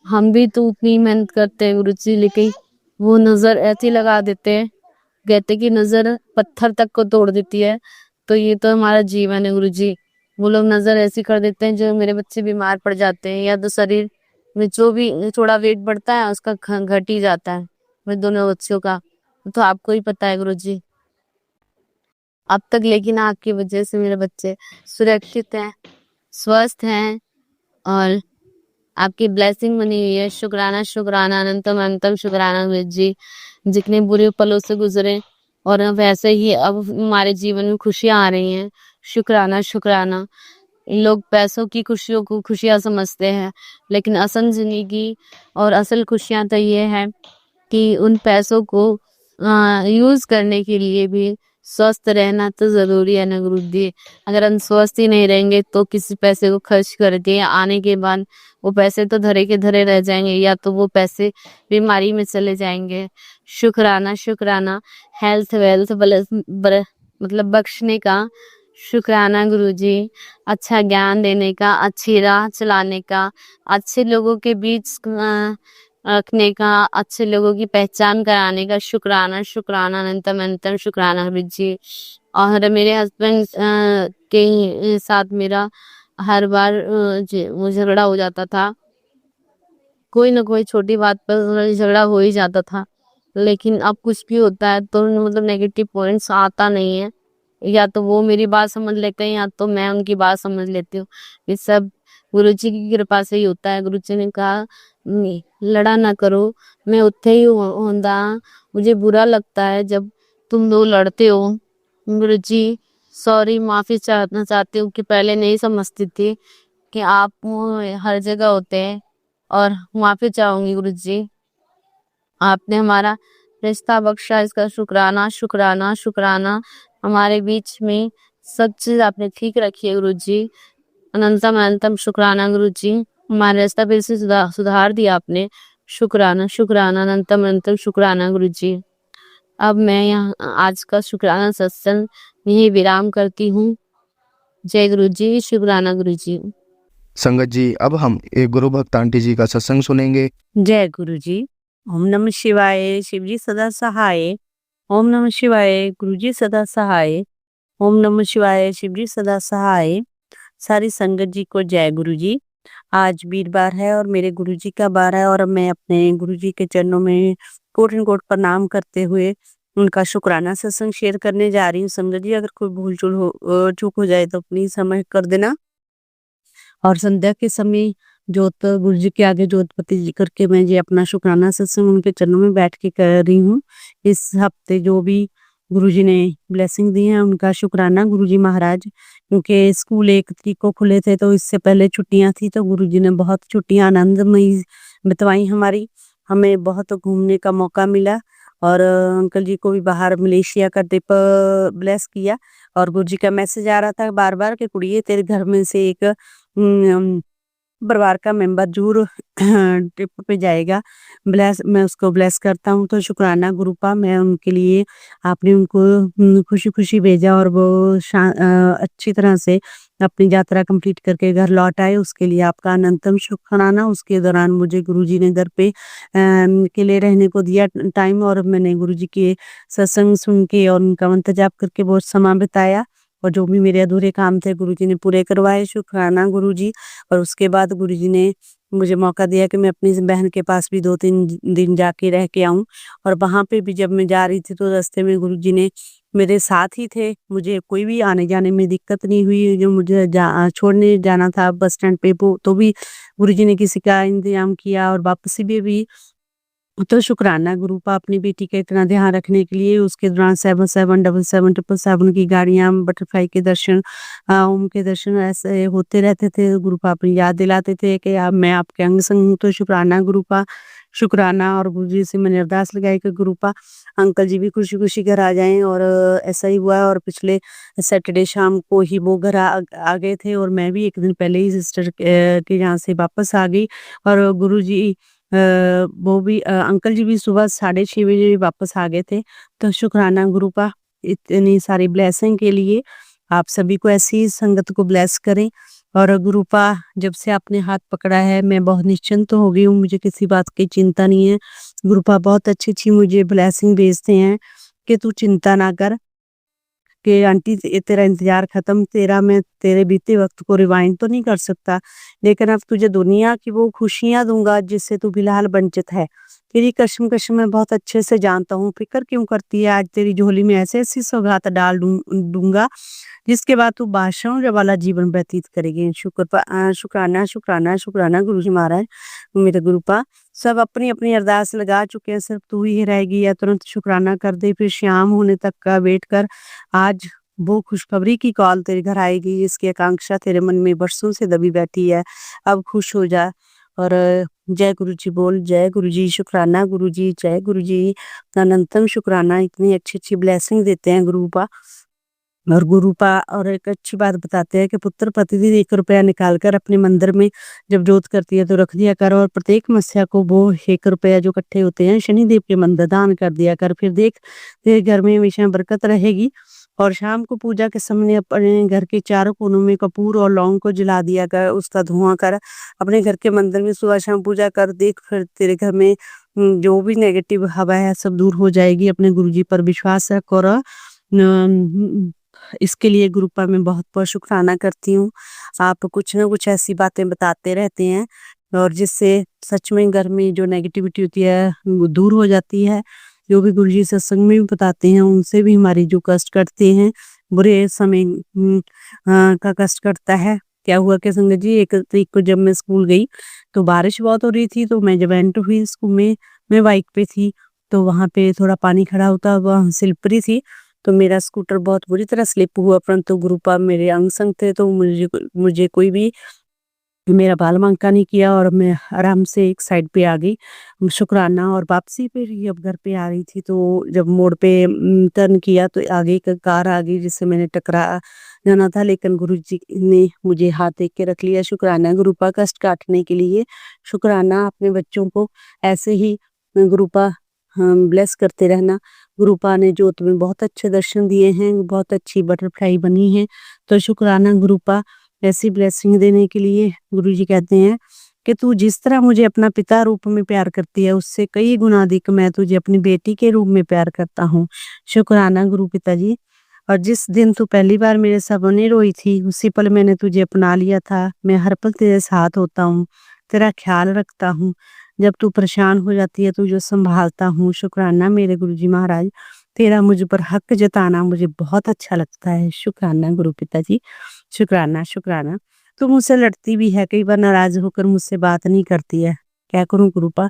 हम भी तो उतनी मेहनत करते हैं गुरु जी, लेकिन वो नजर ऐसी लगा देते हैं, कहते कि नजर पत्थर तक को तोड़ देती है। तो ये तो हमारा जीवन है गुरु जी। वो लोग नजर ऐसी कर देते हैं जो मेरे बच्चे बीमार पड़ जाते हैं, या तो शरीर में जो भी थोड़ा वेट बढ़ता है उसका घट ही जाता है मेरे दोनों बच्चों का। तो आपको ही पता है गुरु जी। अब तक लेकिन आपकी वजह से मेरे बच्चे सुरक्षित हैं, स्वस्थ हैं और आपकी ब्लेसिंग बनी हुई है। शुक्राना, शुक्राना, अनंतम अनंतम शुक्राना गुरु जी। जितने बुरे पलों से गुजरे और वैसे ही अब हमारे जीवन में खुशियां आ रही हैं। शुक्राना, शुक्राना। लोग पैसों की खुशियों को खुशियां समझते हैं, लेकिन असल जिंदगी और असल खुशियां तो ये है कि उन पैसों को यूज करने के लिए भी स्वस्थ रहना तो जरूरी है ना गुरु जी। अगर हम स्वस्थ ही नहीं रहेंगे तो किसी पैसे को खर्च कर दिए आने के बाद वो पैसे तो धरे के धरे रह जाएंगे, या तो वो पैसे बीमारी में चले जाएंगे। शुक्राना, शुक्राना, हेल्थ वेल्थ मतलब बख्शने का। शुक्राना गुरु जी। अच्छा ज्ञान देने का, अच्छी राह चलाने का, अच्छे लोगों के बीच रखने का, अच्छे लोगों की पहचान कराने का। शुक्राना, शुक्राना, अनंतम अनंतम शुक्राना गुरु जी। और मेरे हस्बैंड के साथ मेरा हर बार वो झगड़ा हो जाता था, कोई ना कोई छोटी बात पर झगड़ा हो ही जाता था। लेकिन अब कुछ भी होता है तो मतलब नेगेटिव पॉइंट्स आता नहीं है, या तो वो मेरी बात समझ लेते हैं या तो मैं उनकी बात समझ लेती हूँ। ये सब गुरु जी की कृपा से ही होता है। गुरु जी ने कहा लड़ा ना करो, मैं उत्थे ही होंदा। मुझे बुरा लगता है जब तुम लोग लड़ते हो गुरु जी। सॉरी, माफी चाहना चाहती हूँ कि पहले नहीं समझती थी कि आप हर जगह होते हैं, और माफी चाहूंगी गुरु जी। आपने हमारा रिश्ता बख्शा, इसका शुक्राना, शुक्राना, शुक्राना। हमारे बीच में सब चीज आपने ठीक रखी है गुरु जी। अनंतम अनंतम शुक्राना गुरु जी। हमारा रास्ता फिर से सुधार दिया आपने। शुक्राना, शुक्राना, अनंतम अनंतम शुक्राना गुरु जी। अब मैं यहाँ आज का शुक्राना सत्संग यही विराम करती हूँ। जय गुरु जी, शुक्राना गुरु जी। संगत जी, अब हम एक गुरु भक्त आंटी जी का सत्संग सुनेंगे। जय गुरु जी। ओम नमः शिवाय, शिव जी सदा सहाय। ओम नमः शिवाय, गुरु जी सदा सहाय। ओम नमः शिवाय, शिव जी सदा सहाय। सारी संगत जी को जय गुरु जी। आज वीरवार है और मेरे गुरु जी का वार है और मैं अपने गुरु जी के चरणों में कोटि-कोटि प्रणाम करते हुए उनका शुक्राना सत्संग शेयर करने जा रही हूँ। संगत जी, अगर कोई चूक हो जाए तो प्लीज क्षमा कर देना। और संध्या के समय जोत गुरु जी के आगे जोतपति जी करके मैं ये अपना शुक्राना सत्संग उनके चरणों में बैठ के कर रही हूँ। इस हफ्ते जो भी गुरु जी ने ब्लेसिंग दी है उनका शुक्राना गुरु जी महाराज, क्योंकि स्कूल 1 तरीक को खुले थे तो इससे पहले छुट्टियां थी, तो गुरु जी ने बहुत छुट्टियां आनंदमयी बितवाई हमारी। हमें बहुत घूमने का मौका मिला और अंकल जी को भी बाहर मलेशिया का ट्रिप ब्लेस किया। और गुरु जी का मैसेज आ रहा था बार बार कि कुड़िए तेरे घर में से एक परिवार का मेंबर जरूर ट्रिप पे जाएगा। मैं उसको ब्लेस करता हूँ। तो शुक्राना गुरुपा, मैं उनके लिए आपने उनको खुशी खुशी भेजा और वो अच्छी तरह से अपनी यात्रा कंप्लीट करके घर लौट आए, उसके लिए आपका अनंतम शुक्राना। उसके दौरान मुझे गुरुजी ने घर पे अकेले रहने को दिया टाइम, और मैंने गुरुजी के सत्संग सुन के और उनका मंत्र जाप करके बहुत समय बिताया और जो भी मेरे अधूरे काम थे गुरुजी ने पूरे करवाए। शुक्राना गुरुजी। और उसके बाद गुरुजी ने मुझे मौका दिया कि मैं अपनी बहन के पास भी 2-3 दिन जाके रह के आऊं। और वहां पे भी जब मैं जा रही थी तो रास्ते में गुरुजी ने मेरे साथ ही थे, मुझे कोई भी आने जाने में दिक्कत नहीं हुई। जो मुझे छोड़ने जाना था बस स्टैंड पे तो भी गुरुजी ने किसी का इंतजाम किया, और वापसी में भी। तो शुक्राना गुरुपा अपनी बेटी का इतना ध्यान रखने के लिए। उसके दौरान 777777 की गाड़ियां, बटरफ्लाई के दर्शन, ओम के दर्शन ऐसे होते रहते थे। गुरुपा अपनी याद दिलाते थे कि आप मैं आपके अंग संग हूँ। तो शुक्राना गुरुपा, शुक्राना। और गुरु जी से मैंने अरदास लगाई कि गुरुपा अंकल जी भी खुशी खुशी घर आ जाएं, और ऐसा ही हुआ। और पिछले सैटरडे शाम को ही वो घर आ गए थे, और मैं भी 1 दिन पहले ही सिस्टर के यहाँ से वापस आ गई। और गुरु जी वो भी अंकल जी भी सुबह 6:30 बजे वापस आ गए थे। तो शुक्राना गुरुपा इतनी सारी ब्लेसिंग के लिए। आप सभी को ऐसी ही संगत को ब्लेस करें। और गुरुपा, जब से आपने हाथ पकड़ा है मैं बहुत निश्चिंत हो गई हूँ, मुझे किसी बात की चिंता नहीं है। गुरुपा बहुत अच्छी मुझे ब्लेसिंग भेजते हैं कि तू चिंता ना कर, कि आंटी तेरा इंतजार खत्म, मैं तेरे बीते वक्त को रिवाइंड तो नहीं कर सकता, लेकिन अब तुझे दुनिया की वो खुशियां दूंगा जिससे तू फिलहाल वंचित है। तेरी कसम मैं बहुत अच्छे से जानता हूँ, फिक्र क्यों करती है। आज तेरी झोली में ऐसी ऐसी सौगात डाल दूंगा जिसके बाद तू बादशाहों वाला जीवन व्यतीत करेगी। शुक्राना शुक्राना शुक्राना गुरु जी महाराज। मेरे गुरुपा सब अपनी अपनी अरदास लगा चुके हैं, सिर्फ तू ही रहेगी, या तुरंत शुक्राना कर दे, फिर शाम होने तक का वेट कर। आज वो खुशखबरी की कॉल तेरे घर आएगी जिसकी आकांक्षा तेरे मन में बरसों से दबी बैठी है। अब खुश हो जा। और जय गुरु जी बोल, जय गुरु जी, शुक्राना गुरु जी, जय गुरु जी, अनंतम शुक्राना। इतनी अच्छी ब्लेसिंग देते हैं गुरुपा। और गुरुपा और एक अच्छी बात बताते हैं कि पुत्र प्रतिदिन 1 रुपया निकाल कर अपने मंदिर में जब जोत करती है तो रख दिया कर, और प्रत्येक मस्या को वो 1 रुपया जो इकट्ठे होते हैं शनिदेव के मंदिर दान कर दिया कर। फिर देख तेरे घर में हमेशा बरकत रहेगी। और शाम को पूजा के समय अपने घर के चारों कोनों में कपूर और लौंग को जला दिया कर, उसका धुआं कर अपने घर के मंदिर में सुबह शाम पूजा कर। देख फिर तेरे घर में जो भी नेगेटिव हवा है सब दूर हो जाएगी। अपने गुरुजी पर विश्वास रख। और इसके लिए गुरुपा मैं बहुत बहुत शुक्राना करती हूँ। आप कुछ ना कुछ ऐसी बातें बताते रहते हैं और जिससे सच में घर में जो नेगेटिविटी होती है वो दूर हो जाती है। जो भी गुरुजी सत्संग में भी बताते हैं उनसे भी हमारी जो कष्ट करते हैं बुरे समय का कष्ट करता है। क्या हुआ कि संगत जी, 1 तारीख को जब मैं स्कूल गई तो बारिश बहुत हो रही थी, तो मैं जब एंटर हुई स्कूल में, मैं बाइक पे थी, तो वहां पे थोड़ा पानी खड़ा होता हुआ स्लिपरी थी, तो मेरा स्कूटर बहुत बुरी तरह स्लिप हुआ। परंतु गुरुपा मेरे अंग संग थे, तो मुझे कोई भी मेरा बाल बांका नहीं किया और मैं आराम से एक साइड पे आ गई। शुक्राना। और वापसी पे जब घर पे आ रही थी तो जब मोड़ पे टर्न किया तो आगे एक कार आ गई जिससे मैंने टकरा जाना था, लेकिन गुरुजी ने मुझे हाथ देख के रख लिया। शुक्राना गुरुपा, कष्ट काटने के लिए शुक्राना। अपने बच्चों को ऐसे ही गुरुपा ब्लेस करते रहना। गुरुपा ने जो तुम्हें बहुत अच्छे दर्शन दिए हैं, बहुत अच्छी बटरफ्लाई बनी है, तो शुक्राना गुरुपा। ऐसी ब्लेसिंग देने के लिए गुरुजी कहते हैं कि तू जिस तरह मुझे अपना पिता रूप में प्यार करती है, उससे कई गुना अधिक मैं तुझे अपनी बेटी के रूप में प्यार करता हूँ। शुक्राना गुरु पिताजी। और जिस दिन तू पहली बार मेरे सामने रोई थी, उसी पल मैंने तुझे अपना लिया था। मैं हर पल तेरे साथ होता हूँ, तेरा ख्याल रखता हूँ। जब तू परेशान हो जाती है, तुझे संभालता हूँ। शुक्राना मेरे गुरुजी महाराज, तेरा मुझ पर हक जताना मुझे बहुत अच्छा लगता है। शुक्राना गुरु पिताजी। शुक्राना, शुक्राना। तू मुझसे लड़ती भी है, कई बार नाराज होकर मुझसे बात नहीं करती है। क्या करूं गुरुपा,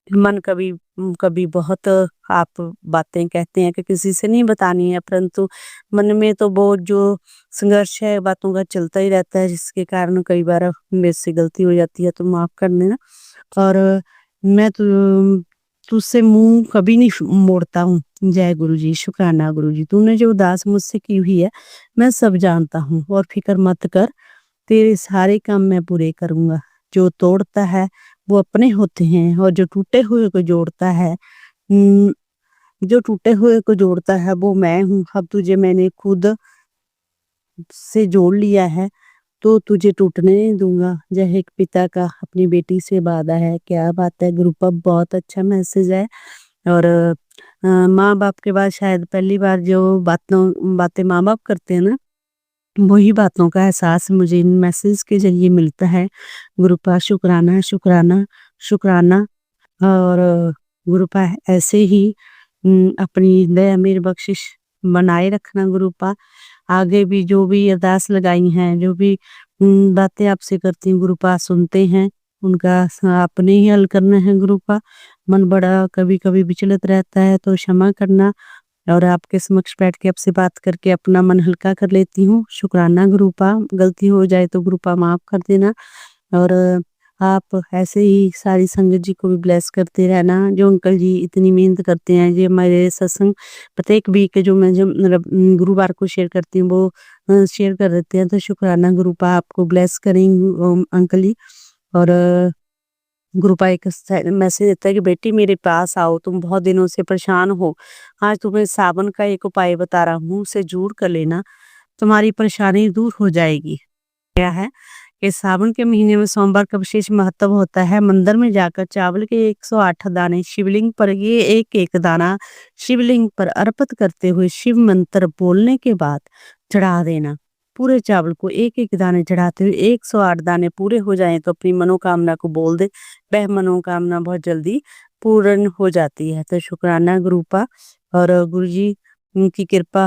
मन कभी कभी बहुत आप बातें कहते हैं कि किसी से नहीं बतानी है, परंतु मन में तो बहुत जो संघर्ष है बातों का चलता ही रहता है, जिसके कारण कई बार मेरे से गलती हो जाती है, तो माफ कर देना। और मैं तुझसे मुंह कभी नहीं मोड़ता हूँ। जय गुरु जी। शुक्राना गुरु जी। तूने जो उदास मुझसे की हुई है, मैं सब जानता हूँ, और फिक्र मत कर, तेरे सारे काम मैं पूरे करूंगा। जो तोड़ता है वो अपने होते हैं, और जो टूटे हुए को जोड़ता है जो टूटे हुए को जोड़ता है वो मैं हूँ। अब तुझे मैंने खुद से जोड़ लिया है, तो तुझे टूटने नहीं दूंगा। जय एक पिता का अपनी बेटी से वादा है। क्या बात है गुरुपा, बहुत अच्छा मैसेज है। और माँ बाप के बाद शायद पहली बार जो बातें माँ बाप करते हैं ना, वही बातों का एहसास मुझे इन मैसेज के जरिए मिलता है। गुरुपा शुक्राना, शुक्राना, शुक्राना। और गुरुपा ऐसे ही अपनी दया मेरी बख्शिश बनाए रखना गुरुपा। आगे भी जो भी अरदास लगाई हैं, जो भी बातें आपसे करती हूँ गुरुपा सुनते हैं, उनका आपने ही हल करना है गुरुपा। मन बड़ा कभी कभी विचलित रहता है, तो क्षमा करना। और आपके समक्ष बैठ के आपसे बात करके अपना मन हल्का कर लेती हूँ। शुक्राना गुरुपा। गलती हो जाए तो गुरुपा माफ कर देना। और आप ऐसे ही सारी संगत जी को भी ब्लेस करते रहना। जो अंकल जी इतनी मेहनत करते हैं, ये हमारे सत्संग प्रत्येक वीक के जो मैं जो मतलब गुरुवार को शेयर करती हूँ, वो शेयर कर देते हैं। तो शुक्राना गुरुपा, आपको ब्लेस करेंगे अंकल जी। और गुरुपा एक मैसेज देता है कि बेटी मेरे पास आओ, तुम बहुत दिनों से परेशान हो। आज तुम्हें सावन का एक उपाय बता रहा हूँ, उसे जरूर कर लेना, तुम्हारी परेशानी दूर हो जाएगी। क्या है कि सावन के महीने में सोमवार का विशेष महत्व होता है। मंदिर में जाकर चावल के 108 दाने शिवलिंग पर, ये एक एक दाना शिवलिंग पर अर्पित करते हुए शिव मंत्र बोलने के बाद चढ़ा देना। पूरे चावल को एक एक दाने चढ़ाते हुए 108 दाने पूरे हो जाएं तो अपनी मनोकामना को बोल दे, वह मनोकामना बहुत जल्दी पूर्ण हो जाती है। तो शुक्राना गुरुपा। और गुरु जी की कृपा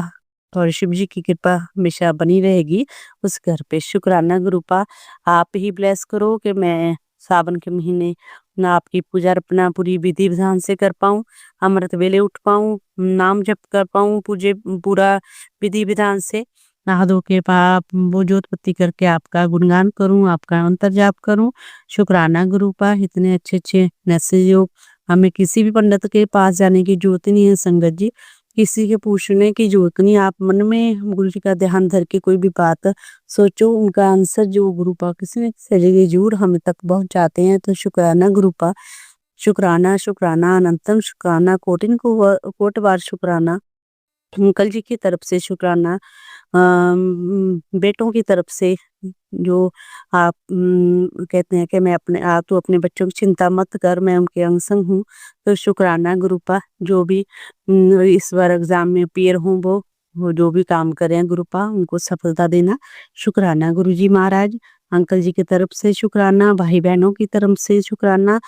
और शिव जी की कृपा हमेशा बनी रहेगी उस घर पे। शुक्राना गुरुपा। आप ही ब्लेस करो कि मैं सावन के महीने ना आपकी पूजा अर्पणा पूरी विधि विधान से कर पाऊँ, अमृत वेले उठ पाऊँ, नाम जप कर पाऊँ पूजे पूरा विधि विधान से, नहा धो के पाप वो जोतपत्ती करके आपका गुणगान करूं, आपका अंतर जाप करूं। शुक्राना गुरुपा। इतने अच्छे अच्छे मैसेज हो, हमें किसी भी पंडित के पास जाने की जरूरत नहीं है संगत जी, किसी के पूछने की जरूरत नहीं। आप मन में गुरु जी का ध्यान धर के कोई भी बात सोचो, उनका आंसर जो गुरुपा किसी न किसी जरिए जरूर हम तक पहुंचाते हैं। तो शुक्राना गुरुपा। शुक्राना, शुक्राना, अनंतम शुक्राना, कोट बार शुक्राना। अंकल जी की तरफ से शुक्राना, बेटों की तरफ से जो आप कहते हैं कि मैं अपने आप तो अपने बच्चों की चिंता मत कर, मैं उनके अंग संग हूँ। तो शुक्राना गुरुपा। जो भी इस बार एग्जाम में अपीयर हूँ, वो जो भी काम करें गुरुपा उनको सफलता देना। शुक्राना गुरु जी महाराज। अंकल जी की तरफ से शुक्राना, भाई बहनों की तरफ से शुक्राना,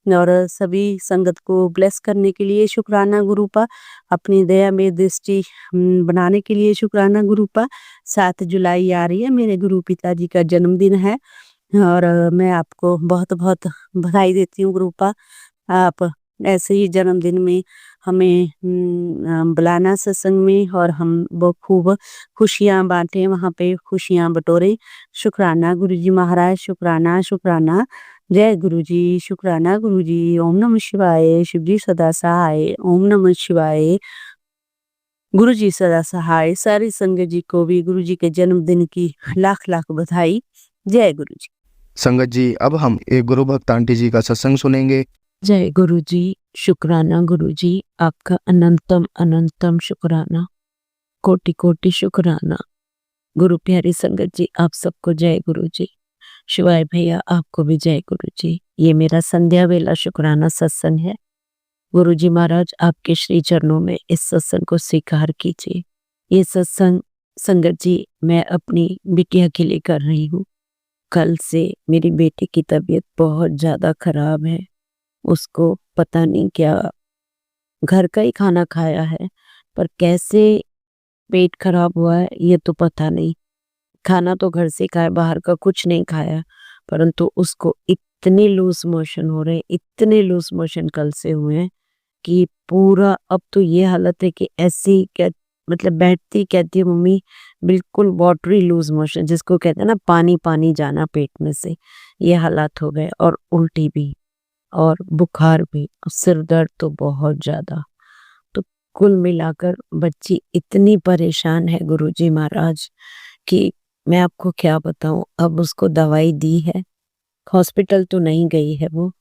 और सभी संगत को ब्लेस करने के लिए शुक्राना गुरुपा। अपनी दया में दृष्टि बनाने के लिए शुक्राना गुरुपा। 7 जुलाई आ रही है, मेरे गुरु पिताजी का जन्मदिन है, और मैं आपको बहुत बहुत बधाई देती हूँ गुरुपा। आप ऐसे ही जन्मदिन में हमें बुलाना सत्संग में, और हम वो खूब खुशियाँ बांटें, वहाँ पे खुशियाँ बटोरें। शुक्राना गुरु जी महाराज। शुक्राना, शुक्राना। जय गुरु जी। शुक्राना गुरु जी। ओम नमः शिवाय। शिव जी सदा सहाय। ओम नमः शिवाय। गुरु जी सदा सहाय। सारी संगत जी को भी गुरु जी के जन्मदिन की लाख लाख बधाई। जय गुरु जी। संगत जी, अब हम एक गुरु भक्त आंटी जी का सत्संग सुनेंगे। जय गुरु जी। शुक्राना गुरु जी, आपका अनंतम अनंतम शुक्राना, कोटि कोटि शुक्राना। गुरु प्यारी संगत जी, आप सबको जय गुरु जी। शिवाय भैया, आपको भी जय गुरु जी। ये मेरा संध्या वेला शुक्राना सत्संग है। गुरु जी महाराज, आपके श्री चरणों में इस सत्संग को स्वीकार कीजिए। ये सत्संग संगत जी मैं अपनी बिटिया के लिए कर रही हूँ। कल से मेरी बेटी की तबीयत बहुत ज़्यादा खराब है। उसको पता नहीं क्या, घर का ही खाना खाया है, पर कैसे पेट खराब हुआ है ये तो पता नहीं। खाना तो घर से खाया, बाहर का कुछ नहीं खाया, परंतु उसको इतने लूज मोशन हो रहे हैं, इतने लूज मोशन कल से हुए हैं कि पूरा अब तो ये हालत है कि ऐसे ही क्या, मतलब बैठती कहती है मम्मी बिल्कुल वाटरी लूज मोशन, जिसको कहते हैं ना पानी पानी जाना पेट में से, ये हालात हो गए। और उल्टी भी और बुखार भी और सिर दर्द तो बहुत ज्यादा। तो कुल मिलाकर बच्ची इतनी परेशान है गुरुजी महाराज कि मैं आपको क्या बताऊं। अब उसको दवाई दी है, हॉस्पिटल तो नहीं गई है वो,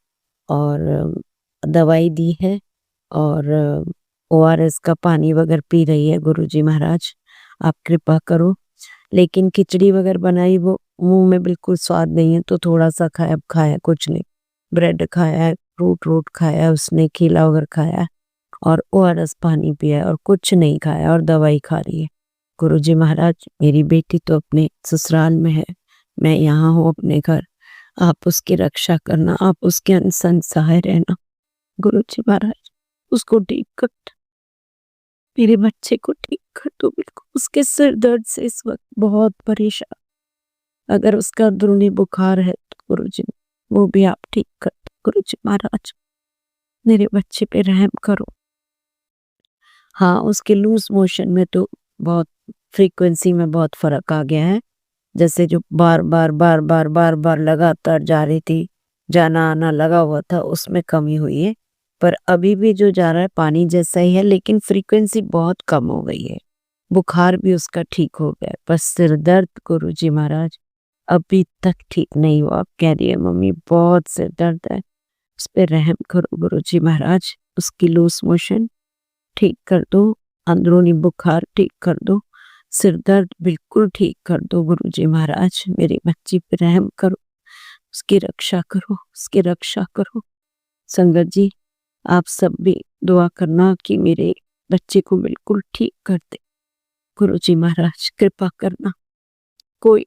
और दवाई दी है और ORS का पानी वगैरह पी रही है। गुरुजी महाराज आप कृपा करो। लेकिन खिचड़ी वगैरह बनाई, वो मुंह में बिल्कुल स्वाद नहीं है, तो थोड़ा सा खाया, अब खाया कुछ नहीं। ब्रेड खाया है, फ्रूट रूट खाया है उसने, खीला वगैरह खाया है और ORS पानी पिया है और कुछ नहीं खाया और दवाई खा रही है। गुरुजी महाराज, मेरी बेटी तो अपने ससुराल में है, मैं यहाँ हूँ अपने घर। आप उसकी रक्षा करना, आप उसके अनुसंग सहाय रहना। गुरुजी महाराज, उसको ठीक कर, मेरे बच्चे को ठीक कर दो। बिल्कुल उसके सिर दर्द से इस वक्त बहुत परेशान। अगर उसका अंदरूनी बुखार है तो गुरुजी वो भी आप ठीक कर दो। गुरुजी महाराज, मेरे बच्चे पे रहम करो। हाँ, उसके लूज मोशन में तो बहुत फ्रीक्वेंसी में बहुत फर्क आ गया है। जैसे जो बार बार बार बार बार बार लगातार जा रही थी, जाना आना लगा हुआ था, उसमें कमी हुई है। पर अभी भी जो जा रहा है पानी जैसा ही है, लेकिन फ्रीक्वेंसी बहुत कम हो गई है। बुखार भी उसका ठीक हो गया, पर सिर दर्द गुरुजी महाराज अभी तक ठीक नहीं हुआ। आप कह रही है मम्मी बहुत सिर दर्द है, उस पर रहम करो गुरुजी महाराज। उसकी लूज मोशन ठीक कर दो, अंदरूनी बुखार ठीक कर दो, सिर दर्द बिल्कुल ठीक कर दो गुरुजी महाराज। मेरी बच्ची पे रहम करो, उसकी रक्षा करो, उसकी रक्षा करो। संगत जी, आप सब भी दुआ करना कि मेरे बच्चे को बिल्कुल ठीक कर दे। गुरुजी महाराज कृपा करना, कोई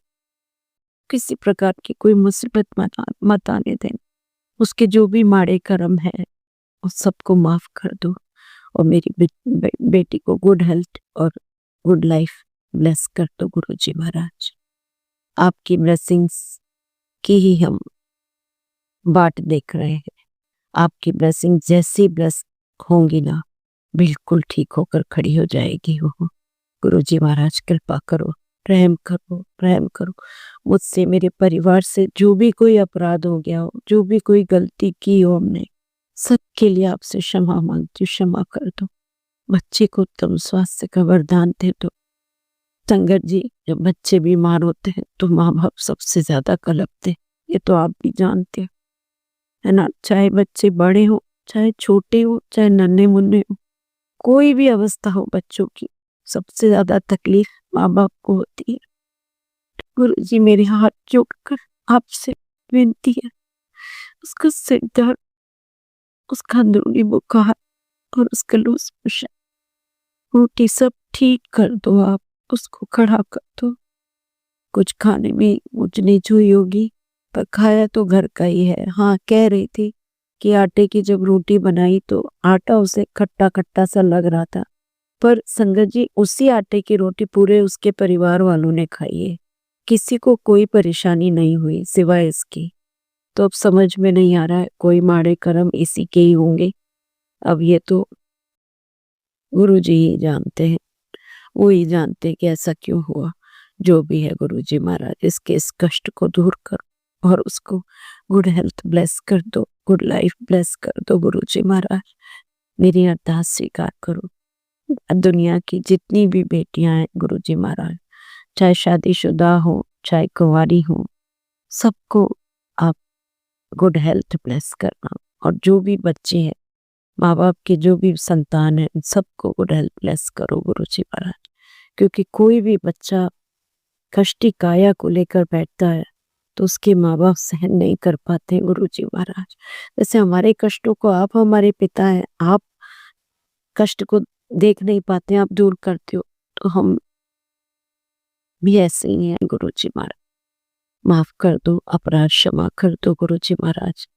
किसी प्रकार की कोई मुसीबत मत आने देना। उसके जो भी माड़े कर्म है उस सबको माफ कर दो, और मेरी बेटी को गुड हेल्थ और गुड लाइफ ब्लेस कर दो गुरुजी महाराज। आपकी ब्लेसिंग्स की ही हम बाट देख रहे हैं। आपकी ब्लेसिंग जैसी ब्लेस होंगी ना, बिल्कुल ठीक होकर खड़ी हो जाएगी वो। गुरुजी महाराज कृपा करो, रहम करो, रहम करो। मुझसे, मेरे परिवार से जो भी कोई अपराध हो गया हो, जो भी कोई गलती की हो हमने, सबके लिए आपसे क्षमा मांगती हूँ, क्षमा कर दो। बच्चे को तुम स्वास्थ्य का वरदान दे दो। संगत जी, जब बच्चे बीमार होते हैं तो माँ बाप सबसे ज्यादा कलपते, ये तो आप भी जानते है ना। चाहे बच्चे बड़े हो, चाहे छोटे हो, चाहे नन्हे मुन्ने हो, कोई भी अवस्था हो बच्चों की, सबसे ज्यादा तकलीफ माँ बाप को होती है। गुरु जी, मेरे हाथ जोड़कर आपसे विनती है, उसका सिर दर्द, उसका अंदरूनी बुखार और उसका लूज मोशन, रोटी सब ठीक कर दो। आप उसको खड़ा कर दो। कुछ खाने में ऊंच नीच हुई होगी, पर खाया तो घर का ही है। हाँ, कह रही थी कि आटे की जब रोटी बनाई तो आटा उसे खट्टा खट्टा सा लग रहा था, पर संगत जी उसी आटे की रोटी पूरे उसके परिवार वालों ने खाई है, किसी को कोई परेशानी नहीं हुई सिवाय इसकी। तो अब समझ में नहीं आ रहा है, कोई माड़े कर्म इसी के ही होंगे। अब ये तो गुरु जी ही जानते हैं, वो ही जानते हैं कि ऐसा क्यों हुआ। जो भी है गुरु जी महाराज, इसके इस कष्ट को दूर करो और उसको गुड हेल्थ ब्लेस कर दो, गुड लाइफ ब्लेस कर दो गुरु जी महाराज। मेरी अरदास स्वीकार करो। दुनिया की जितनी भी बेटियां हैं गुरु जी महाराज, चाहे शादीशुदा हो चाहे कुंवारी हो, सबको आप गुड हेल्थ ब्लेस करना। और जो भी बच्चे हैं, माँ बाप के जो भी संतान है, सबको गुड हेल्थ ब्लेस करो गुरु जी महाराज। क्योंकि कोई भी बच्चा कष्टी काया को लेकर बैठता है तो उसके माँ बाप सहन नहीं कर पाते गुरुजी महाराज। जैसे हमारे कष्टों को आप हमारे पिता हैं, आप कष्ट को देख नहीं पाते, आप दूर करते हो, तो हम भी ऐसे ही हैं गुरुजी महाराज। माफ कर दो, अपराध क्षमा कर दो गुरुजी महाराज।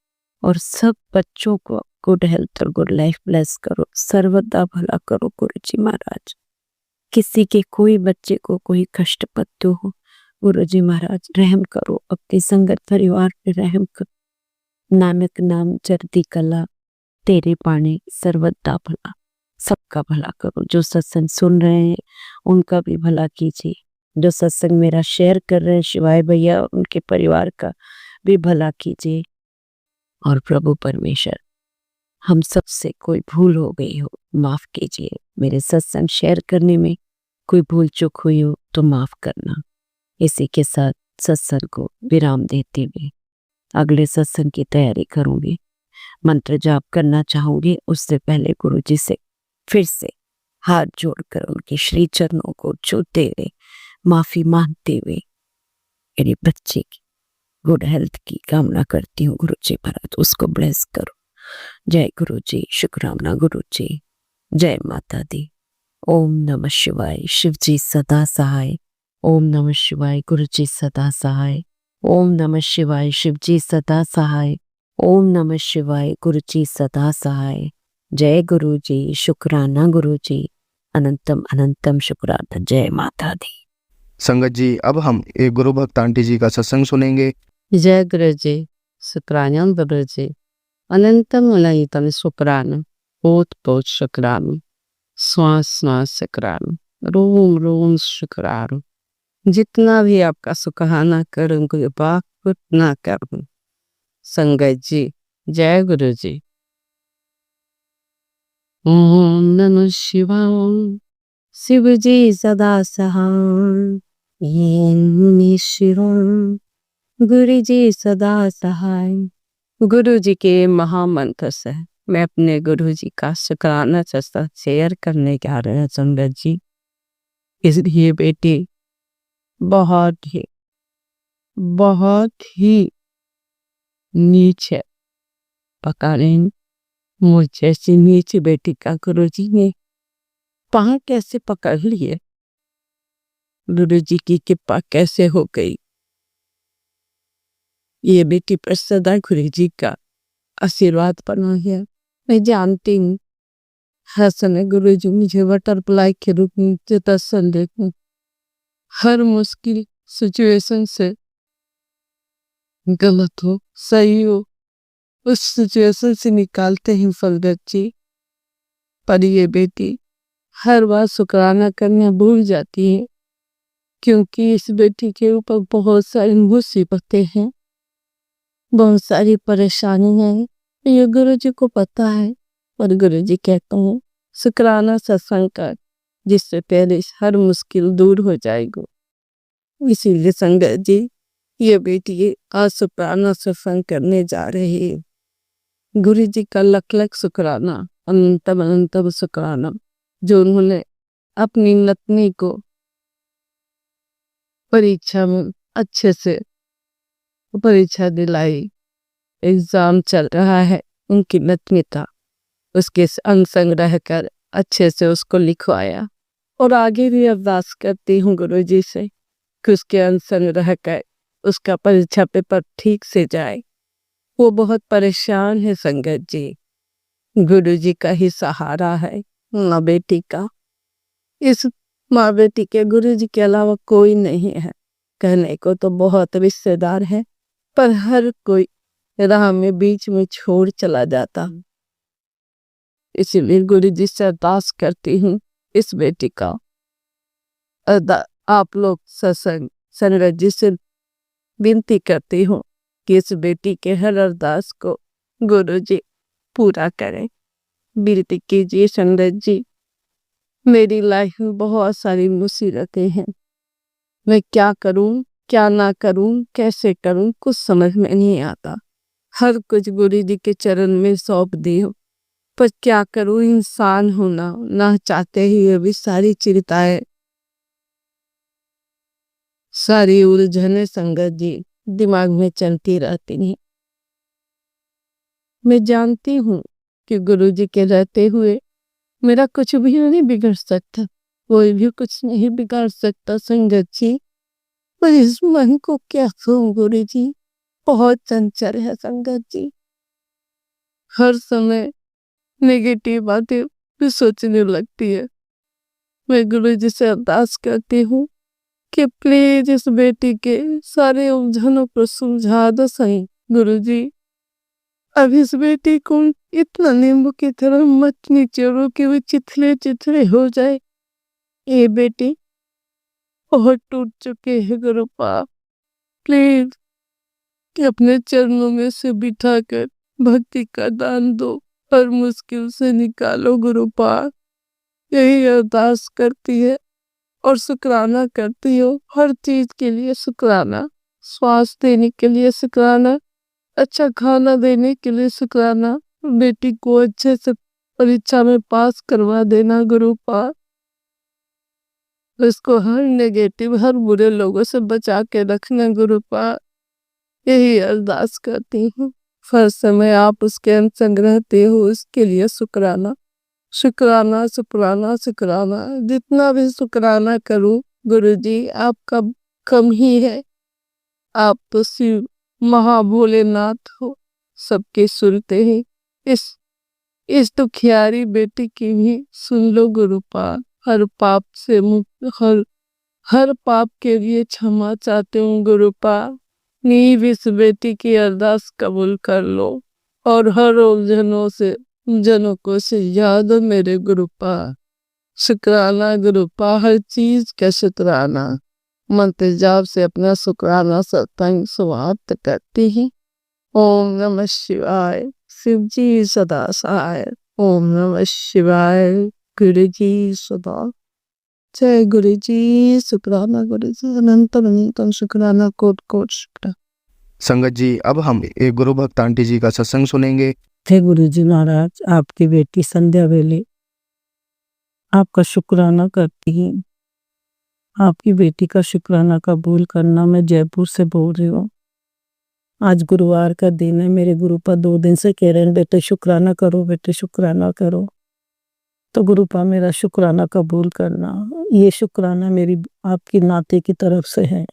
और सब बच्चों को गुड हेल्थ और गुड लाइफ ब्लेस करो, सर्वदा भला करो गुरुजी महाराज। किसी के कोई बच्चे को कोई कष्ट पत्ते हो गुरुजी महाराज, रहम करो, अपनी संगत परिवार पे रहम करो। नानक नाम चढ़ती कला, तेरे पाने सर्वदा भला, सबका भला करो। जो सत्संग सुन रहे हैं उनका भी भला कीजिए, जो सत्संग मेरा शेयर कर रहे हैं शिवाय भैया, उनके परिवार का भी भला कीजिए। और प्रभु परमेश्वर, हम सबसे कोई भूल हो गई हो माफ कीजिए। मेरे सत्संग शेयर करने में कोई भूल चूक हुई हो तो माफ करना। इसी के साथ सत्संग को विराम देते हुए अगले सत्संग की तैयारी करूंगी। मंत्र जाप करना चाहूंगी, उससे पहले गुरुजी से फिर से हाथ जोड़कर उनके श्री चरणों को छूते हुए माफी मांगते हुए मेरे बच्चे की गुड हेल्थ की कामना करती हूँ गुरुजी महाराज, उसको ब्लेस करो। जय गुरुजी, शुक्राना गुरुजी, जय माता दी। ओम नमः शिवाय, शिव जी सदा सहाय। ओम नमः शिवाय, गुरुजी सदा सहाय। ओम नमः शिवाय, शिव जी सदा सहाय। ओम नमः शिवाय, गुरुजी सदा सहाय। जय गुरुजी, शुक्राना गुरुजी, अनंतम अनंतम शुक्राना। जय माता दी। संगत जी, अब हम एक गुरु भक्त आंटी जी का सत्संग सुनेंगे। जय गुरुजी, शुक्रान्यम गुरुजी, अनंतम अनंतम शुक्रान, बहुत बहुत शुक्रान, श्वास श्वास शुक्रान, रोम रोम शुक्रान। जितना भी आपका सुखाना करूँ कोई बात ना करूँ। संगत जी, जय गुरुजी। ओम नमः शिवाय, शिव जी सदा सहाय। ओम नमः शिवाय, गुरु जी सदा सहाय। गुरु जी के महामंत्र से मैं अपने गुरु जी का शुक्राना जैसा शेयर करने जा रहे हैं संगत जी। इसलिए बेटी बहुत ही नीचे पका रही, मुझ जैसी नीची बेटी का गुरु जी ने पाँव कैसे पकड़ लिए, गुरु जी की कृपा कैसे हो गई। ये बेटी पर सदा गुरु जी का आशीर्वाद बना है। मैं जानती हूँ हर समय गुरु जी मुझे बटरफ्लाई के रूप में तसल्ली देते, हर मुश्किल सिचुएशन से, गलत हो सही हो, उस सिचुएशन से निकालते हैं फलगत जी। पर ये बेटी हर बार शुक्राना करना भूल जाती है, क्योंकि इस बेटी के ऊपर बहुत सारी मुसीबतें हैं, बहुत सारी परेशानियां हैं। ये गुरु जी को पता है, और गुरु जी कहते हैं शुक्राना सत्संग कर, जिससे पहले हर मुश्किल दूर हो जाएगी। इसीलिए संगत जी, ये बेटी आज शुक्राना सत्संग करने जा रही है। गुरु जी का लख लख शुक्राना, अनंतम अनंतम शुक्राना, जो उन्होंने अपनी नतनी को परीक्षा में अच्छे से परीक्षा दिलाई। एग्जाम चल रहा है, उनकी नतनी था, उसके अंग संग रहकर अच्छे से उसको लिखवाया। और आगे भी अरदास करती हूँ गुरु जी से कि उसके अंग संग रहकर उसका परीक्षा पेपर ठीक से जाए। वो बहुत परेशान है संगत जी, गुरु जी का ही सहारा है माँ बेटी का। इस माँ बेटी के गुरु जी के अलावा कोई नहीं है। कहने को तो बहुत रिश्तेदार है, पर हर कोई राह में बीच में छोड़ चला जाता। इसीलिए गुरु जी से अरदास करती हूँ इस बेटी का। आप लोग सत्संग संगत जी से विनती करती हूँ कि इस बेटी के हर अरदास को गुरु जी पूरा करें। विनती कीजिए संगत जी। मेरी लाइफ में बहुत सारी मुसीबतें हैं, मैं क्या करूं क्या ना करूं, कैसे करूं, कुछ समझ में नहीं आता। हर कुछ गुरु जी के चरण में सौंप दी हूँ, पर क्या करूं, इंसान हूं ना चाहते ही ये भी सारी चिंताएं सारी उलझने संगत जी दिमाग में चलती रहती हैं। मैं जानती हूँ कि गुरुजी के रहते हुए मेरा कुछ भी नहीं बिगड़ सकता, कोई भी कुछ नहीं बिगाड़ सकता संगत जी। पर इस मन को क्या कहूँ गुरुजी, बहुत चंचल है संगत जी। हर समय नेगेटिव बातें भी सोचने लगती है। मैं गुरुजी से अरदास करती हूँ कि प्लीज इस बेटी के सारे उलझनों को सुलझा दो सही गुरुजी। अब इस बेटी को इतना नींबू की तरह मत निचोड़ो कि वो चिथले चिथले हो जाए। ये बेटी बहुत टूट चुके हैं गुरुपा, प्लीज अपने चरणों में से बिठाकर भक्ति का दान दो और मुश्किल से निकालो गुरुपा। यही अरदास करती है और शुक्राना करती हो, हर चीज के लिए शुक्राना, श्वास देने के लिए शुक्राना, अच्छा खाना देने के लिए शुक्राना, बेटी को अच्छे से परीक्षा में पास करवा देना गुरुपा। उसको हर नेगेटिव हर बुरे लोगों से बचा के रखना गुरुपा। यही अरदास करती हूँ। हर समय आप उसके संग रहते हो, उसके लिए शुक्राना शुक्राना शुक्राना शुक्राना। जितना भी शुक्राना करूं गुरुजी आपका कम ही है। आप तो शिव महाभोलेनाथ हो, सबके सुनते हैं। इस दुखियारी बेटी की भी सुन लो गुरुपा। हर पाप से मुक्त, हर पाप के लिए क्षमा चाहते हूँ गुरुपा। नीव इस बेटी की अरदास कबूल कर लो और हर उलझनों से जनों को सुलझा दो मेरे गुरुपा। शुक्राना गुरुपा, हर चीज का शुक्राना। मंत्र जाप से अपना शुक्राना सत्संग समाप्त करती ही। ओम नमः शिवाय। शिव जी सदा सहाय। ओम नमः शिवाय। गुरु जी सदा जय। गुरु जी शुक्राना, गुरु जी अनंत अनंत शुक्राना, कोट कोट शुक्राना। संगत जी, अब हम एक गुरु भक्त आंटी जी का सत्संग सुनेंगे। थे गुरु जी महाराज, आपकी बेटी संध्या वेले आपका शुक्राना करती है। आपकी बेटी का शुक्राना कबूल करना। मैं जयपुर से बोल रही हूँ। आज गुरुवार का दिन है। मेरे गुरुपा 2 दिन से कह रहे हैं बेटे शुक्राना करो, बेटे शुक्राना करो। तो गुरुपा मेरा शुक्राना कबूल करना। ये शुक्राना मेरी आपकी नाते की तरफ से है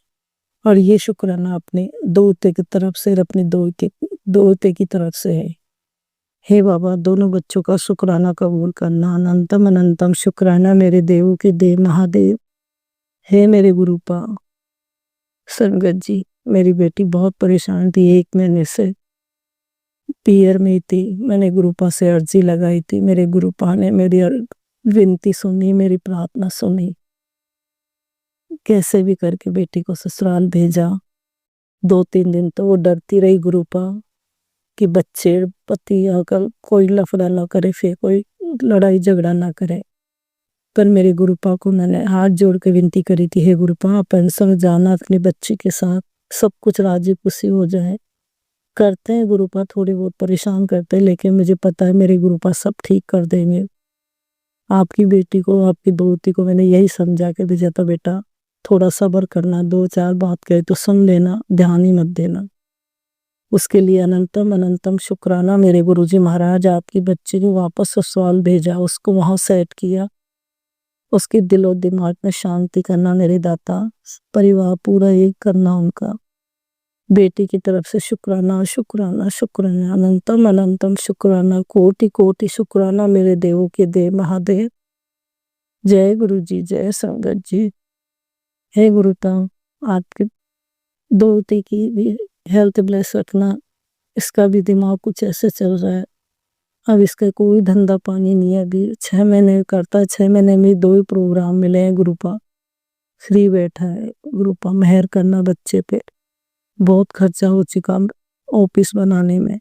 और ये शुक्राना अपने दोते की तरफ से, अपने दोते की तरफ से है। हे बाबा, दोनों बच्चों का शुक्राना कबूल करना। अनंतम अनंतम शुक्राना मेरे देवों के देव महादेव। हे मेरे गुरुपा। संगत जी, मेरी बेटी बहुत परेशान थी। 1 महीने से पीयर में थी। मैंने गुरुपा से अर्जी लगाई थी। मेरे गुरुपा ने मेरी विनती सुनी, मेरी प्रार्थना सुनी। कैसे भी करके बेटी को ससुराल भेजा। 2-3 दिन तो वो डरती रही गुरुपा कि बच्चे पति अगर कोई लफड़ा ना करे, फिर कोई लड़ाई झगड़ा ना करे। पर मेरे गुरुपा को मैंने हाथ जोड़ के विनती करी थी, हे गुरुपा आप संग जाना अपने बच्चे के साथ, सब कुछ राजी खुशी हो जाए। करते हैं गुरुपा, थोड़ी बहुत परेशान करते हैं, लेकिन मुझे पता है मेरे गुरुपा सब ठीक कर देंगे। आपकी बेटी को, आपकी दोती को मैंने यही समझा के भेजा था, बेटा थोड़ा सब्र करना, 2-4 बात कहे तो सुन लेना, ध्यान ही मत देना। उसके लिए अनंतम अनंतम शुक्राना मेरे गुरुजी महाराज। आपकी बच्चे को वापस ससुराल भेजा, उसको वहां सेट किया, उसके दिलो दिमाग में शांति करना मेरे दाता। परिवार पूरा एक करना उनका। बेटी की तरफ से शुक्राना शुक्राना शुक्राना, अनंतम अनंतम शुक्राना, कोटि कोटि शुक्राना मेरे देवों के देव महादेव। जय गुरु जी, जय संगत जी। हे गुरुता, आपके दोती की भी हेल्थ ब्लेस रखना। इसका भी दिमाग कुछ ऐसे चल रहा है। अब इसका कोई धंधा पानी नहीं है। अभी 6 महीने करता है, 6 महीने में 2 ही प्रोग्राम मिले हैं। गुरुपा फ्री बैठा है। गुरुपा मेहर करना बच्चे पे। बहुत खर्चा हो चुका ऑफिस बनाने में।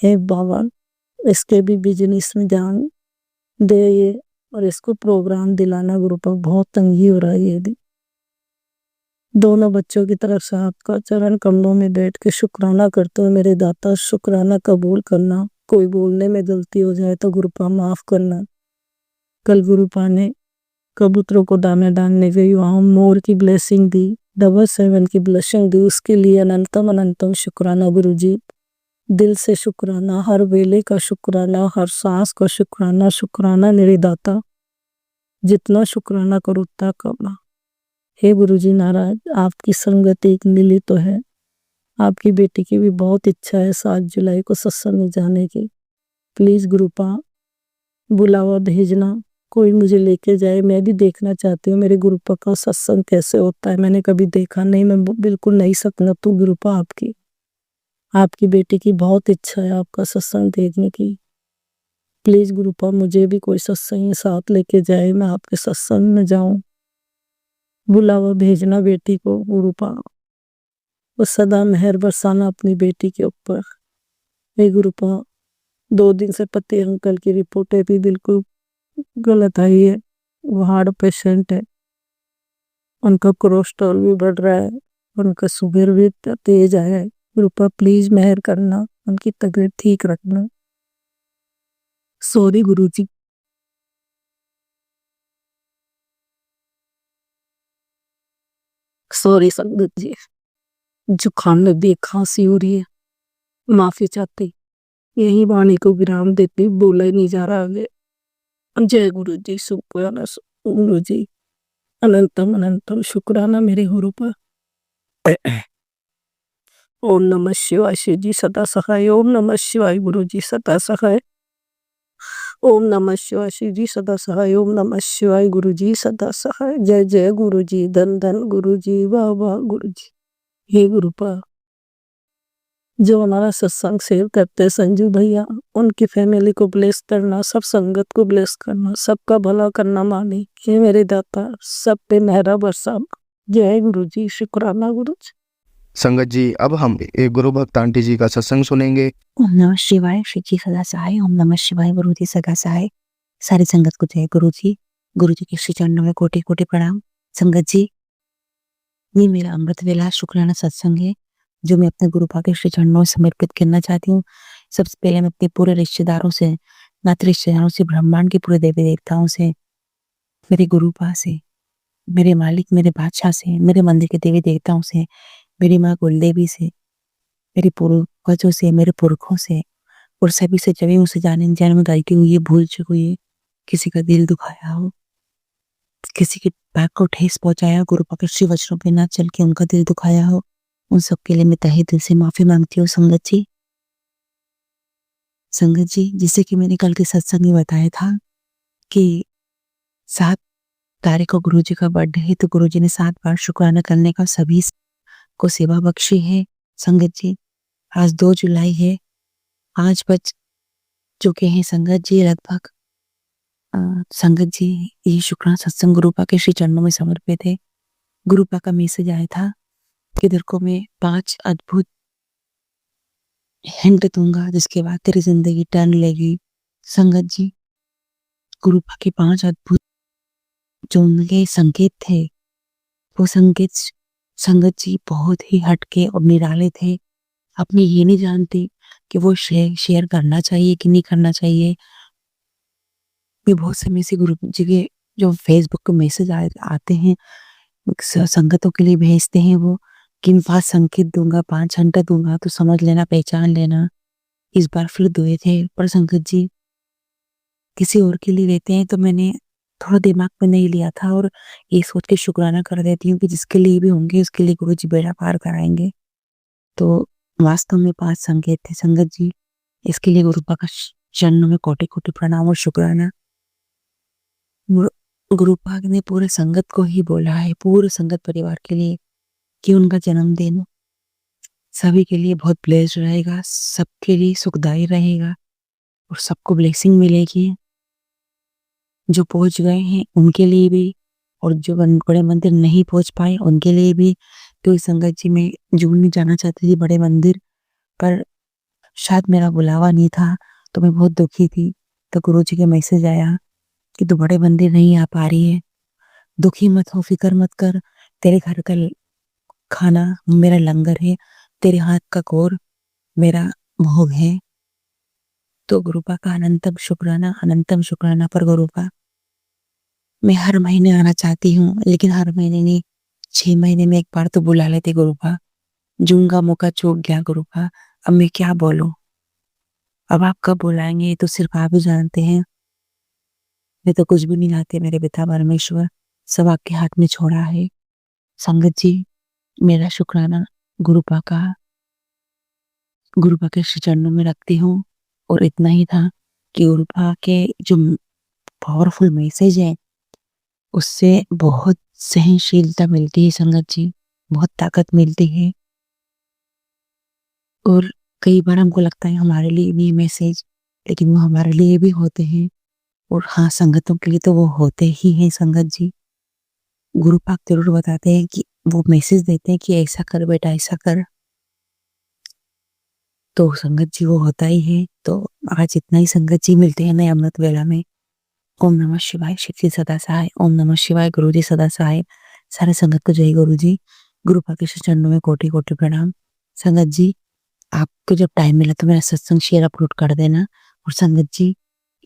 हे बाबा, इसके भी बिजनेस में ध्यान दे ये, और इसको प्रोग्राम दिलाना गुरुपा। बहुत तंगी हो रहा है ये भी। दोनों बच्चों की तरफ से आपका चरण कमलों में बैठ के शुक्राना करते हुए मेरे दाता शुक्राना कबूल करना। कोई बोलने में गलती हो जाए तो गुरुपा माफ करना। कल गुरुपा ने कबूतरों को दाना डालने गई, वहाँ मोर की ब्लेसिंग दी, 7 की ब्लेसिंग दी, उसके लिए अनंतम अनंतम शुक्राना गुरु जी। दिल से शुक्राना, हर वेले का शुक्राना, हर सांस का शुक्राना, शुक्राना मेरे दाता। जितना शुक्राना करो उतना कम। हे गुरु जी महाराज, आपकी संगत एक मिली तो है। आपकी बेटी की भी बहुत इच्छा है 7 जुलाई को सत्संग में जाने की। प्लीज गुरुपा बुलावा भेजना, कोई मुझे लेके जाए, मैं भी देखना चाहती हूँ मेरे गुरुपा का सत्संग कैसे होता है। मैंने कभी देखा नहीं, मैं बिल्कुल नहीं सकना तो गुरुपा आपकी बेटी की बहुत इच्छा है आपका सत्संग देखने की। प्लीज गुरुपा मुझे भी कोई सत्संग में साथ लेके जाए, मैं आपके सत्संग में जाऊं। बुलावा भेजना बेटी को गुरुपा, वो सदा मेहर बरसाना अपनी बेटी के ऊपर। हे गुरुपा, 2 दिन से पति अंकल की रिपोर्टें भी बिल्कुल गलत आई है। वो हार्ट पेशेंट है, उनका कोलेस्ट्रॉल भी बढ़ रहा है, उनका शुगर भी तेज है। गुरुपा प्लीज मेहर करना, उनकी तबीयत ठीक रखना। सॉरी गुरुजी। सॉरी संगत जी, जुकाम में भी खांसी हो रही है, माफी चाहती। यही वाणी को विराम देती, बोला ही नहीं जा रहा आगे। जय गुरु जी, शुक्राना गुरु जी, अनंतम अनंतम शुक्राना मेरे गुरु पर। ओम नमः शिवाय, शिव जी सदा सहाय। ओम नमः शिवाय, गुरु जी सदा सहाय। ओम नमः शिवाय, शिव जी सदा सहाय। ओम नमः शिवाय, गुरु जी सदा सहाय। जय जय गुरु जी, धन धन गुरु जी, वाह वाह गुरु जी। हे गुरुपा, जो हमारा सत्संग सेव करते हैं संजू भैया, उनकी फैमिली को ब्लेस करना, सब संगत को ब्लेस करना, सबका भला करना मानी। हे मेरे दाता, सब पे मेहरा बरसा। जय गुरु जी, शुक्राना गुरु जी। संगत जी, अब हम एक गुरु भक्त आंटी जी का सत्संग सुनेंगे। ओम नमः शिवाय, श्री जी सदा सहाय। ओम नमः शिवाय, गुरु जी सदा सहाय। सारी संगत को जय गुरु जी। गुरु जी के श्री चरणों में कोटि कोटि प्रणाम। संगत जी, ये मेरा अमृत वेला शुक्राना सत्संग है, जो मैं अपने गुरुपा के श्री चरणों में समर्पित करना चाहती हूँ। सबसे पहले मैं अपने पूरे रिश्तेदारों से, नाते रिश्तेदारों से, ब्रह्मांड के पूरे देवी देवताओं से, मेरे गुरुपा से, मेरे मालिक, मेरे बादशाह से, मेरे मंदिर के देवी देवताओं से, मेरी माँ कुलदेवी से, मेरे पूर्वजों से, मेरे पुरखों से और सभी से, जब उसे जाने अनजाने में गलती हुई है, भूल चूक हुई है, किसी का दिल दुखाया हो, किसी के पैर को ठेस पहुंचाया हो, गुरुपा के श्री वचनों पे ना चल के उनका दिल दुखाया हो, उन सब के लिए मैं तहे दिल से माफी मांगती हूँ। संगत जी, जिसे कि मैंने कल के सत्संग में बताया था कि 7 तारीख को गुरु जी का बर्थडे है, तो गुरु जी ने 7 बार शुक्राना करने का सभी को सेवा बख्शी है। संगत जी, आज 2 जुलाई है, 5 बज चुके हैं। संगत जी, लगभग संगत जी, ये शुक्राना सत्संग गुरुपा के श्री चरणों में समर्पित है। गुरुपा का मैसेज आया था कि तेरे को मैं 5 अद्भुत हिंट दूंगा, जिसके बाद तेरी जिंदगी टर्न लेगी। संगत जी, गुरुपा के 5 अद्भुत जो उनके संकेत थे, वो संकेत संगत जी बहुत ही हटके और निराले थे। अपनी ये नहीं जानती कि वो शेयर करना चाहिए कि नहीं करना चाहिए। मैं बहुत समय से गुरु जी के जो फेसबुक पे मैसेज आते हैं, संगतों के लिए भेजते हैं वो कि 5 संकेत दूंगा, 5 हिंट दूंगा, तो समझ लेना, पहचान लेना। इस बार फिर दुए थे, पर संगत जी किसी और के लिए देते हैं तो मैंने थोड़ा दिमाग में नहीं लिया था और ये सोच के शुक्राना कर देती हूँ कि जिसके लिए भी होंगे उसके लिए गुरु जी बेड़ा पार कराएंगे। तो वास्तव में 5 संकेत थे संगत जी। इसके लिए गुरुपा का चरणों में कोटि कोटि प्रणाम और शुक्राना। गुरुपा ने पूरे संगत को ही बोला है, पूरे संगत परिवार के लिए, कि उनका जन्मदिन सभी के लिए बहुत ब्लेस्ड रहेगा, सबके लिए सुखदायी रहेगा और सबको ब्लेसिंग मिलेगी। जो पहुंच गए हैं उनके लिए भी, और जो बड़े मंदिर नहीं पहुंच पाए उनके लिए भी। तो इस संगत जी में जून में जाना चाहती थी बड़े मंदिर, पर शायद मेरा बुलावा नहीं था, तो मैं बहुत दुखी थी। तो गुरु जी का मैसेज आया कि तू बड़े मंदिर नहीं आ पा रही है, दुखी मत हो, फिक्र मत कर, तेरे घर का खाना मेरा लंगर है, तेरे हाथ का कोर मेरा भोग है। तो गुरुपा का अनंतम शुक्राना पर गुरुपा। मैं हर महीने आना चाहती हूँ, लेकिन हर महीने नहीं, 6 महीने में एक बार तो बुला लेते गुरुपा। जून का मौका चूक गया गुरुपा। अब मैं क्या बोलूं? अब आप कब बुलाएंगे ये तो सिर्फ आप ही जानते हैं। मैं तो कुछ भी नहीं चाहती मेरे पिता परमेश्वर, सब आपके हाथ में छोड़ा है। संगत जी, मेरा शुक्राना गुरुपा का गुरुपा के श्री चरणों में रखती हूँ। और इतना ही था कि गुरुपा के जो पावरफुल मैसेज है उससे बहुत सहनशीलता मिलती है संगत जी, बहुत ताकत मिलती है। और कई बार हमको लगता है हमारे लिए भी मैसेज, लेकिन वो हमारे लिए भी होते हैं। और हाँ, संगतों के लिए तो वो होते ही हैं संगत जी। गुरु पाक जरूर बताते हैं कि वो मैसेज देते हैं कि ऐसा कर बेटा, ऐसा कर, तो संगत जी वो होता ही है। तो आज इतना ही संगत जी, मिलते हैं नए अमृत वेला में। ओम नमः शिवाय, शिव जी सदा सहाय। ओम नमः शिवाय, गुरु जी सदा सहाय। सारे संगत को जय गुरु जी। गुरु पाक के चरणों में कोटि कोटि प्रणाम। संगत जी, आपको जब टाइम मिला तो मेरा सत्संग शेयर अपलोड कर देना। और संगत जी,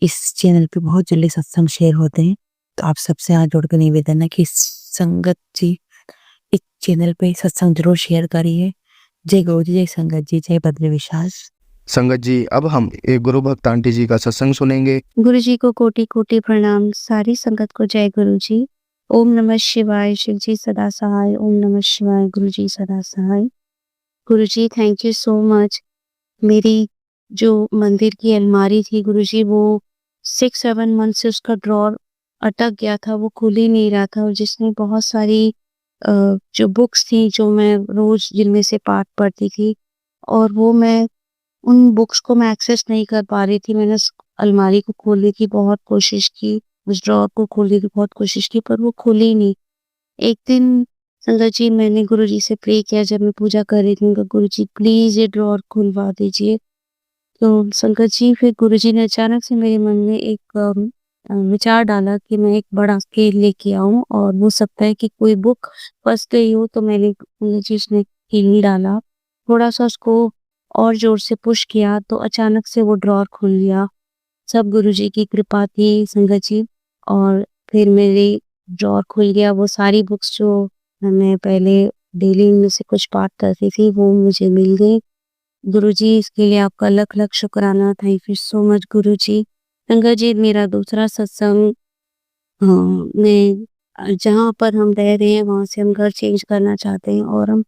इस चैनल पे बहुत जल्दी सत्संग शेयर होते हैं, तो आप सबसे हाथ जोड़ कर निवेदन है कि संगत जी इस चैनल पे सत्संग जरूर शेयर करिए। जय गुरु जी, जय संगत जी, जय बद्री विशाल। संगत जी, अब हम एक गुरु भक्त आंटी जी का सत्संग सुनेंगे। गुरु जी को कोटि कोटि प्रणाम। सारी संगत को जय गुरु जी। ओम नमः शिवाय, शिव जी सदा सहाय। ओम नमः शिवाय, गुरु जी सदा सहाय। गुरु जी थैंक यू सो मच। मेरी जो मंदिर की अलमारी थी गुरु जी, वो 6-7 मंथ से उसका ड्रॉर अटक गया था, वो खुल ही नहीं रहा था। और जिसमें बहुत सारी जो बुक्स थी जो मैं रोज जिनमें से पाठ पढ़ती थी, और वो मैं उन बुक्स को मैं एक्सेस नहीं कर पा रही थी। मैंने उस अलमारी को खोलने की बहुत कोशिश की, उस ड्रॉर को खोलने की बहुत कोशिश की, पर वो खुली नहीं। एक दिन संगत जी मैंने गुरुजी से प्रे किया, जब मैं पूजा कर रही थी, गुरुजी प्लीज ये ड्रॉर खुलवा दीजिए। तो संगत जी फिर गुरुजी ने अचानक से मेरे मन में एक विचार डाला कि मैं एक बड़ा स्केल लेके आऊं, और हो सकता है कि कोई बुक फंस गई हो। तो मैंने गुरुजी उसने कील डाला, थोड़ा सा उसको और जोर से पुश किया, तो अचानक से वो ड्रॉर खुल गया। सब गुरुजी की कृपा थी संगत जी। और फिर मेरी ड्रॉर खुल गया। वो सारी बुक्स जो मैं पहले डेली में से कुछ पाठ करती थी वो मुझे मिल गई। गुरुजी इसके लिए आपका लख लख शुक्राना। थैंक यू सो मच गुरुजी। संगत जी, मेरा दूसरा सत्संग मैं जहाँ पर हम रह रहे हैं वहाँ से हम घर चेंज करना चाहते हैं, और हम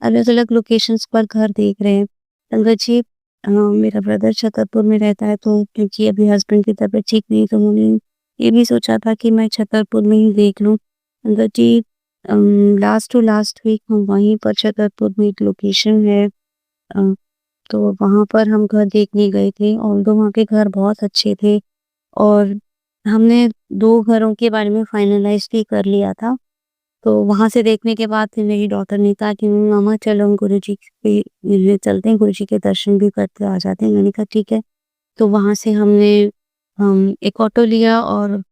अलग अलग लोकेशंस पर घर देख रहे हैं। संगत जी, मेरा ब्रदर छतरपुर में रहता है, तो क्योंकि अभी हस्बैंड की तबीयत ठीक नहीं, तो मैंने ये भी सोचा था कि मैं छतरपुर में ही देख लूँ। संगत जी, लास्ट टू लास्ट वीक हम वहीं पर छतरपुर में एक लोकेशन है, तो वहाँ पर हम घर देखने गए थे, और वहाँ के घर बहुत अच्छे थे। और हमने 2 घरों के बारे में फाइनलाइज भी कर लिया था। तो वहाँ से देखने के बाद फिर मेरी डॉटर ने कहा कि मामा चलो हम गुरुजी के लिए चलते हैं, गुरुजी के दर्शन भी करके आ जाते हैं। मैंने कहा ठीक है। तो वहाँ से हमने एक ऑटो लिया, और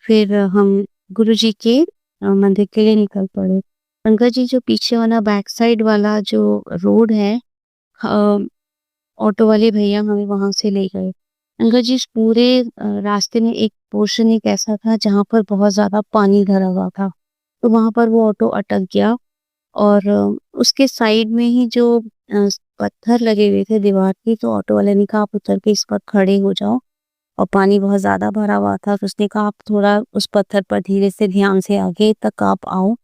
फिर हम गुरुजी के मंदिर के लिए निकल पड़े। अंकल जी, जो पीछे वाला बैक साइड वाला जो रोड है, ऑटो वाले भैया हमें वहां से ले गए। अंकल जी, इस पूरे रास्ते में एक पोर्शन एक ऐसा था जहाँ पर बहुत ज्यादा पानी भरा हुआ था, तो वहां पर वो ऑटो अटक गया। और उसके साइड में ही जो पत्थर लगे हुए थे दीवार की, तो ऑटो वाले ने कहा आप उतर के इस पर खड़े हो जाओ। और पानी बहुत ज्यादा भरा हुआ था, तो उसने कहा आप थोड़ा उस पत्थर पर धीरे से ध्यान से आगे तक आप आओ।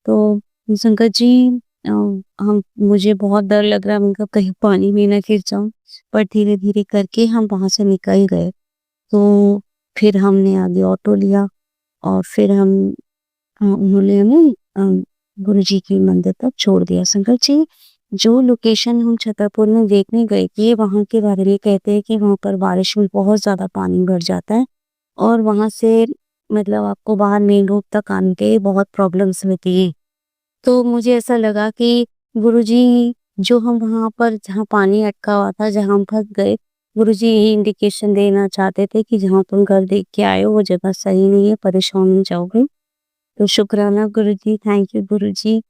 तो संकट जी, हम मुझे बहुत डर लग रहा है, मतलब कहीं पानी में ना गिर जाऊं, पर धीरे धीरे करके हम वहां से निकल गए। तो फिर हमने आगे ऑटो लिया, और फिर उन्होंने हमें गुरु जी के मंदिर तक छोड़ दिया। संकट जी, जो लोकेशन हम छतरपुर में देखने गए थे, वहां के बारे में कहते हैं कि वहां पर बारिश में बहुत ज्यादा पानी भर जाता है, और वहां से मतलब आपको बाहर मेन रोड तक आने के बहुत प्रॉब्लम्स होती है। तो मुझे ऐसा लगा कि गुरुजी, जो हम वहां पर जहाँ पानी अटका हुआ था, जहाँ हम फंस गए, गुरुजी यही इंडिकेशन देना चाहते थे कि जहाँ तुम घर देख के आए हो वो जगह सही नहीं है, परेशान हो जाओगे। तो शुक्राना गुरुजी, थैंक यू गुरुजी।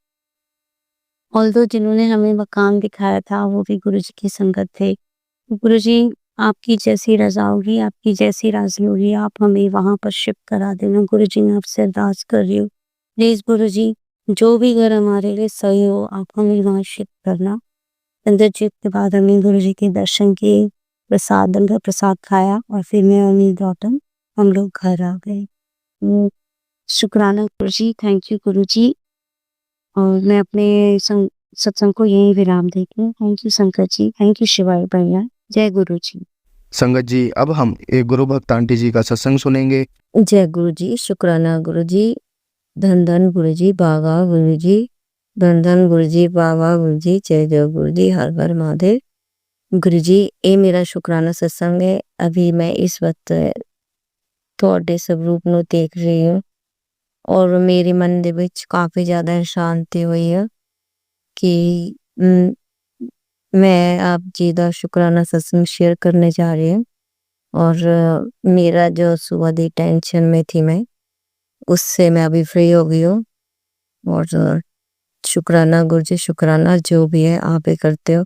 ऑल्दो जिन्होंने हमें मकान दिखाया था वो भी गुरुजी की संगत थे। गुरुजी, आपकी जैसी रजा होगी, आपकी जैसी राजी होगी, आप हमें वहाँ पर शिफ्ट करा देना। गुरु जी मैं आपसे अरदास कर रही हूँ, प्लीज गुरु जी जो भी घर हमारे लिए सही हो आप हमें वहाँ शिफ्ट करना। अंदर जीत के बाद हमने गुरु जी के दर्शन किए, प्रसाद लंगर प्रसाद खाया और फिर मैं और मेरी डॉटर हम लोग घर आ गए। शुक्राना गुरु जी, थैंक यू गुरु जी। और मैं अपने सत्संग को यहीं विराम देती हूँ। Thank you Shankar ji, thank you Shivay भैया, जय गुरु जी। संगत जी, अब हम एक गुरु भक्त आंटी जी का सत्संग सुनेंगे। जय गुरु जी, शुक्राना गुरु जी, धन धन गुरु जी, बाबा गुरु जी, धन धन गुरु जी, बाबा गुरु जी, जय जय गुरु जी, हर हर महादेव। गुरु जी ये मेरा शुक्राना सत्संग है। अभी मैं इस वक्त ਤੁਹਾਡੇ ਸਰੂਪ ਨੂੰ ਦੇਖ ਰਹੀ हूँ और मेरे मन ਦੇ ਵਿੱਚ काफी ज्यादा शांति हुई है कि मैं आप जी का शुक्राना सत्संग शेयर करने जा रही हूँ। और मेरा जो सुबह दी टेंशन में थी मैं उससे मैं अभी फ्री हो गई हूँ। और शुक्राना गुरु जी, शुक्राना जो भी है आप ही करते हो।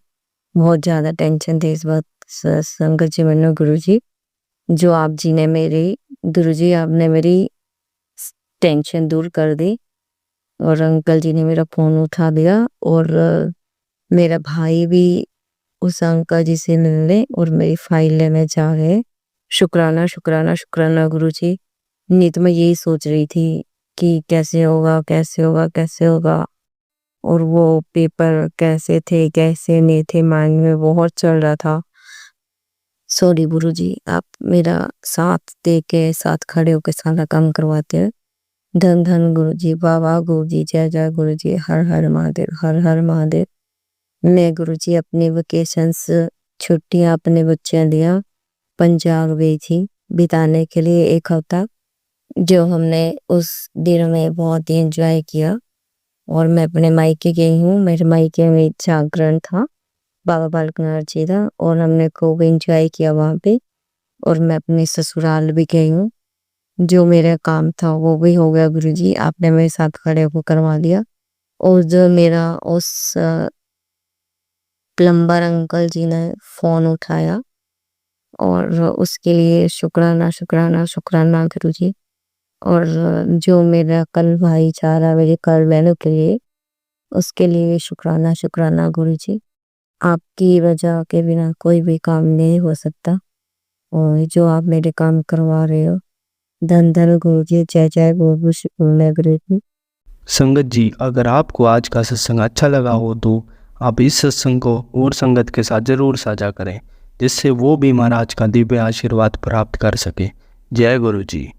बहुत ज़्यादा टेंशन थी इस बात संगत जी मैंने गुरु जी जो आप जी ने मेरी गुरु जी आपने मेरी टेंशन दूर कर दी। और अंकल जी ने मेरा फ़ोन उठा दिया और मेरा भाई भी उस अंकल जी से मिलने और मेरी फाइल लेने जा रहे। शुक्राना शुक्राना शुक्राना गुरु जी। नहीं तो मैं यही सोच रही थी कि कैसे होगा कैसे होगा कैसे होगा, और वो पेपर कैसे थे कैसे नहीं थे माइंड में बहुत चल रहा था। सॉरी गुरु जी, आप मेरा साथ दे के साथ खड़े होकर सारा काम करवाते हैं। धन धन गुरु जी, बाबा गुरु जी, जय जय गुरु जी, हर हर महादेव, हर हर महादेव। मैं गुरु जी अपनी वेकेशंस छुट्टियां अपने बच्चों लिया पंजाब गई थी बिताने के लिए 1 हफ्ता, जो हमने उस दिन में बहुत ही एंजॉय किया। और मैं अपने मायके गई हूँ, मेरे मायके में जागरण था बाबा बालकनाथ जी का और हमने खूब एंजॉय किया वहाँ पे। और मैं अपने ससुराल भी गई हूँ, जो मेरा काम था वो भी हो गया गुरु जी, आपने मेरे साथ खड़े होकर करवा दिया। और जो मेरा उस प्लम्बर अंकल जी ने फ़ोन उठाया और उसके लिए शुक्राना शुक्राना शुक्राना गुरु जी। और जो मेरा कल भाईचारा मेरे कल बहनों के लिए उसके लिए शुक्राना शुक्राना गुरु जी। आपकी वजह के बिना कोई भी काम नहीं हो सकता और जो आप मेरे काम करवा रहे हो, धन धन गुरु जी, जय जय गुरु जी। संगत जी, अगर आपको आज का सत्संग अच्छा लगा हो तो आप इस सत्संग को और संगत के साथ ज़रूर साझा करें, जिससे वो भी महाराज का दिव्य आशीर्वाद प्राप्त कर सके। जय गुरु जी।